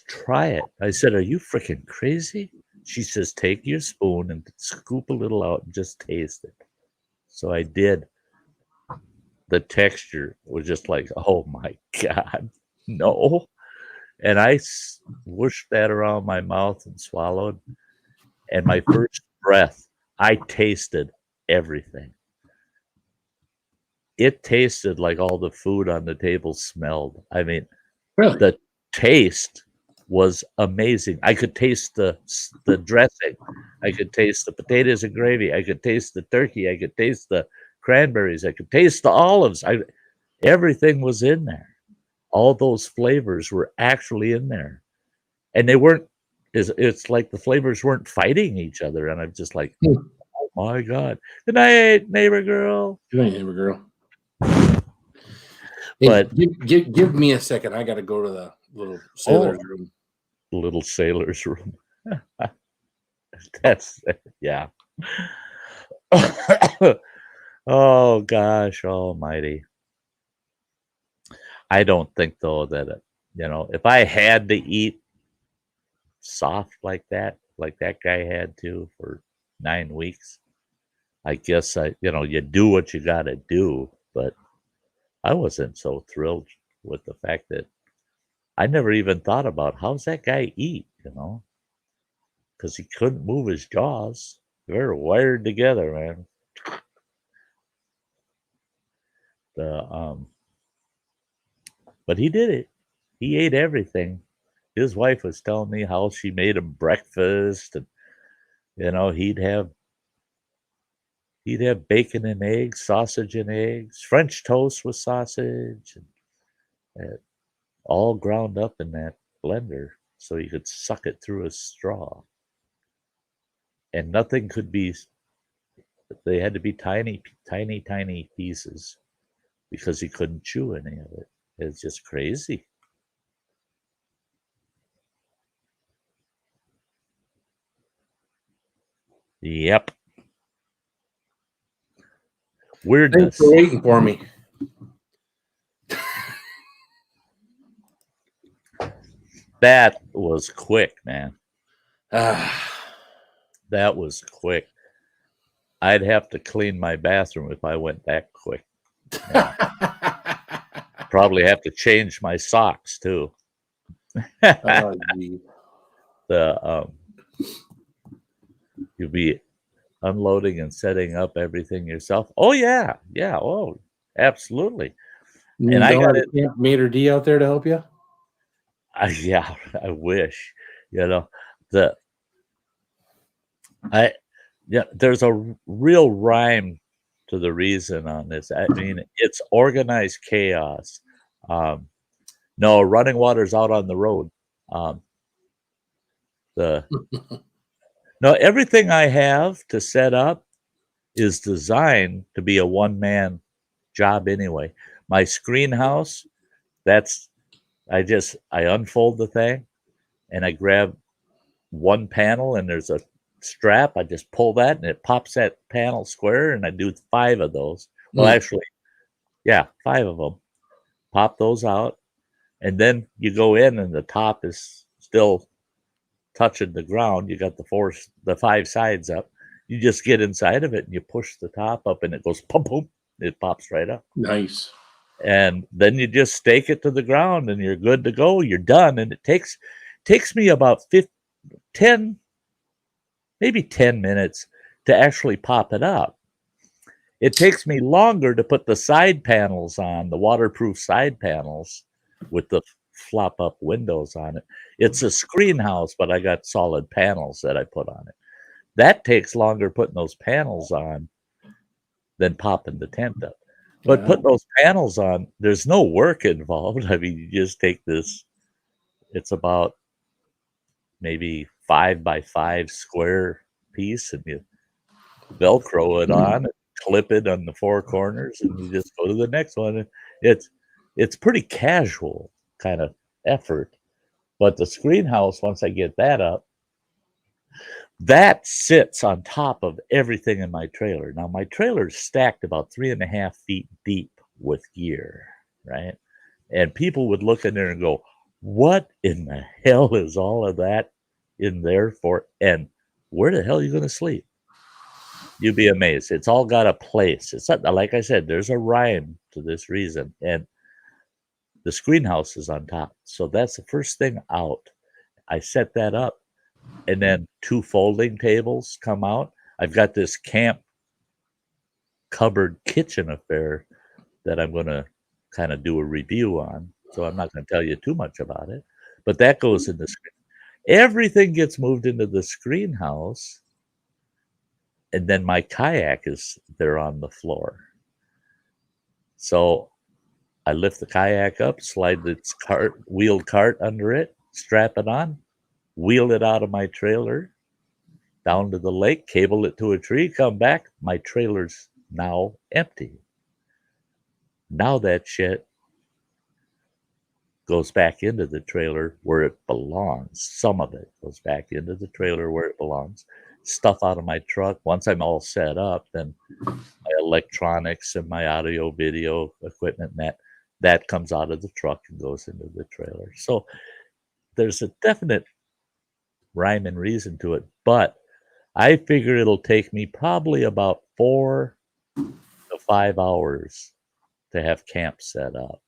try it. I said, are you freaking crazy? She says, take your spoon and scoop a little out and just taste it. So I did. The texture was just like, oh my God, no. And I whooshed that around my mouth and swallowed. And my first breath, I tasted everything. It tasted like all the food on the table smelled. I mean, really? The taste was amazing. I could taste the dressing. I could taste the potatoes and gravy. I could taste the turkey. I could taste the cranberries. I could taste the olives. Everything was in there. All those flavors were actually in there. And they weren't, it's like the flavors weren't fighting each other. And I'm just like, oh my God. Good night, neighbor girl. Good night, neighbor girl. But hey, give me a second. I got to go to the little sailor's room. Little sailor's room. That's, yeah. Oh, gosh almighty. I don't think, though, that, if I had to eat soft like that guy had to for 9 weeks, I guess you do what you got to do. But I wasn't so thrilled with the fact that I never even thought about how's that guy eat, because he couldn't move his jaws. They're wired together, man. But he did it. He ate everything. His wife was telling me how she made him breakfast, and he'd have bacon and eggs, sausage and eggs, French toast with sausage, and all ground up in that blender. so you could suck it through a straw. And nothing could be, they had to be tiny, tiny, tiny pieces because he couldn't chew any of it. It's just crazy. Yep. Weirdness. Thanks for waiting for me. That was quick, man. Ah. That was quick. I'd have to clean my bathroom if I went that quick. Probably have to change my socks too. Oh, geez. You'll be unloading and setting up everything yourself. Oh yeah, yeah. Oh, absolutely. And I got it. Camp Mater D out there to help you. Yeah, I wish. You know, there's a real rhyme to the reason on this. I mean, it's organized chaos. No, running water's out on the road. No, everything I have to set up is designed to be a one-man job anyway. My screen house, I unfold the thing and I grab one panel and there's a strap. I just pull that and it pops that panel square and I do 5 of those. Well, actually, yeah, 5 of them. Pop those out. And then you go in and the top is still touching the ground. You got the 5 sides up. You just get inside of it and you push the top up and it goes pum pum. It pops right up. Nice. And then you just stake it to the ground and you're good to go. You're done. And it takes me about 10 minutes to actually pop it up. It takes me longer to put the side panels on, the waterproof side panels with the flop up windows on it. It's a screen house, but I got solid panels that I put on it. That takes longer putting those panels on than popping the tent up. But putting those panels on, there's no work involved. I mean, you just take this, it's about maybe 5 by 5 square piece and you Velcro it on, and clip it on the 4 corners, and you just go to the next one. It's pretty casual kind of effort. But the screen house, once I get that up, that sits on top of everything in my trailer. Now, my trailer is stacked about 3.5 feet deep with gear, right? And people would look in there and go, what in the hell is all of that in there for? And where the hell are you going to sleep? You'd be amazed. It's all got a place. It's not, like I said, there's a rhyme to this reason. And the screen house is on top. So that's the first thing out. I set that up. And then 2 folding tables come out. I've got this camp cupboard kitchen affair that I'm going to kind of do a review on. So I'm not going to tell you too much about it. But that goes in the screen. Everything gets moved into the screen house. And then my kayak is there on the floor. So I lift the kayak up, slide its wheeled cart under it, strap it on, wheel it out of my trailer, down to the lake, cable it to a tree, come back. My trailer's now empty. Now that shit goes back into the trailer where it belongs. Some of it goes back into the trailer where it belongs. Stuff out of my truck. Once I'm all set up, then my electronics and my audio video equipment, that comes out of the truck and goes into the trailer. So there's a definite rhyme and reason to it, but I figure it'll take me probably about 4 to 5 hours to have camp set up.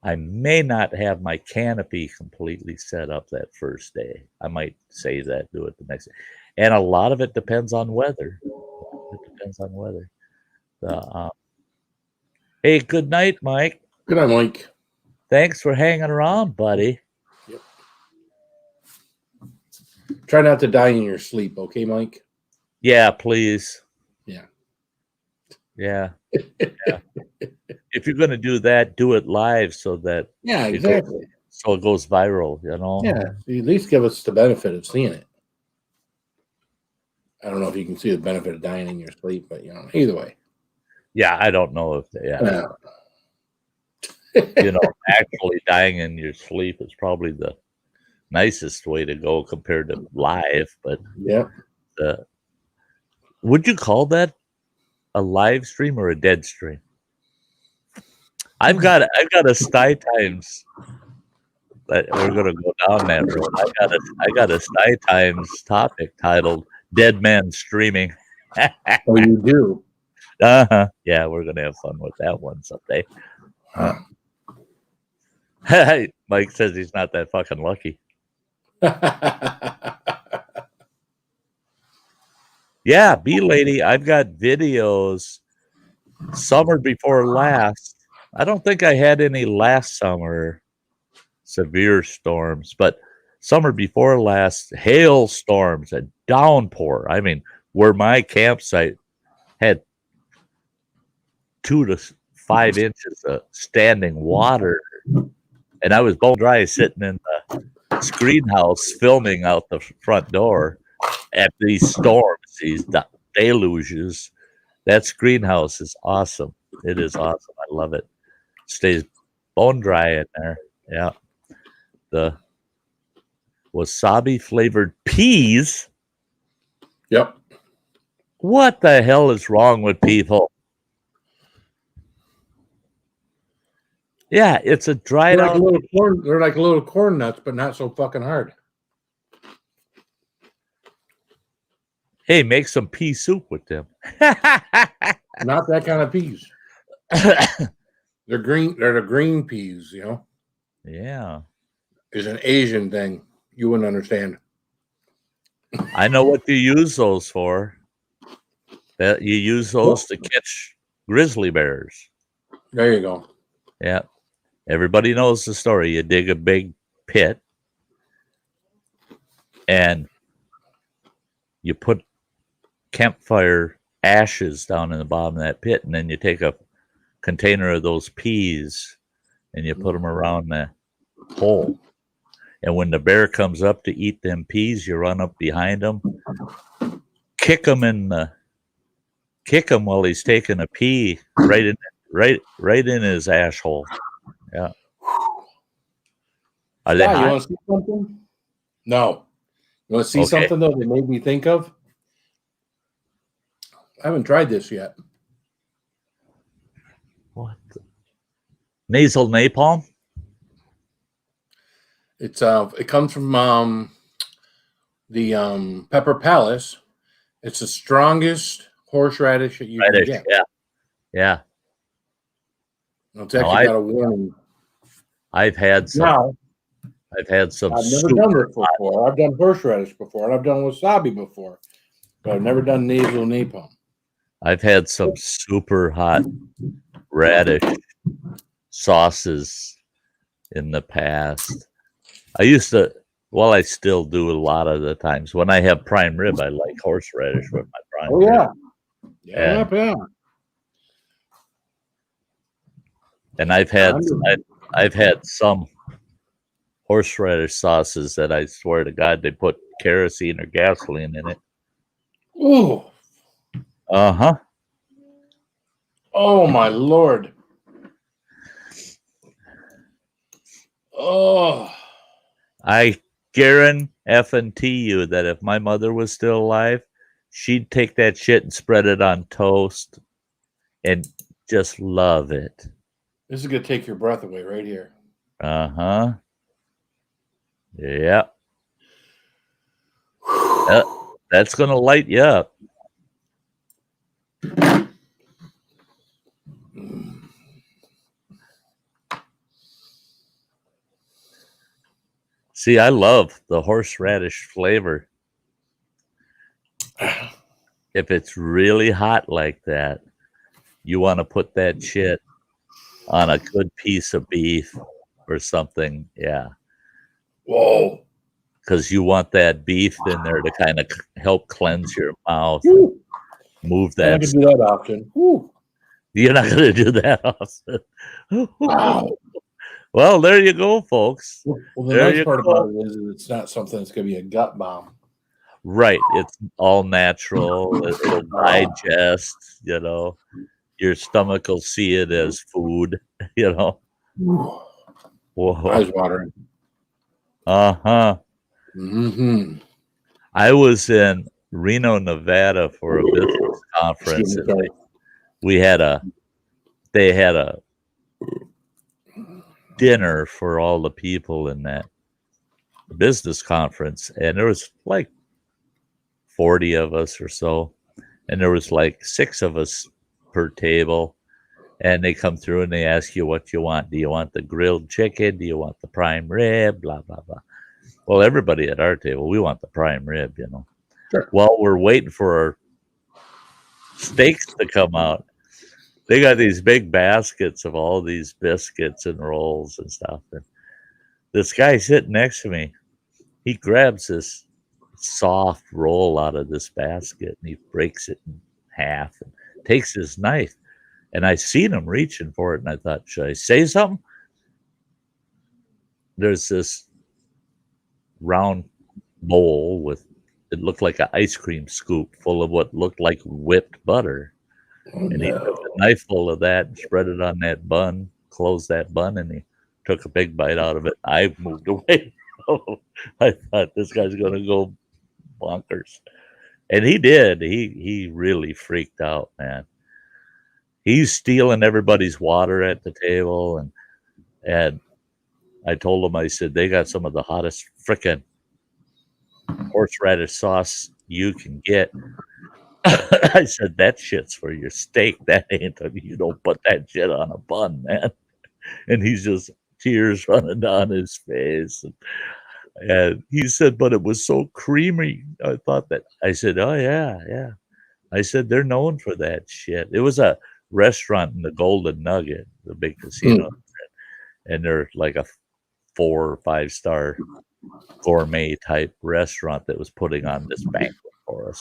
I may not have my canopy completely set up that first day. I might say that, do it the next day. And a lot of it depends on weather. Hey, good night, Mike. Good night, Mike. Thanks for hanging around, buddy. Yep. Try not to die in your sleep, okay, Mike? Yeah, please. Yeah. Yeah. If you're going to do that, do it live so that exactly. so it goes viral, you know? Yeah, at least give us the benefit of seeing it. I don't know if you can see the benefit of dying in your sleep, but either way. Yeah, I don't know if actually dying in your sleep is probably the nicest way to go compared to live, but yeah. Would you call that a live stream or a dead stream? I've got a Sty Times. But we're gonna go down that road. I got a Sty Times topic titled "Dead Man Streaming." Oh, you do? Yeah, we're gonna have fun with that one someday. Mike says he's not that fucking lucky. Yeah, bee lady, I've got videos. Summer before last. I don't think I had any last summer severe storms, but summer before last, hailstorms, a downpour. I mean, where my campsite had 2 to 5 inches of standing water, and I was bone dry sitting in the screen house filming out the front door at these storms, these deluges. That screen house is awesome. It is awesome. I love it. Stays bone dry in there. Yeah. The wasabi flavored peas. Yep. What the hell is wrong with people? Yeah, it's a dried out. They're like little corn nuts, but not so fucking hard. Hey, make some pea soup with them. Not that kind of peas. They're green. They're the green peas, Yeah. It's an Asian thing. You wouldn't understand. I know what you use those for. That you use those to catch grizzly bears. There you go. Yeah. Everybody knows the story. You dig a big pit and you put campfire ashes down in the bottom of that pit, and then you take a container of those peas and you put them around the hole. And when the bear comes up to eat them peas, you run up behind him, kick him while he's taking a pea right in his ash hole. Yeah. Are they You hot? want to see something? No. You want to see something though that made me think of? I haven't tried this yet. What? Nasal napalm? It's it comes from the Pepper Palace. It's the strongest horseradish that you can get. Yeah. It's actually got a warning. I've had some. Now, I've had some. I've never done this before. I've done horseradish before, and I've done wasabi before, but I've never done nasal napalm. I've had some super hot radish sauces in the past. I used to, well, I still do a lot of the times. When I have prime rib, I like horseradish with my prime rib. Yeah. And I've had some horseradish sauces that I swear to God they put kerosene or gasoline in it. Ooh. Uh-huh. Oh my Lord. Oh. I guarantee you that if my mother was still alive, she'd take that shit and spread it on toast and just love it. This is gonna take your breath away right here. Uh-huh. Yeah. That's gonna light you up. See, I love the horseradish flavor. If it's really hot like that, you want to put that shit on a good piece of beef or something. Yeah. Whoa. Because you want that beef in there to kind of help cleanse your mouth. Move that. I can do that often. Woo. You're not going to do that often. Wow. Well, there you go, folks. Well, the There nice you part go. about it is it's not something that's going to be a gut bomb. Right. It's all natural. It'll digest, Your stomach will see it as food, Whoa. Eyes watering. Uh-huh. Mm-hmm. I was in Reno, Nevada for a business conference, and they had a dinner for all the people in that business conference, and there was like 40 of us or so, and there was like 6 of us per table, and they come through and they ask you what you want. Do you want the grilled chicken? Do you want the prime rib? Blah, blah, blah. Well, everybody at our table, we want the prime rib, Sure. While we're waiting for our steaks to come out, they got these big baskets of all these biscuits and rolls and stuff. And this guy sitting next to me, he grabs this soft roll out of this basket and he breaks it in half and takes his knife. And I seen him reaching for it, and I thought, should I say something? There's this round bowl with, it looked like an ice cream scoop full of what looked like whipped butter. And he took a knife full of that and spread it on that bun, closed that bun, and he took a big bite out of it. I moved away. I thought this guy's going to go bonkers. And he did. He really freaked out, man. He's stealing everybody's water at the table. And I told him, I said, they got some of the hottest frickin' horseradish sauce you can get. I said, that shit's for your steak. That ain't, you don't put that shit on a bun, man. And he's just tears running down his face. And he said, but it was so creamy. I thought that, I said, oh, yeah. I said, they're known for that shit. It was a restaurant in the Golden Nugget, the big casino. And they're like a 4 or 5 star gourmet type restaurant that was putting on this banquet for us.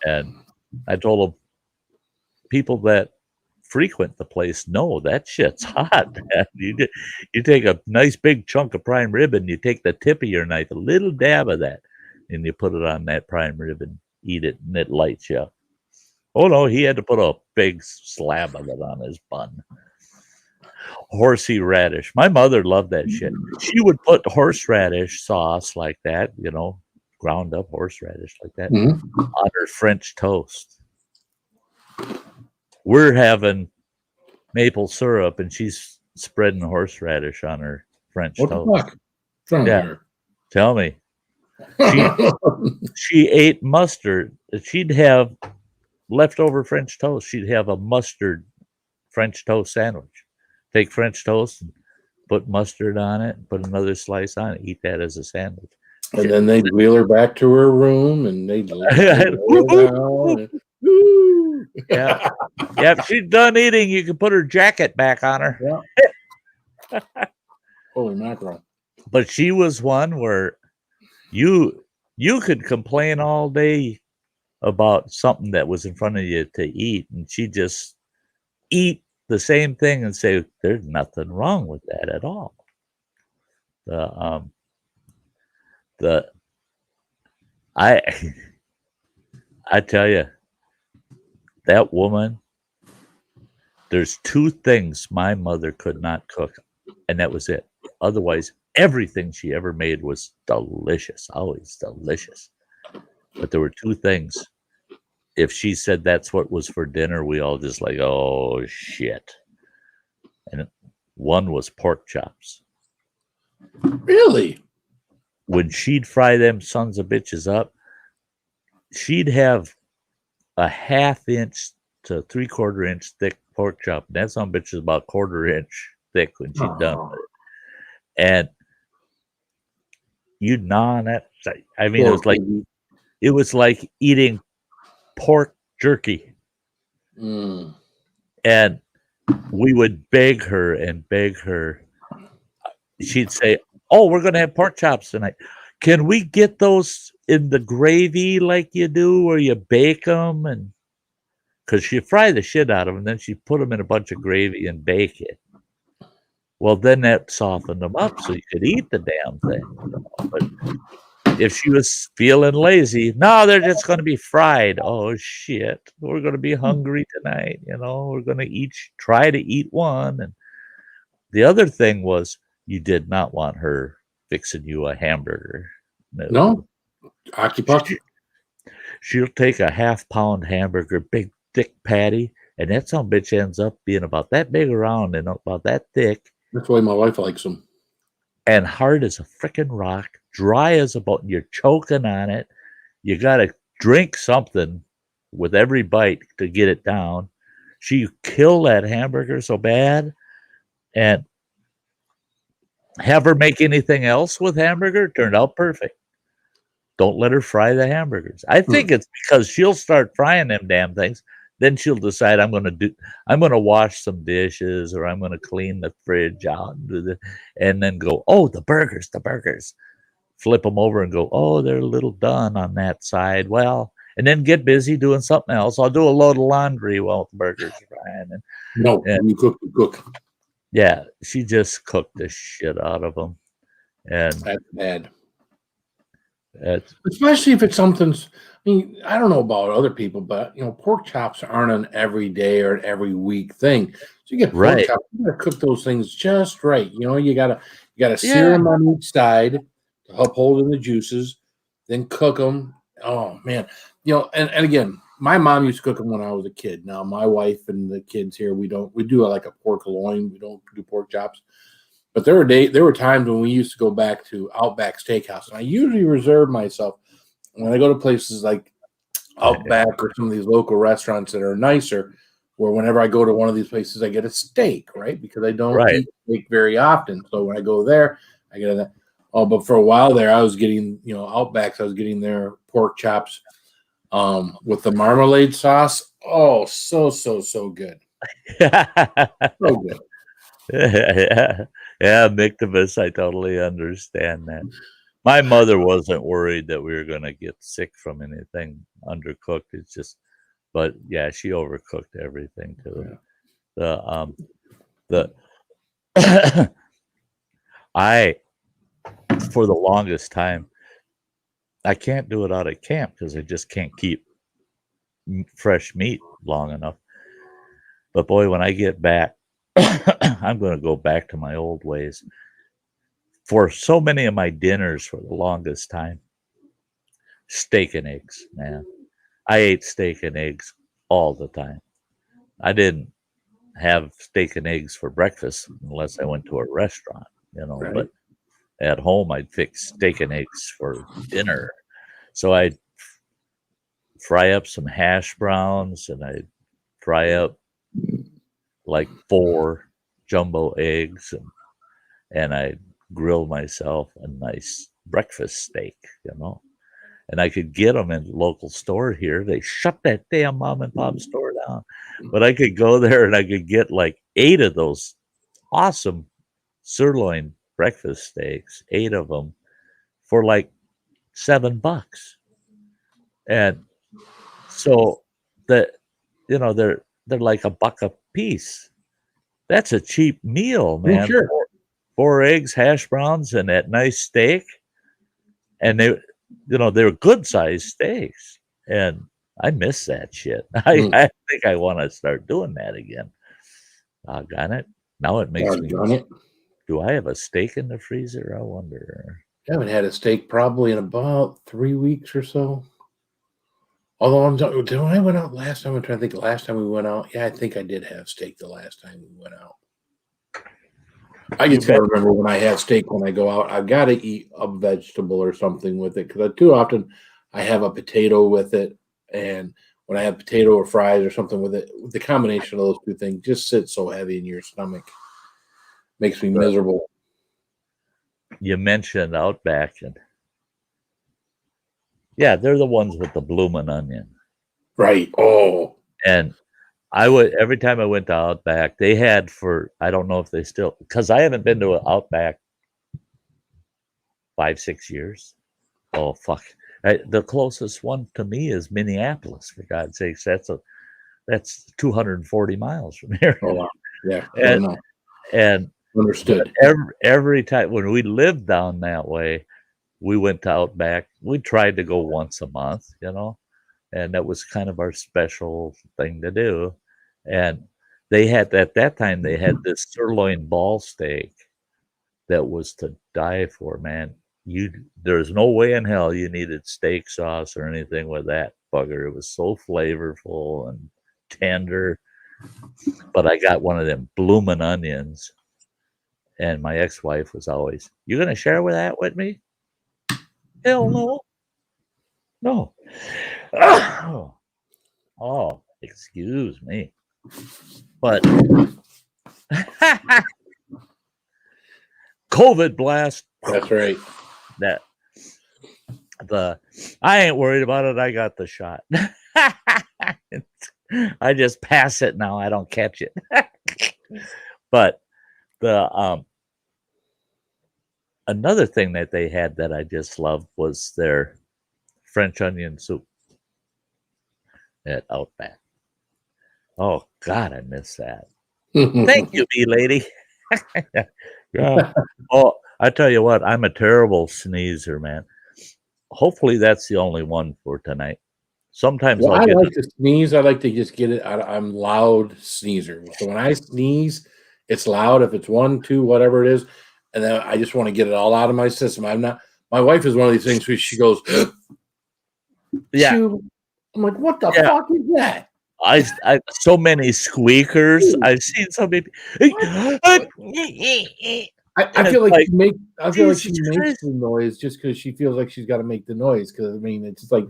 And I told them, people that frequent the place know that shit's hot, man. You take a nice big chunk of prime rib and you take the tip of your knife, a little dab of that, and you put it on that prime rib and eat it, and it lights you up. Oh no, he had to put a big slab of it on his bun. Horsey radish. My mother loved that shit. She would put horseradish sauce like that, ground up horseradish like that on her French toast. We're having maple syrup and she's spreading horseradish on her French toast. Yeah. Tell me. She ate mustard. She'd have leftover French toast. She'd have a mustard French toast sandwich. Take French toast and put mustard on it, put another slice on it, eat that as a sandwich. And then they'd wheel her back to her room and they'd yeah. If she's done eating, you can put her jacket back on her. Yeah. Holy mackerel. But she was one where you could complain all day about something that was in front of you to eat, and she'd just eat the same thing and say, there's nothing wrong with that at all. I tell you, that woman, there's 2 things my mother could not cook, and that was it. Otherwise, everything she ever made was delicious, always delicious. But there were 2 things. If she said that's what was for dinner, we all just like, oh, shit. And one was pork chops. Really? When she'd fry them sons of bitches up, she'd have a 1/2 inch to 3/4 inch thick pork chop. That son of a bitch is about 1/4 inch thick when she'd done it. And you'd gnaw on that. I mean, it was like eating pork jerky. And we would beg her and beg her. She'd say, oh, we're going to have pork chops tonight. Can we get those in the gravy like you do, where you bake them? And because she fry the shit out of them, and then she put them in a bunch of gravy and bake it. Well, then that softened them up so you could eat the damn thing. But if she was feeling lazy, no, they're just going to be fried. Oh shit, we're going to be hungry tonight. We're going to try to eat one. And the other thing was, you did not want her fixing you a hamburger. No, octopussy. She'll take a half-pound hamburger, big thick patty, and that son of a bitch ends up being about that big around and about that thick. That's why my wife likes them. And hard as a freaking rock, dry as a button. You're choking on it. You got to drink something with every bite to get it down. She kill that hamburger so bad, and have her make anything else with hamburger, turned out perfect. Don't let her fry the hamburgers. I think it's because she'll start frying them damn things. Then she'll decide I'm going to wash some dishes, or I'm going to clean the fridge out, and then go, oh, the burgers. Flip them over and go, oh, they're a little done on that side. Well, and then get busy doing something else. I'll do a load of laundry while the burgers are frying. You cook. Yeah, she just cooked the shit out of them. And that's bad. Especially if it's something's, I mean, I don't know about other people, but pork chops aren't an everyday or an every week thing. So you get pork chops, you gotta cook those things just right. You gotta sear them on each side to help hold in the juices, then cook them. Oh man, and again, my mom used to cook them when I was a kid. Now my wife and the kids here, we do like a pork loin. We don't do pork chops. But there were times when we used to go back to Outback Steakhouse, and I usually reserve myself when I go to places like Outback or some of these local restaurants that are nicer, where whenever I go to one of these places, I get a steak, right? Because I don't eat steak very often. So when I go there, I get that. Oh, but for a while there, I was getting, Outbacks, I was getting their pork chops with the marmalade sauce. Oh, so good. So good. Yeah, Mictobus, I totally understand that. My mother wasn't worried that we were going to get sick from anything undercooked. It's just, but yeah, she overcooked everything too. Yeah. For the longest time, I can't do it out at camp because I just can't keep fresh meat long enough. But boy, when I get back, I'm going to go back to my old ways. For so many of my dinners for the longest time, steak and eggs, man. I ate steak and eggs all the time. I didn't have steak and eggs for breakfast unless I went to a restaurant, but at home I'd fix steak and eggs for dinner. So I'd fry up some hash browns, and I'd fry up like 4 jumbo eggs, and I grill myself a nice breakfast steak, and I could get them in the local store here. They shut that damn mom and pop store down, but I could go there and I could get like 8 of those awesome sirloin breakfast steaks, 8 of them for like $7. And so they're like $1 a piece. That's a cheap meal, man. Sure. 4 eggs, hash browns, and that nice steak. And they were good sized steaks. And I miss that shit. I think I want to start doing that again. Got it. Now it makes me. Do I have a steak in the freezer? I wonder. I haven't had a steak probably in about 3 weeks or so. Although when I went out last time, I'm trying to think. The last time we went out, I think I did have steak the last time we went out. I just gotta remember when I have steak when I go out, I've got to eat a vegetable or something with it, because too often I have a potato with it, and when I have potato or fries or something with it, the combination of those two things just sits so heavy in your stomach, makes me miserable. You mentioned Outback, and they're the ones with the bloomin' onion, right? Oh, and every time I went to Outback, they had I don't know if they still, because I haven't been to an Outback 5-6 years. Oh, fuck. The closest one to me is Minneapolis, for God's sakes. That's 240 miles from here. Oh, wow. Yeah. And Understood. Every time when we lived down that way, we went to Outback. We tried to go once a month, and that was kind of our special thing to do. And they had at that time they had this sirloin ball steak that was to die for, man. There's no way in hell you needed steak sauce or anything with that bugger. It was so flavorful and tender. But I got one of them bloomin' onions, and my ex-wife was always, "You gonna share that with me?" Hell no, no. Oh, excuse me, but COVID blast. That's right. I ain't worried about it. I got the shot. I just pass it now. I don't catch it. But another thing that they had that I just loved was their French onion soup at Outback. Oh God, I miss that. Thank you, lady. Yeah. Oh, I tell you what, I'm a terrible sneezer, man. Hopefully that's the only one for tonight. Sometimes I like to sneeze. I like to just get it out. I'm loud sneezer. So when I sneeze, it's loud. If it's 1, 2, whatever it is, and then I just want to get it all out of my system. I'm not. My wife is one of these things where she goes, yeah. I'm like, what the fuck is that? I so many squeakers. I've seen so many. I feel like she makes the noise just because she feels like she's got to make the noise. Because I mean, it's just like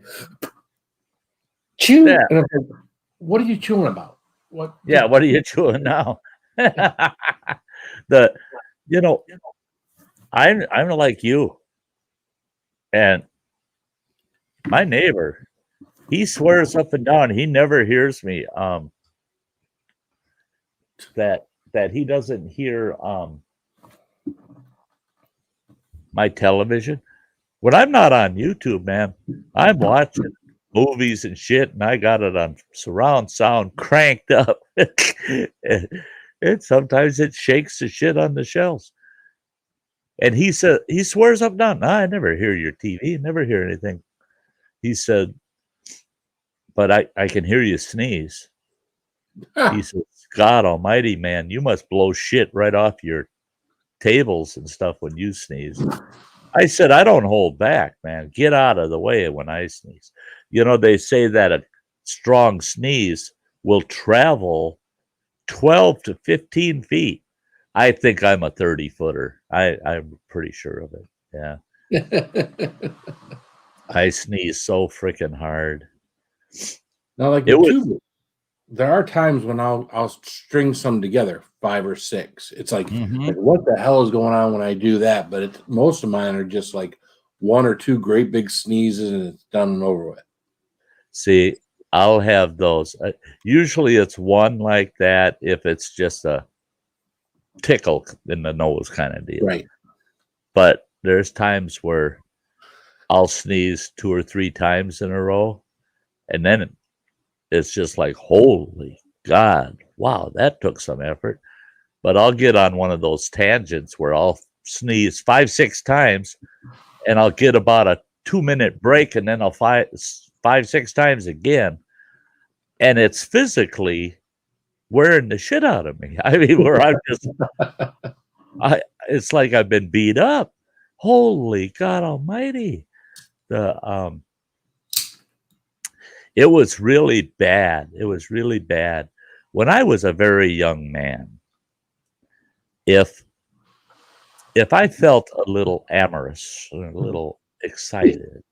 chew. Yeah. And I'm like, what are you chewing about? What? Yeah, what are you chewing now? I'm like you, and my neighbor, he swears up and down he never hears me. That he doesn't hear my television. When I'm not on YouTube, man, I'm watching movies and shit, and I got it on surround sound cranked up. And sometimes it shakes the shit on the shelves. And he said, he swears up and down, I never hear your TV, never hear anything. He said, but I can hear you sneeze. He says, God almighty, man, you must blow shit right off your tables and stuff when you sneeze. I said, I don't hold back, man. Get out of the way when I sneeze. They say that a strong sneeze will travel 12 to 15 feet. I think I'm a 30-footer. I'm pretty sure of it. Yeah. I sneeze so freaking hard. Now, like there are times when I'll string some together, 5 or 6. It's like, like, what the hell is going on when I do that? But most of mine are just like 1 or 2 great big sneezes and it's done and over with. See, I'll have those. Usually it's one like that if it's just a tickle in the nose kind of deal. Right. But there's times where I'll sneeze 2 or 3 times in a row, and then it's just like, holy God, wow, that took some effort. But I'll get on one of those tangents where I'll sneeze 5, 6 times, and I'll get about a 2-minute break, and then I'll 5, 6 times again. And it's physically wearing the shit out of me. I mean, where I'm just, it's like I've been beat up. Holy God almighty. It was really bad. It was really bad. When I was a very young man, if I felt a little amorous, or a little excited,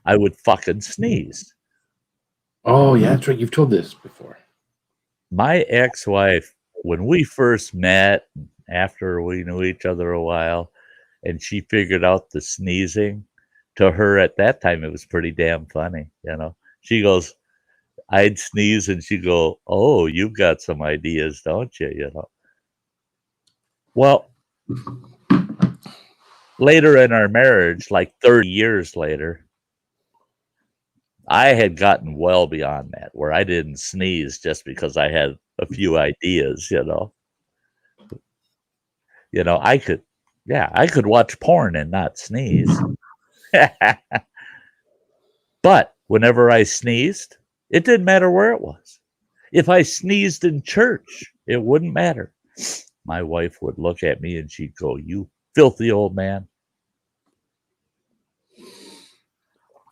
I would fucking sneeze. Oh, yeah, that's right. You've told this before. My ex-wife, when we first met, after we knew each other a while, and she figured out the sneezing, to her at that time, it was pretty damn funny, She goes, I'd sneeze and she'd go, oh, you've got some ideas, don't you, Well, later in our marriage, like 30 years later, I had gotten well beyond that, where I didn't sneeze just because I had a few ideas, I could watch porn and not sneeze. But whenever I sneezed, it didn't matter where it was. If I sneezed in church, it wouldn't matter. My wife would look at me and she'd go, "You filthy old man."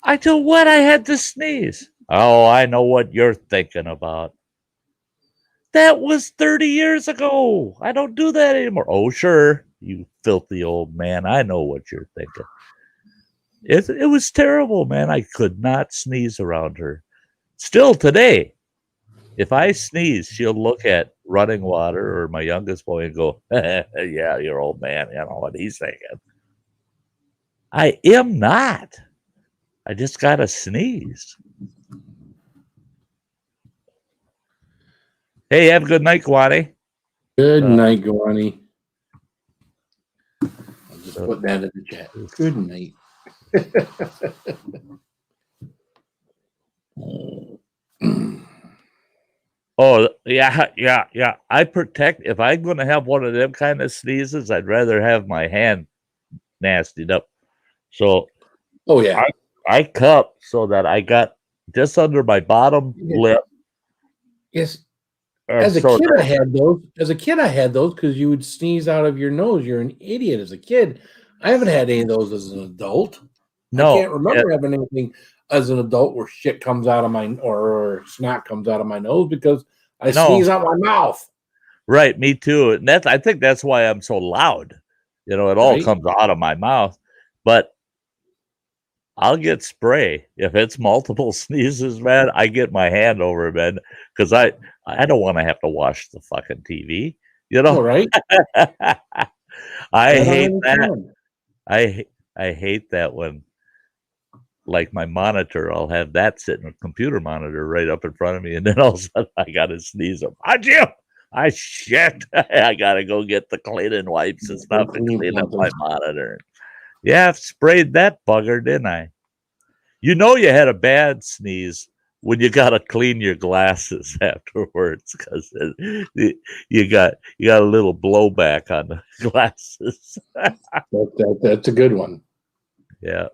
I told what I had to sneeze. "Oh, I know what you're thinking about." That was 30 years ago. I don't do that anymore. "Oh, sure, you filthy old man. I know what you're thinking." It was terrible, man. I could not sneeze around her. Still today, if I sneeze, she'll look at running water or my youngest boy and go, "Yeah, your old man. You know what he's thinking." I am not. I just got to sneeze. Hey, have a good night, Kwani. Good night, Guani. I'll just put that in the chat. Good night. Oh, yeah. I protect. If I'm going to have one of them kind of sneezes, I'd rather have my hand nastied up. So, oh, yeah. I cup so that I got just under my bottom lip. Yes. As a kid, I had those because you would sneeze out of your nose. You're an idiot as a kid. I haven't had any of those as an adult. No, I can't remember having anything as an adult where shit comes out of my or snot comes out of my nose because I sneeze out my mouth. Right, me too. And I think that's why I'm so loud. It all comes out of my mouth. But I'll get spray if it's multiple sneezes, man. I get my hand over it, man, because I don't want to have to watch the fucking TV. Right? I hate that. I hate that when, like, my monitor, I'll have that sitting, a computer monitor right up in front of me, and then all of a sudden I gotta sneeze. I shit. I gotta go get the cleaning wipes and stuff and clean up my monitor. Yeah, I've sprayed that bugger, didn't I? You had a bad sneeze when you got to clean your glasses afterwards because you got a little blowback on the glasses. That's a good one. Yeah.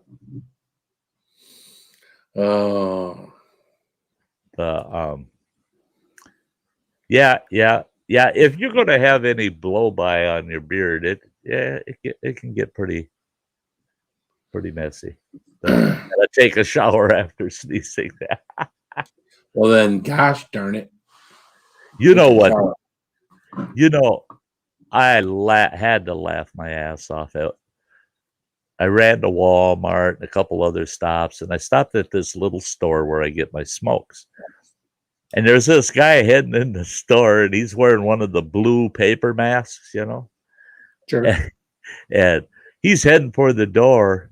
Yeah. If you're going to have any blow by on your beard, it can get pretty messy. Gotta take a shower after sneezing. Well, then, gosh darn it. You know what? I had to laugh my ass off. I ran to Walmart and a couple other stops, and I stopped at this little store where I get my smokes. And there's this guy heading in the store, and he's wearing one of the blue paper masks, Sure. And he's heading for the door,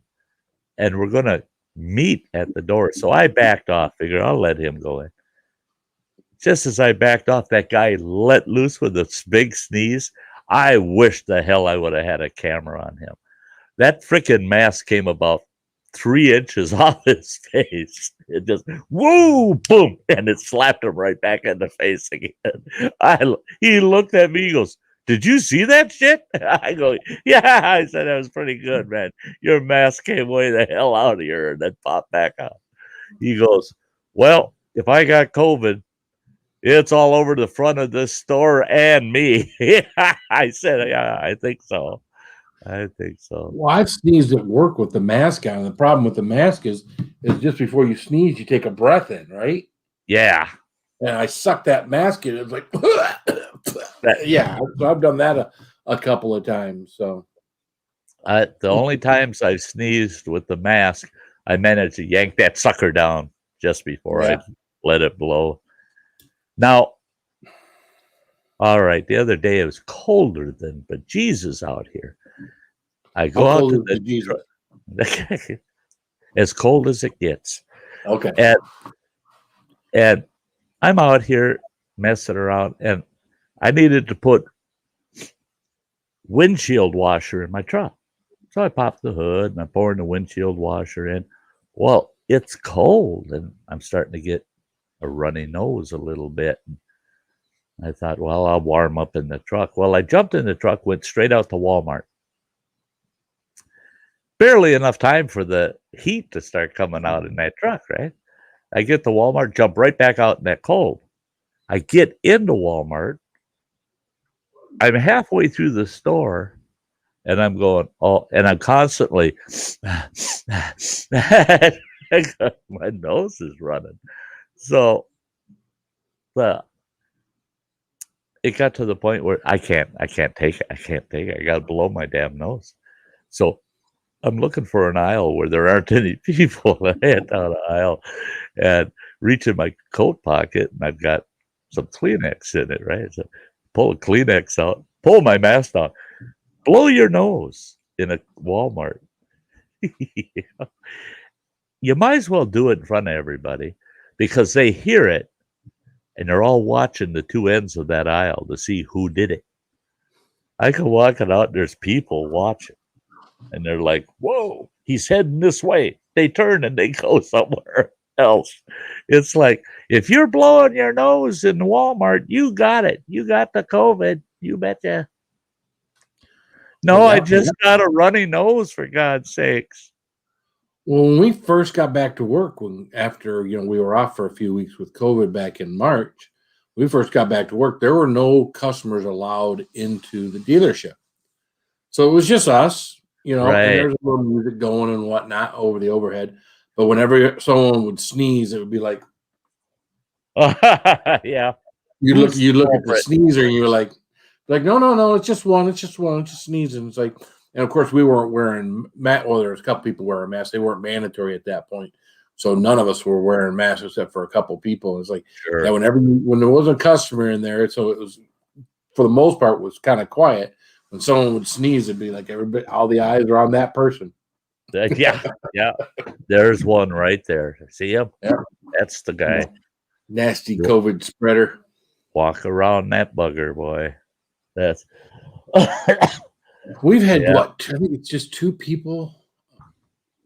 and we're going to meet at the door. So I backed off, figure I'll let him go in. Just as I backed off, that guy let loose with a big sneeze. I wish the hell I would have had a camera on him. That freaking mask came about 3 inches off his face. It just, woo, boom, and it slapped him right back in the face again. He looked at me, he goes, "Did you see that shit?" I go, "Yeah." I said, "That was pretty good, man. Your mask came way the hell out of here and then popped back out." He goes, "Well, if I got COVID, it's all over the front of this store and me." I said, "Yeah, I think so. I think so." Well, I've sneezed at work with the mask on. The problem with the mask is just before you sneeze, you take a breath in, right? Yeah. And I sucked that mask in. It's like, yeah. So I've done that a couple of times. So the only times I've sneezed with the mask, I managed to yank that sucker down just before I let it blow. Now, all right, the other day it was colder than bejesus out here. I go out to the as cold as it gets. Okay. And I'm out here messing around, and I needed to put windshield washer in my truck. So I popped the hood and I'm pouring the windshield washer in. Well, it's cold, and I'm starting to get a runny nose a little bit. I thought, well, I'll warm up in the truck. Well, I jumped in the truck, went straight out to Walmart. Barely enough time for the heat to start coming out in that truck, right? I get to Walmart, jump right back out in that cold. I get into Walmart. I'm halfway through the store, and I'm going, oh, and I'm constantly, my nose is running. So it got to the point where I can't take it. I can't take it. I got to blow my damn nose. So I'm looking for an aisle where there aren't any people. I head down the aisle and reach in my coat pocket, and I've got some Kleenex in it, right? So pull a Kleenex out, pull my mask off, blow your nose in a Walmart. You might as well do it in front of everybody because they hear it and they're all watching the two ends of that aisle to see who did it. I go walking out, there's people watching. And they're like, whoa, he's heading this way. They turn and they go somewhere else. It's like, if you're blowing your nose in Walmart, you got it. You got the COVID. You betcha. No, I just got a runny nose, for God's sakes. Well, when we first got back to work, after we were off for a few weeks with COVID back in March, we first got back to work, there were no customers allowed into the dealership. So it was just us. Right. And there's a little music going and whatnot over the overhead. But whenever someone would sneeze, it would be like, yeah. You look at the sneezer and you're like, no, it's just one, it's just sneezing. It's like, and of course we weren't wearing well, there was a couple people wearing masks. They weren't mandatory at that point, so none of us were wearing masks except for a couple people. It's like, sure. Yeah, when there was a customer in there, so it was for the most part was kind of quiet. When someone would sneeze, it'd be like everybody, all the eyes are on that person. Yeah. There's one right there. See him? Yeah. That's the guy. Nasty COVID spreader. Walk around that bugger, boy. That's. We've had what? I think it's just 2 people,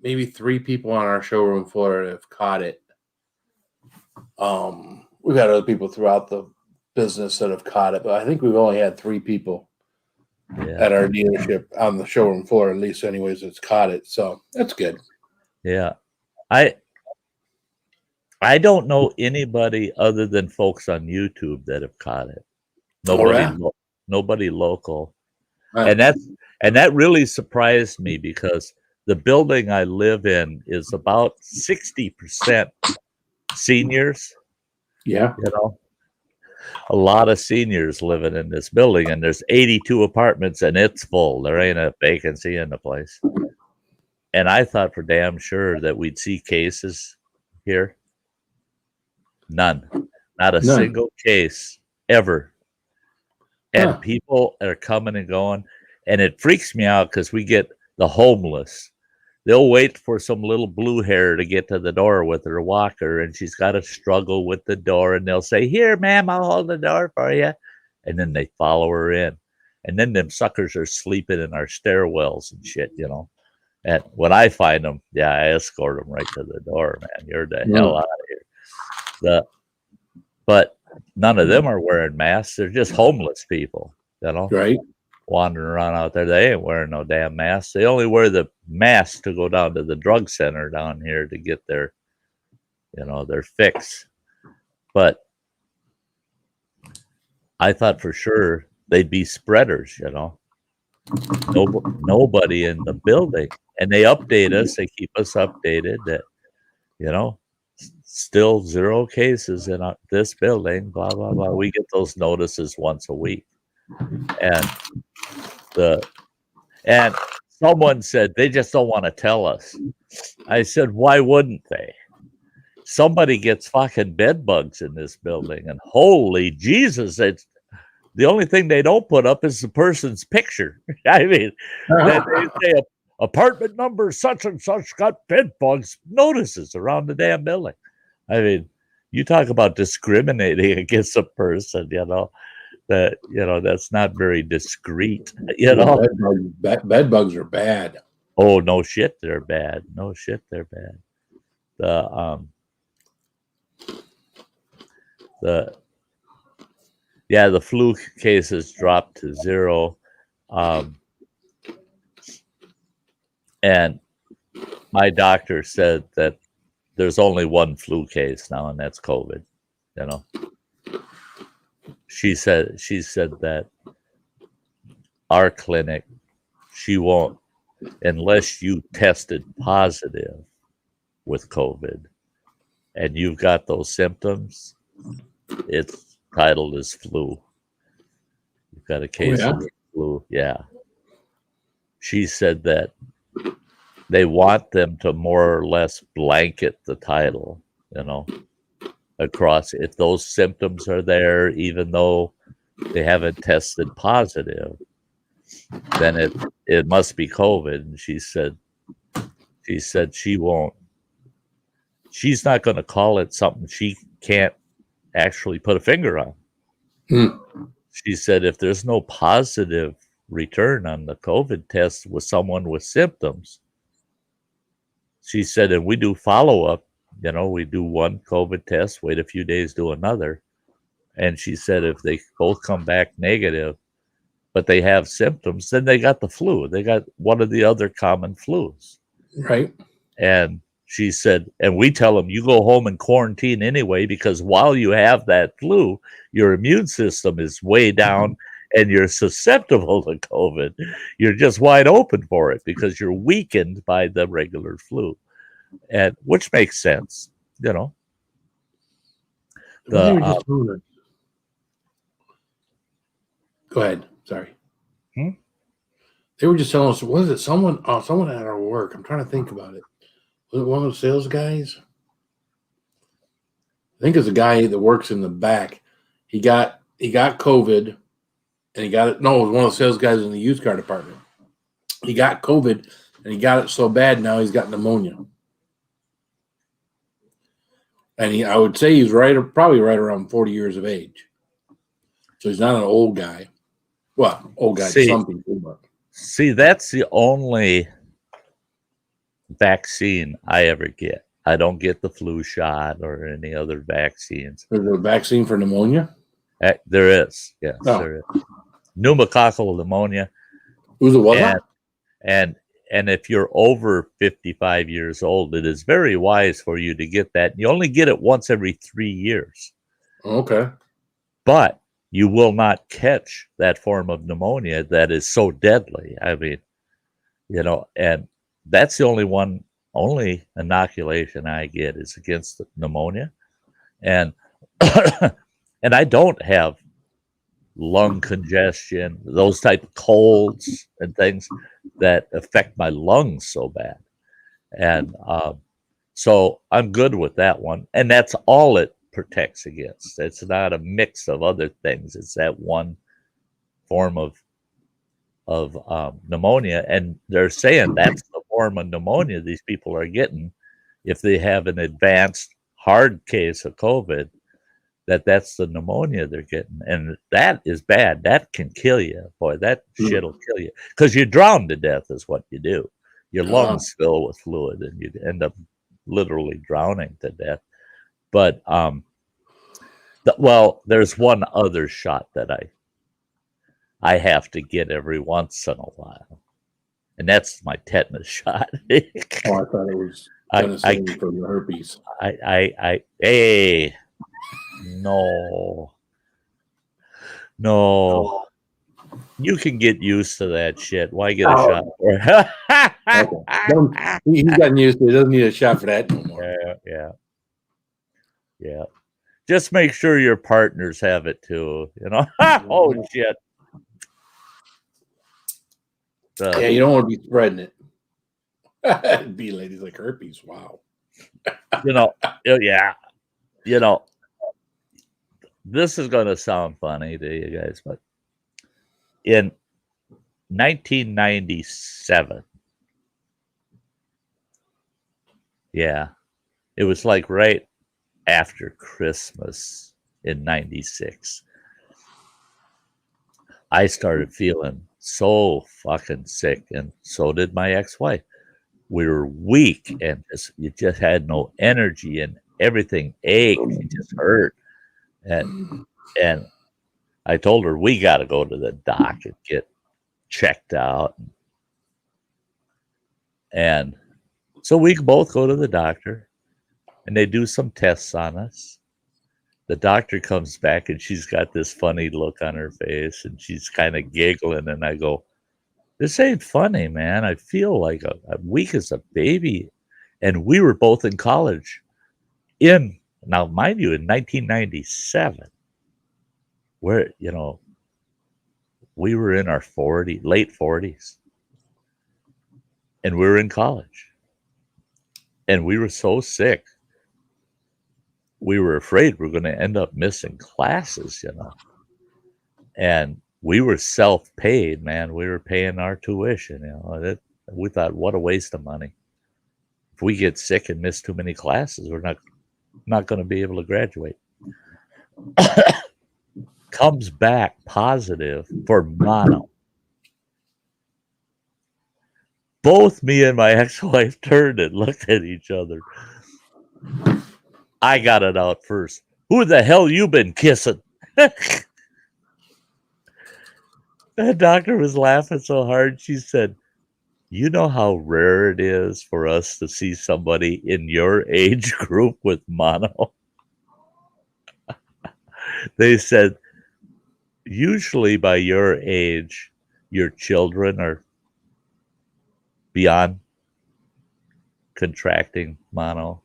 maybe 3 people on our showroom floor that have caught it. We've had other people throughout the business that have caught it, but I think we've only had 3 people at our dealership on the showroom floor, at least anyways, that's caught it. So that's good. Yeah. I don't know anybody other than folks on YouTube that have caught it. Nobody local. Right. And that really surprised me because the building I live in is about 60% seniors. Yeah. A lot of seniors living in this building, and there's 82 apartments and it's full. There ain't a vacancy in the place. And I thought for damn sure that we'd see cases here. None. Not a single case ever. And people are coming and going. And it freaks me out because we get the homeless. They'll wait for some little blue hair to get to the door with her walker, and she's got to struggle with the door. And they'll say, "Here, ma'am, I'll hold the door for you." And then they follow her in. And then them suckers are sleeping in our stairwells and shit, And when I find them, I escort them right to the door, man. You're the hell out of here. But none of them are wearing masks. They're just homeless people, Right. Wandering around out there. They ain't wearing no damn masks. They only wear the mask to go down to the drug center down here to get their, their fix. But I thought for sure they'd be spreaders, Nobody in the building. And they update us. They keep us updated that, still 0 cases in this building, blah, blah, blah. We get those notices once a week. And someone said they just don't want to tell us. I said, why wouldn't they? Somebody gets fucking bed bugs in this building, and holy Jesus, it's the only thing they don't put up is the person's picture. I mean, they say apartment number such and such got bed bugs notices around the damn building. I mean, you talk about discriminating against a person, that's not very discreet, Bed bugs are bad. Oh, no shit, they're bad. Yeah, the flu cases dropped to 0. And my doctor said that there's only one flu case now, and that's COVID. You know, she said that our clinic, she won't, unless you tested positive with COVID and you've got those symptoms, it's titled as flu. You've got a case of the flu. Yeah. She said that they want them to more or less blanket the title, you know, across. If those symptoms are there, even though they haven't tested positive, then it must be COVID. And she said she won't. She's not going to call it something she can't actually put a finger on. She said if there's no positive return on the COVID test with someone with symptoms, she said, and we do follow-up, you know, we do one COVID test, wait a few days, do another. And she said if they both come back negative, but they have symptoms, then they got the flu. They got one of the other common flus. Right. And she said, and we tell them, you go home and quarantine anyway, because while you have that flu, your immune system is way down and you're susceptible to COVID. You're just wide open for it because you're weakened by the regular flu, and which makes sense, you know. Go ahead. Sorry. They were just telling us, was it someone? Oh, someone at our work. I'm trying to think about it. Was it one of the sales guys? I think it's a guy that works in the back. He got COVID, and he got it. No, it was one of the sales guys in the used car department. He got COVID, and he got it so bad now he's got pneumonia. And I would say he's probably right around 40 years of age. So he's not an old guy. Well, old guy to some people, but. See, that's the only vaccine I ever get. I don't get the flu shot or any other vaccines. Is there a vaccine for pneumonia? There is, yes, there is. Pneumococcal pneumonia. Who's it was? And if you're over 55 years old, it is very wise for you to get that. You only get it once every 3 years. Okay. But you will not catch that form of pneumonia that is so deadly. I mean, you know, and that's the only inoculation I get is against the pneumonia. And and I don't have lung congestion, those type of colds and things that affect my lungs so bad. And so I'm good with that one. And that's all it protects against. It's not a mix of other things. It's that one form of pneumonia. And they're saying that's the form of pneumonia these people are getting if they have an advanced hard case of COVID. That's the pneumonia they're getting. And that is bad. That can kill you. Boy, that shit will kill you. Because you drown to death is what you do. Your lungs fill with fluid and you end up literally drowning to death. But, well, there's one other shot that I have to get every once in a while. And that's my tetanus shot. Oh, I thought it was penicillin for the herpes. Hey. No. You can get used to that shit. Why get a shot for it? Okay. He's gotten used to it. He doesn't need a shot for that no more. Yeah. Just make sure your partners have it too. You know? Oh, shit. Yeah, you don't want to be spreading it. It'd be ladies like herpes. Wow. Yeah. This is going to sound funny to you guys, but in 1997, it was like right after Christmas in 96, I started feeling so fucking sick, and so did my ex-wife. We were weak, and you just had no energy, and everything ached. It just hurt. And I told her we got to go to the doc and get checked out. And so we both go to the doctor and they do some tests on us. The doctor comes back and she's got this funny look on her face and she's kind of giggling. And I go, this ain't funny, man. I feel like I'm weak as a baby. And we were both in college now, mind you, in 1997, where, we were in our late 40s. And we were in college. And we were so sick. We were afraid we were going to end up missing classes, And we were self-paid, man. We were paying our tuition, we thought, what a waste of money. If we get sick and miss too many classes, we're not going to be able to graduate. Comes back positive for mono. Both me and my ex-wife turned and looked at each other. I got it out first. Who the hell you been kissing? The doctor was laughing so hard. She said, you know how rare it is for us to see somebody in your age group with mono? They said, usually by your age, your children are beyond contracting mono.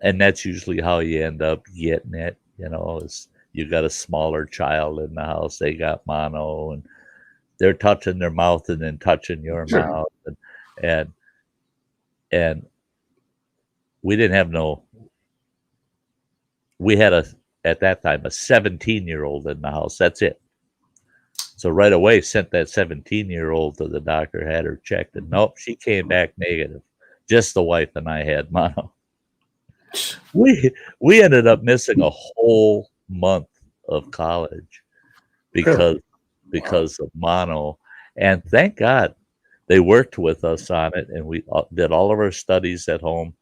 And that's usually how you end up getting it, is you got a smaller child in the house, they got mono, and they're touching their mouth and then touching your mouth. And we didn't have we had at that time, a 17-year-old in the house. That's it. So right away, sent that 17-year-old to the doctor, had her checked, and nope, she came back negative. Just the wife and I had mono. We ended up missing a whole month of college because of mono. And thank God they worked with us on it, and we did all of our studies at home.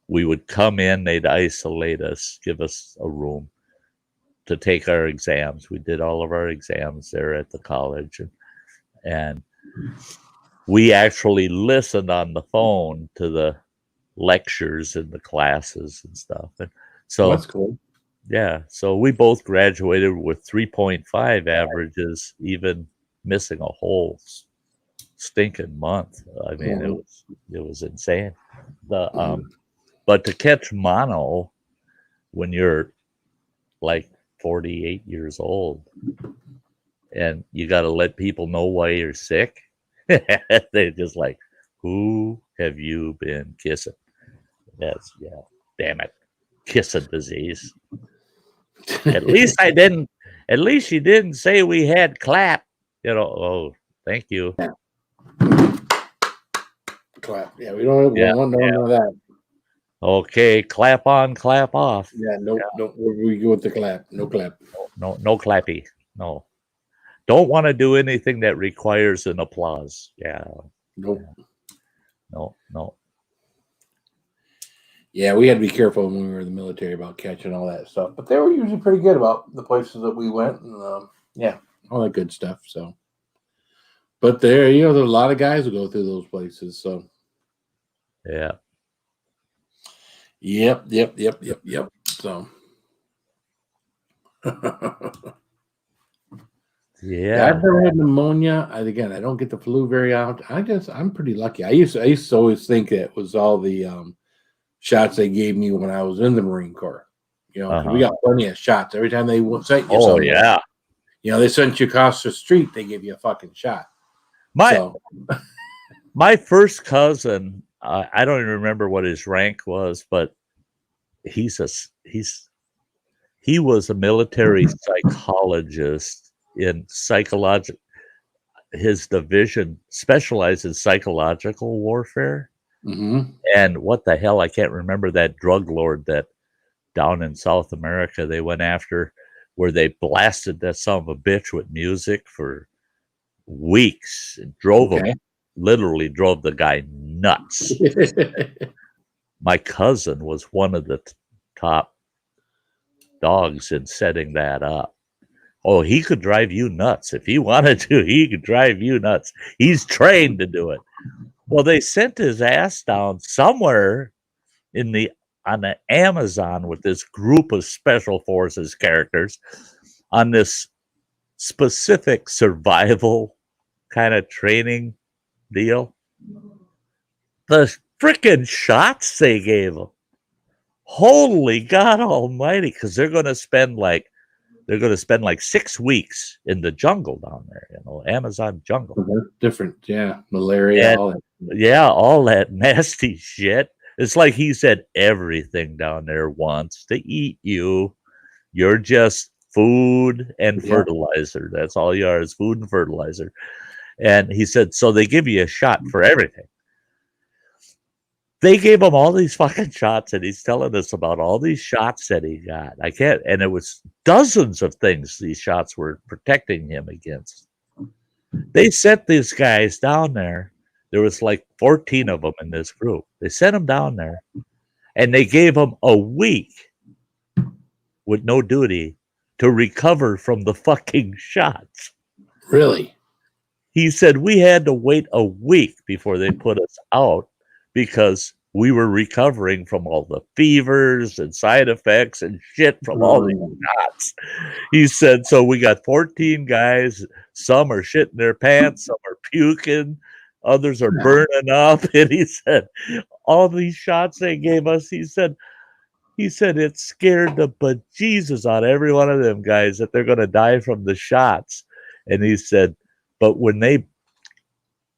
We would come in, they'd isolate us, give us a room to take our exams. We did all of our exams there at the college, and we actually listened on the phone to the lectures and the classes and stuff. And so that's cool. Yeah, so we both graduated with 3.5 averages, even missing a whole stinking month. I mean, it was insane. But to catch mono when you're like 48 years old and you got to let people know why you're sick, they're just like, who have you been kissing? Damn it, kissing disease. At least you didn't say we had clap. Oh, thank you. Clap. Yeah, we don't want none of that. Okay, clap on, clap off. Yeah, no, we go with the clap. No clap. No clappy. No. Don't want to do anything that requires an applause. Yeah. Nope. No. Yeah, we had to be careful when we were in the military about catching all that stuff. But they were usually pretty good about the places that we went, and all that good stuff. So, but there's a lot of guys who go through those places. So, yeah. Yep. So, yeah, I've never had pneumonia. I don't get the flu very often. I'm pretty lucky. I used to always think that it was all the shots they gave me when I was in the Marine Corps. 'Cause we got plenty of shots every time they sent you. Oh yeah. They sent you across the street. They give you a fucking shot. My first cousin, I don't even remember what his rank was, but he was a military psychologist in psychological. His division specialized in psychological warfare. Mm-hmm. And what the hell? I can't remember that drug lord that down in South America they went after, where they blasted that son of a bitch with music for weeks and literally drove the guy nuts. My cousin was one of the top dogs in setting that up. Oh, he could drive you nuts. If he wanted to, he could drive you nuts. He's trained to do it. Well, they sent his ass down somewhere on the Amazon with this group of special forces characters on this specific survival kind of training deal. The freaking shots they gave him. Holy God Almighty! Because they're going to spend like 6 weeks in the jungle down there, Amazon jungle. Different, yeah, malaria, all that. Yeah, all that nasty shit. It's like he said, everything down there wants to eat you. You're just food and fertilizer. That's all you are, is food and fertilizer. And he said, so they give you a shot for everything. They gave him all these fucking shots, and he's telling us about all these shots that he got. And it was dozens of things these shots were protecting him against. They sent these guys down there. There was like 14 of them in this group. They sent them down there, and they gave them a week with no duty to recover from the fucking shots. Really? He said we had to wait a week before they put us out because we were recovering from all the fevers and side effects and shit from all these shots. He said, so we got 14 guys. Some are shitting their pants, some are puking, others are burning up. And he said, all these shots they gave us, he said it scared the bejesus out of every one of them guys that they're going to die from the shots. And he said, but when they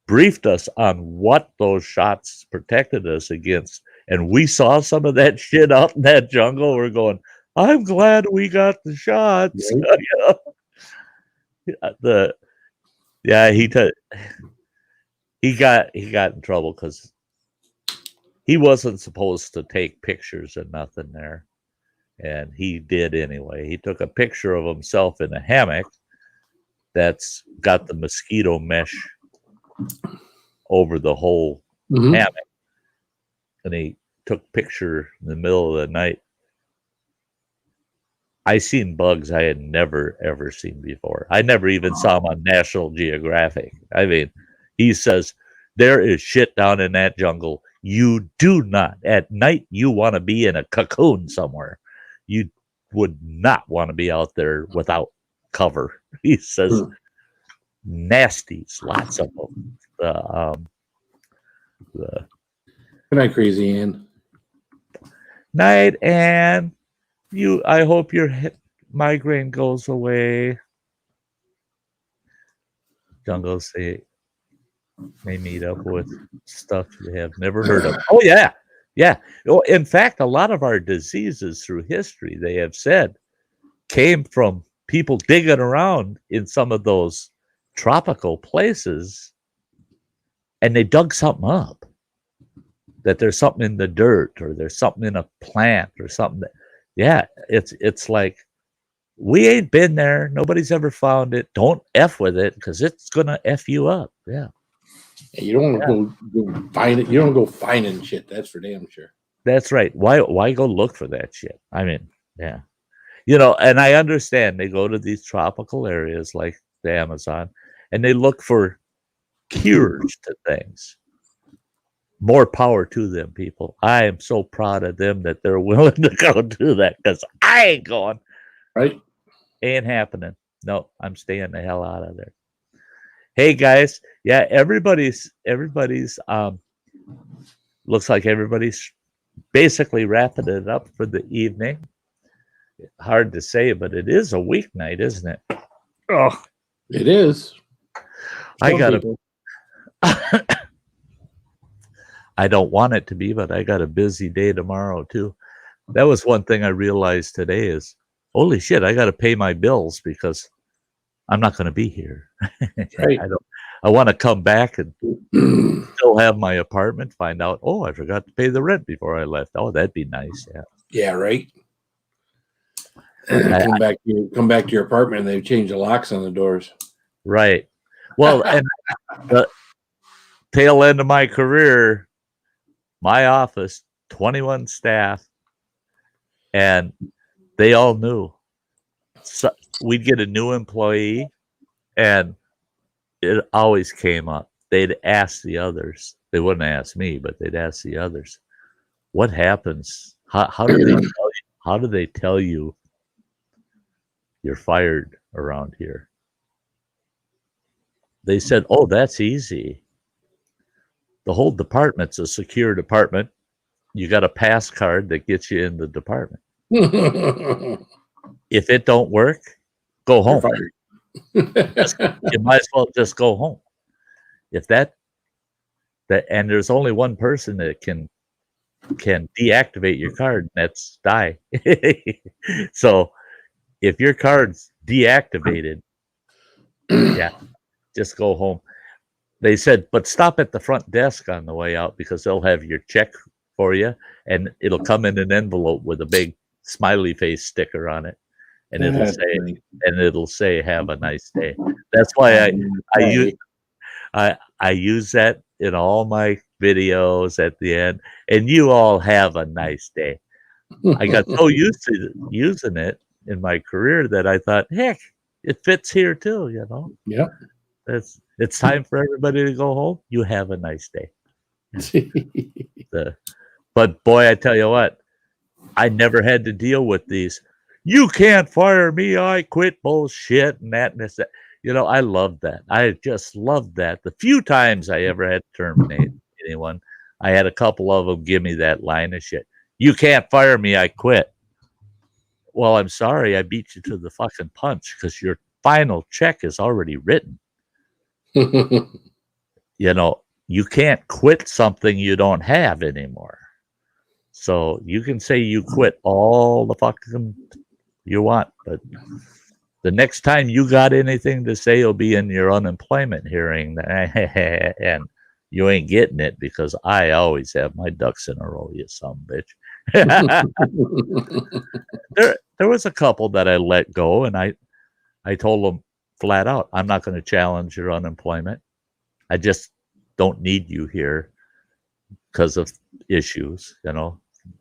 briefed us on what those shots protected us against, and we saw some of that shit out in that jungle, we're going, I'm glad we got the shots. He got in trouble because he wasn't supposed to take pictures of nothing there, and he did anyway. He took a picture of himself in a hammock that's got the mosquito mesh over the whole hammock, and he took a picture in the middle of the night. I seen bugs I had never ever seen before. I never even saw them on National Geographic. I mean, he says there is shit down in that jungle. You do not at night. You want to be in a cocoon somewhere. You would not want to be out there without cover. He says nasties, lots of them. Good night, Crazy Ann. Night, Ann. I hope your migraine goes away. Jungles they meet up with stuff you have never heard of. Oh yeah. In fact, a lot of our diseases through history, they have said, came from people digging around in some of those tropical places, and they dug something up. That there's something in the dirt, or there's something in a plant, or something that. Yeah, it's like we ain't been there. Nobody's ever found it. Don't F with it because it's gonna F you up. Yeah. You don't want to go find it. You don't go finding shit. That's for damn sure. That's right. Why go look for that shit? I mean, yeah. And I understand they go to these tropical areas like the Amazon and they look for cures to things. More power to them, people. I am so proud of them that they're willing to go do that because I ain't going. Right? Ain't happening. No, I'm staying the hell out of there. Hey guys, yeah, everybody's looks like everybody's basically wrapping it up for the evening. Hard to say, but it is a weeknight, isn't it? Oh, it is. I don't want it to be, but I got a busy day tomorrow too. That was one thing I realized today is, holy shit, I got to pay my bills because I'm not going to be here. Right. I want to come back and still have my apartment, find out, I forgot to pay the rent before I left. Oh, that'd be nice. Yeah. Yeah, right. Come back to your apartment and they've changed the locks on the doors. Right. Well, and the tail end of my career, my office, 21 staff, and they all knew. So we'd get a new employee, and it always came up. They'd ask the others. They wouldn't ask me, but they'd ask the others, "What happens? How do they tell you? How do they tell you you're fired around here?" They said, "Oh, that's easy. The whole department's a secure department. You got a pass card that gets you in the department. If it don't work, go home. You might as well just go home. If that and there's only one person that can deactivate your card, and that's Sty. So if your card's deactivated, yeah, just go home." They said, "But stop at the front desk on the way out because they'll have your check for you, and it'll come in an envelope with a big smiley face sticker on it, and it'll say have a nice day." That's why I use that in all my videos at the end. And you all have a nice day. I got so used to using it in my career that I thought, heck, it fits here too. Yep. It's time for everybody to go home. You have a nice day. But boy, I tell you what, I never had to deal with these. "You can't fire me. I quit" bullshit and that and this. That. I loved that. I just loved that. The few times I ever had to terminate anyone, I had a couple of them give me that line of shit. "You can't fire me. I quit." Well, I'm sorry. I beat you to the fucking punch because your final check is already written. You can't quit something you don't have anymore. So you can say you quit all the fucking you want, but the next time you got anything to say, will be in your unemployment hearing, and you ain't getting it because I always have my ducks in a row, you son of a bitch. There was a couple that I let go, and I told them flat out, "I'm not going to challenge your unemployment. I just don't need you here because of issues,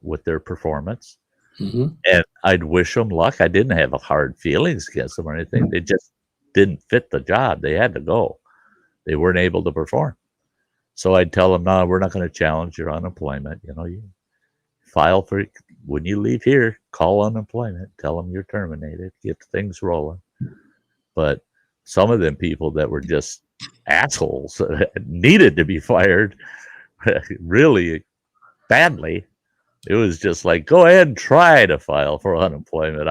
with their performance." Mm-hmm. And I'd wish them luck. I didn't have hard feelings against them or anything. They just didn't fit the job. They had to go. They weren't able to perform. So I'd tell them, "No, we're not going to challenge your unemployment. You file for it. When you leave here, call unemployment. Tell them you're terminated. Get things rolling." But some of them people that were just assholes needed to be fired really badly. It was just like, go ahead and try to file for unemployment.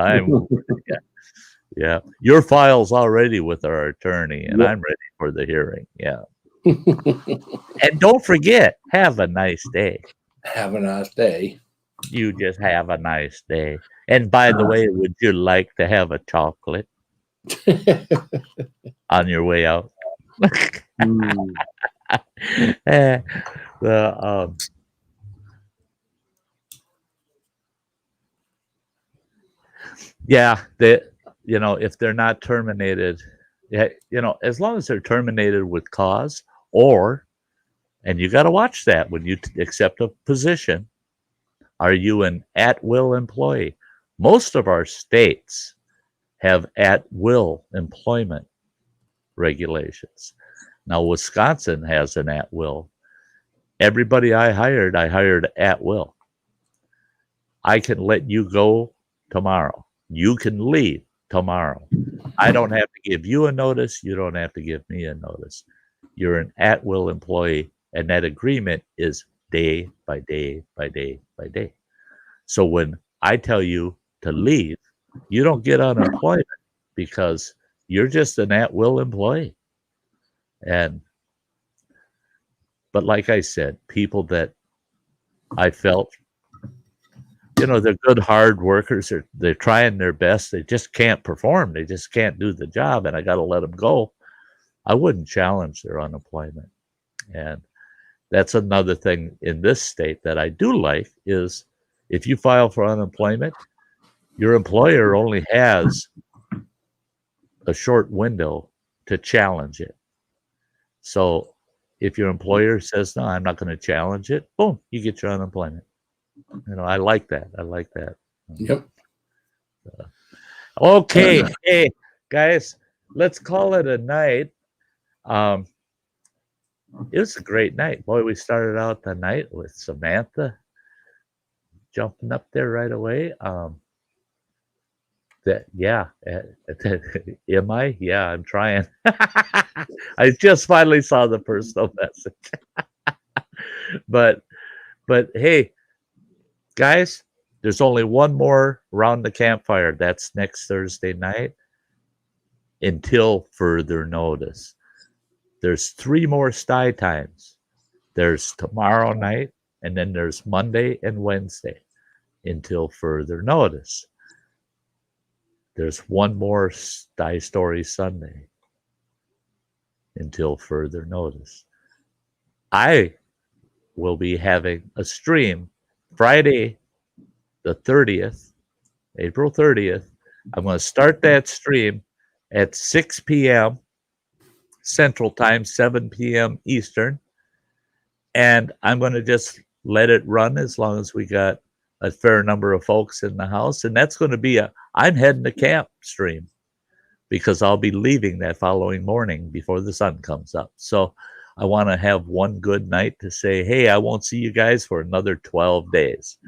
Yeah. Your file's already with our attorney, and I'm ready for the hearing. Yeah. And don't forget, have a nice day. Have a nice day. You just have a nice day. And by the way, would you like to have a chocolate on your way out? Yeah, if they're not terminated, as long as they're terminated with cause, and you got to watch that when you accept a position, are you an at-will employee? Most of our states have at-will employment regulations. Now, Wisconsin has an at-will. Everybody I hired at-will. I can let you go tomorrow. You can leave tomorrow. I don't have to give you a notice. You don't have to give me a notice. You're an at-will employee, and that agreement is day by day by day by day. So when I tell you to leave, you don't get unemployment because you're just an at-will employee. But like I said, people that I felt, they're good, hard workers. They're trying their best. They just can't perform. They just can't do the job, and I got to let them go. I wouldn't challenge their unemployment. And that's another thing in this state that I do like is if you file for unemployment, your employer only has a short window to challenge it. So if your employer says, "No, I'm not going to challenge it," boom, you get your unemployment. I like that. Yep. Okay, hey guys, let's call it a night. It was a great night. Boy, we started out the night with Samantha jumping up there right away. Am I? Yeah, I'm trying. I just finally saw the personal message. but hey, guys, there's only one more round the campfire. That's next Thursday night until further notice. There's 3 more Sty times. There's tomorrow night, and then there's Monday and Wednesday until further notice. There's one more Sty Story Sunday until further notice. I will be having a stream Friday the 30th, April 30th. I'm going to start that stream at 6 p.m. Central Time, 7 p.m. Eastern. And I'm going to just let it run as long as we got a fair number of folks in the house. And that's going to be I'm heading to camp stream because I'll be leaving that following morning before the sun comes up. So I want to have one good night to say, hey, I won't see you guys for another 12 days.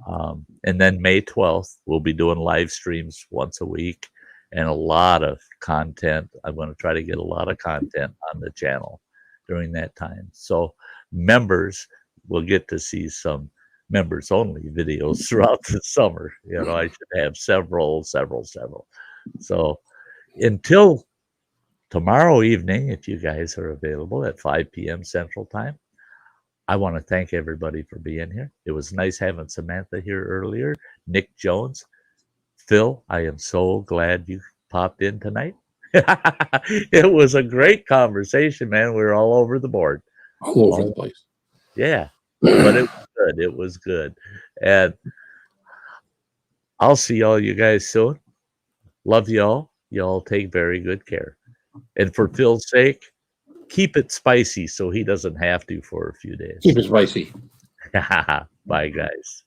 And then May 12th, we'll be doing live streams once a week and a lot of content. I'm going to try to get a lot of content on the channel during that time. So members will get to see some members only videos throughout the summer. You know, I should have several. So until tomorrow evening, if you guys are available at 5 p.m. Central Time, I want to thank everybody for being here. It was nice having Samantha here earlier. Nick Jones. Phil, I am so glad you popped in tonight. It was a great conversation, man. We were all over the board. All over the place. Yeah, but it was good. It was good. And I'll see all you guys soon. Love y'all. Y'all take very good care. And for Phil's sake, keep it spicy so he doesn't have to for a few days. Keep it spicy. Bye, guys.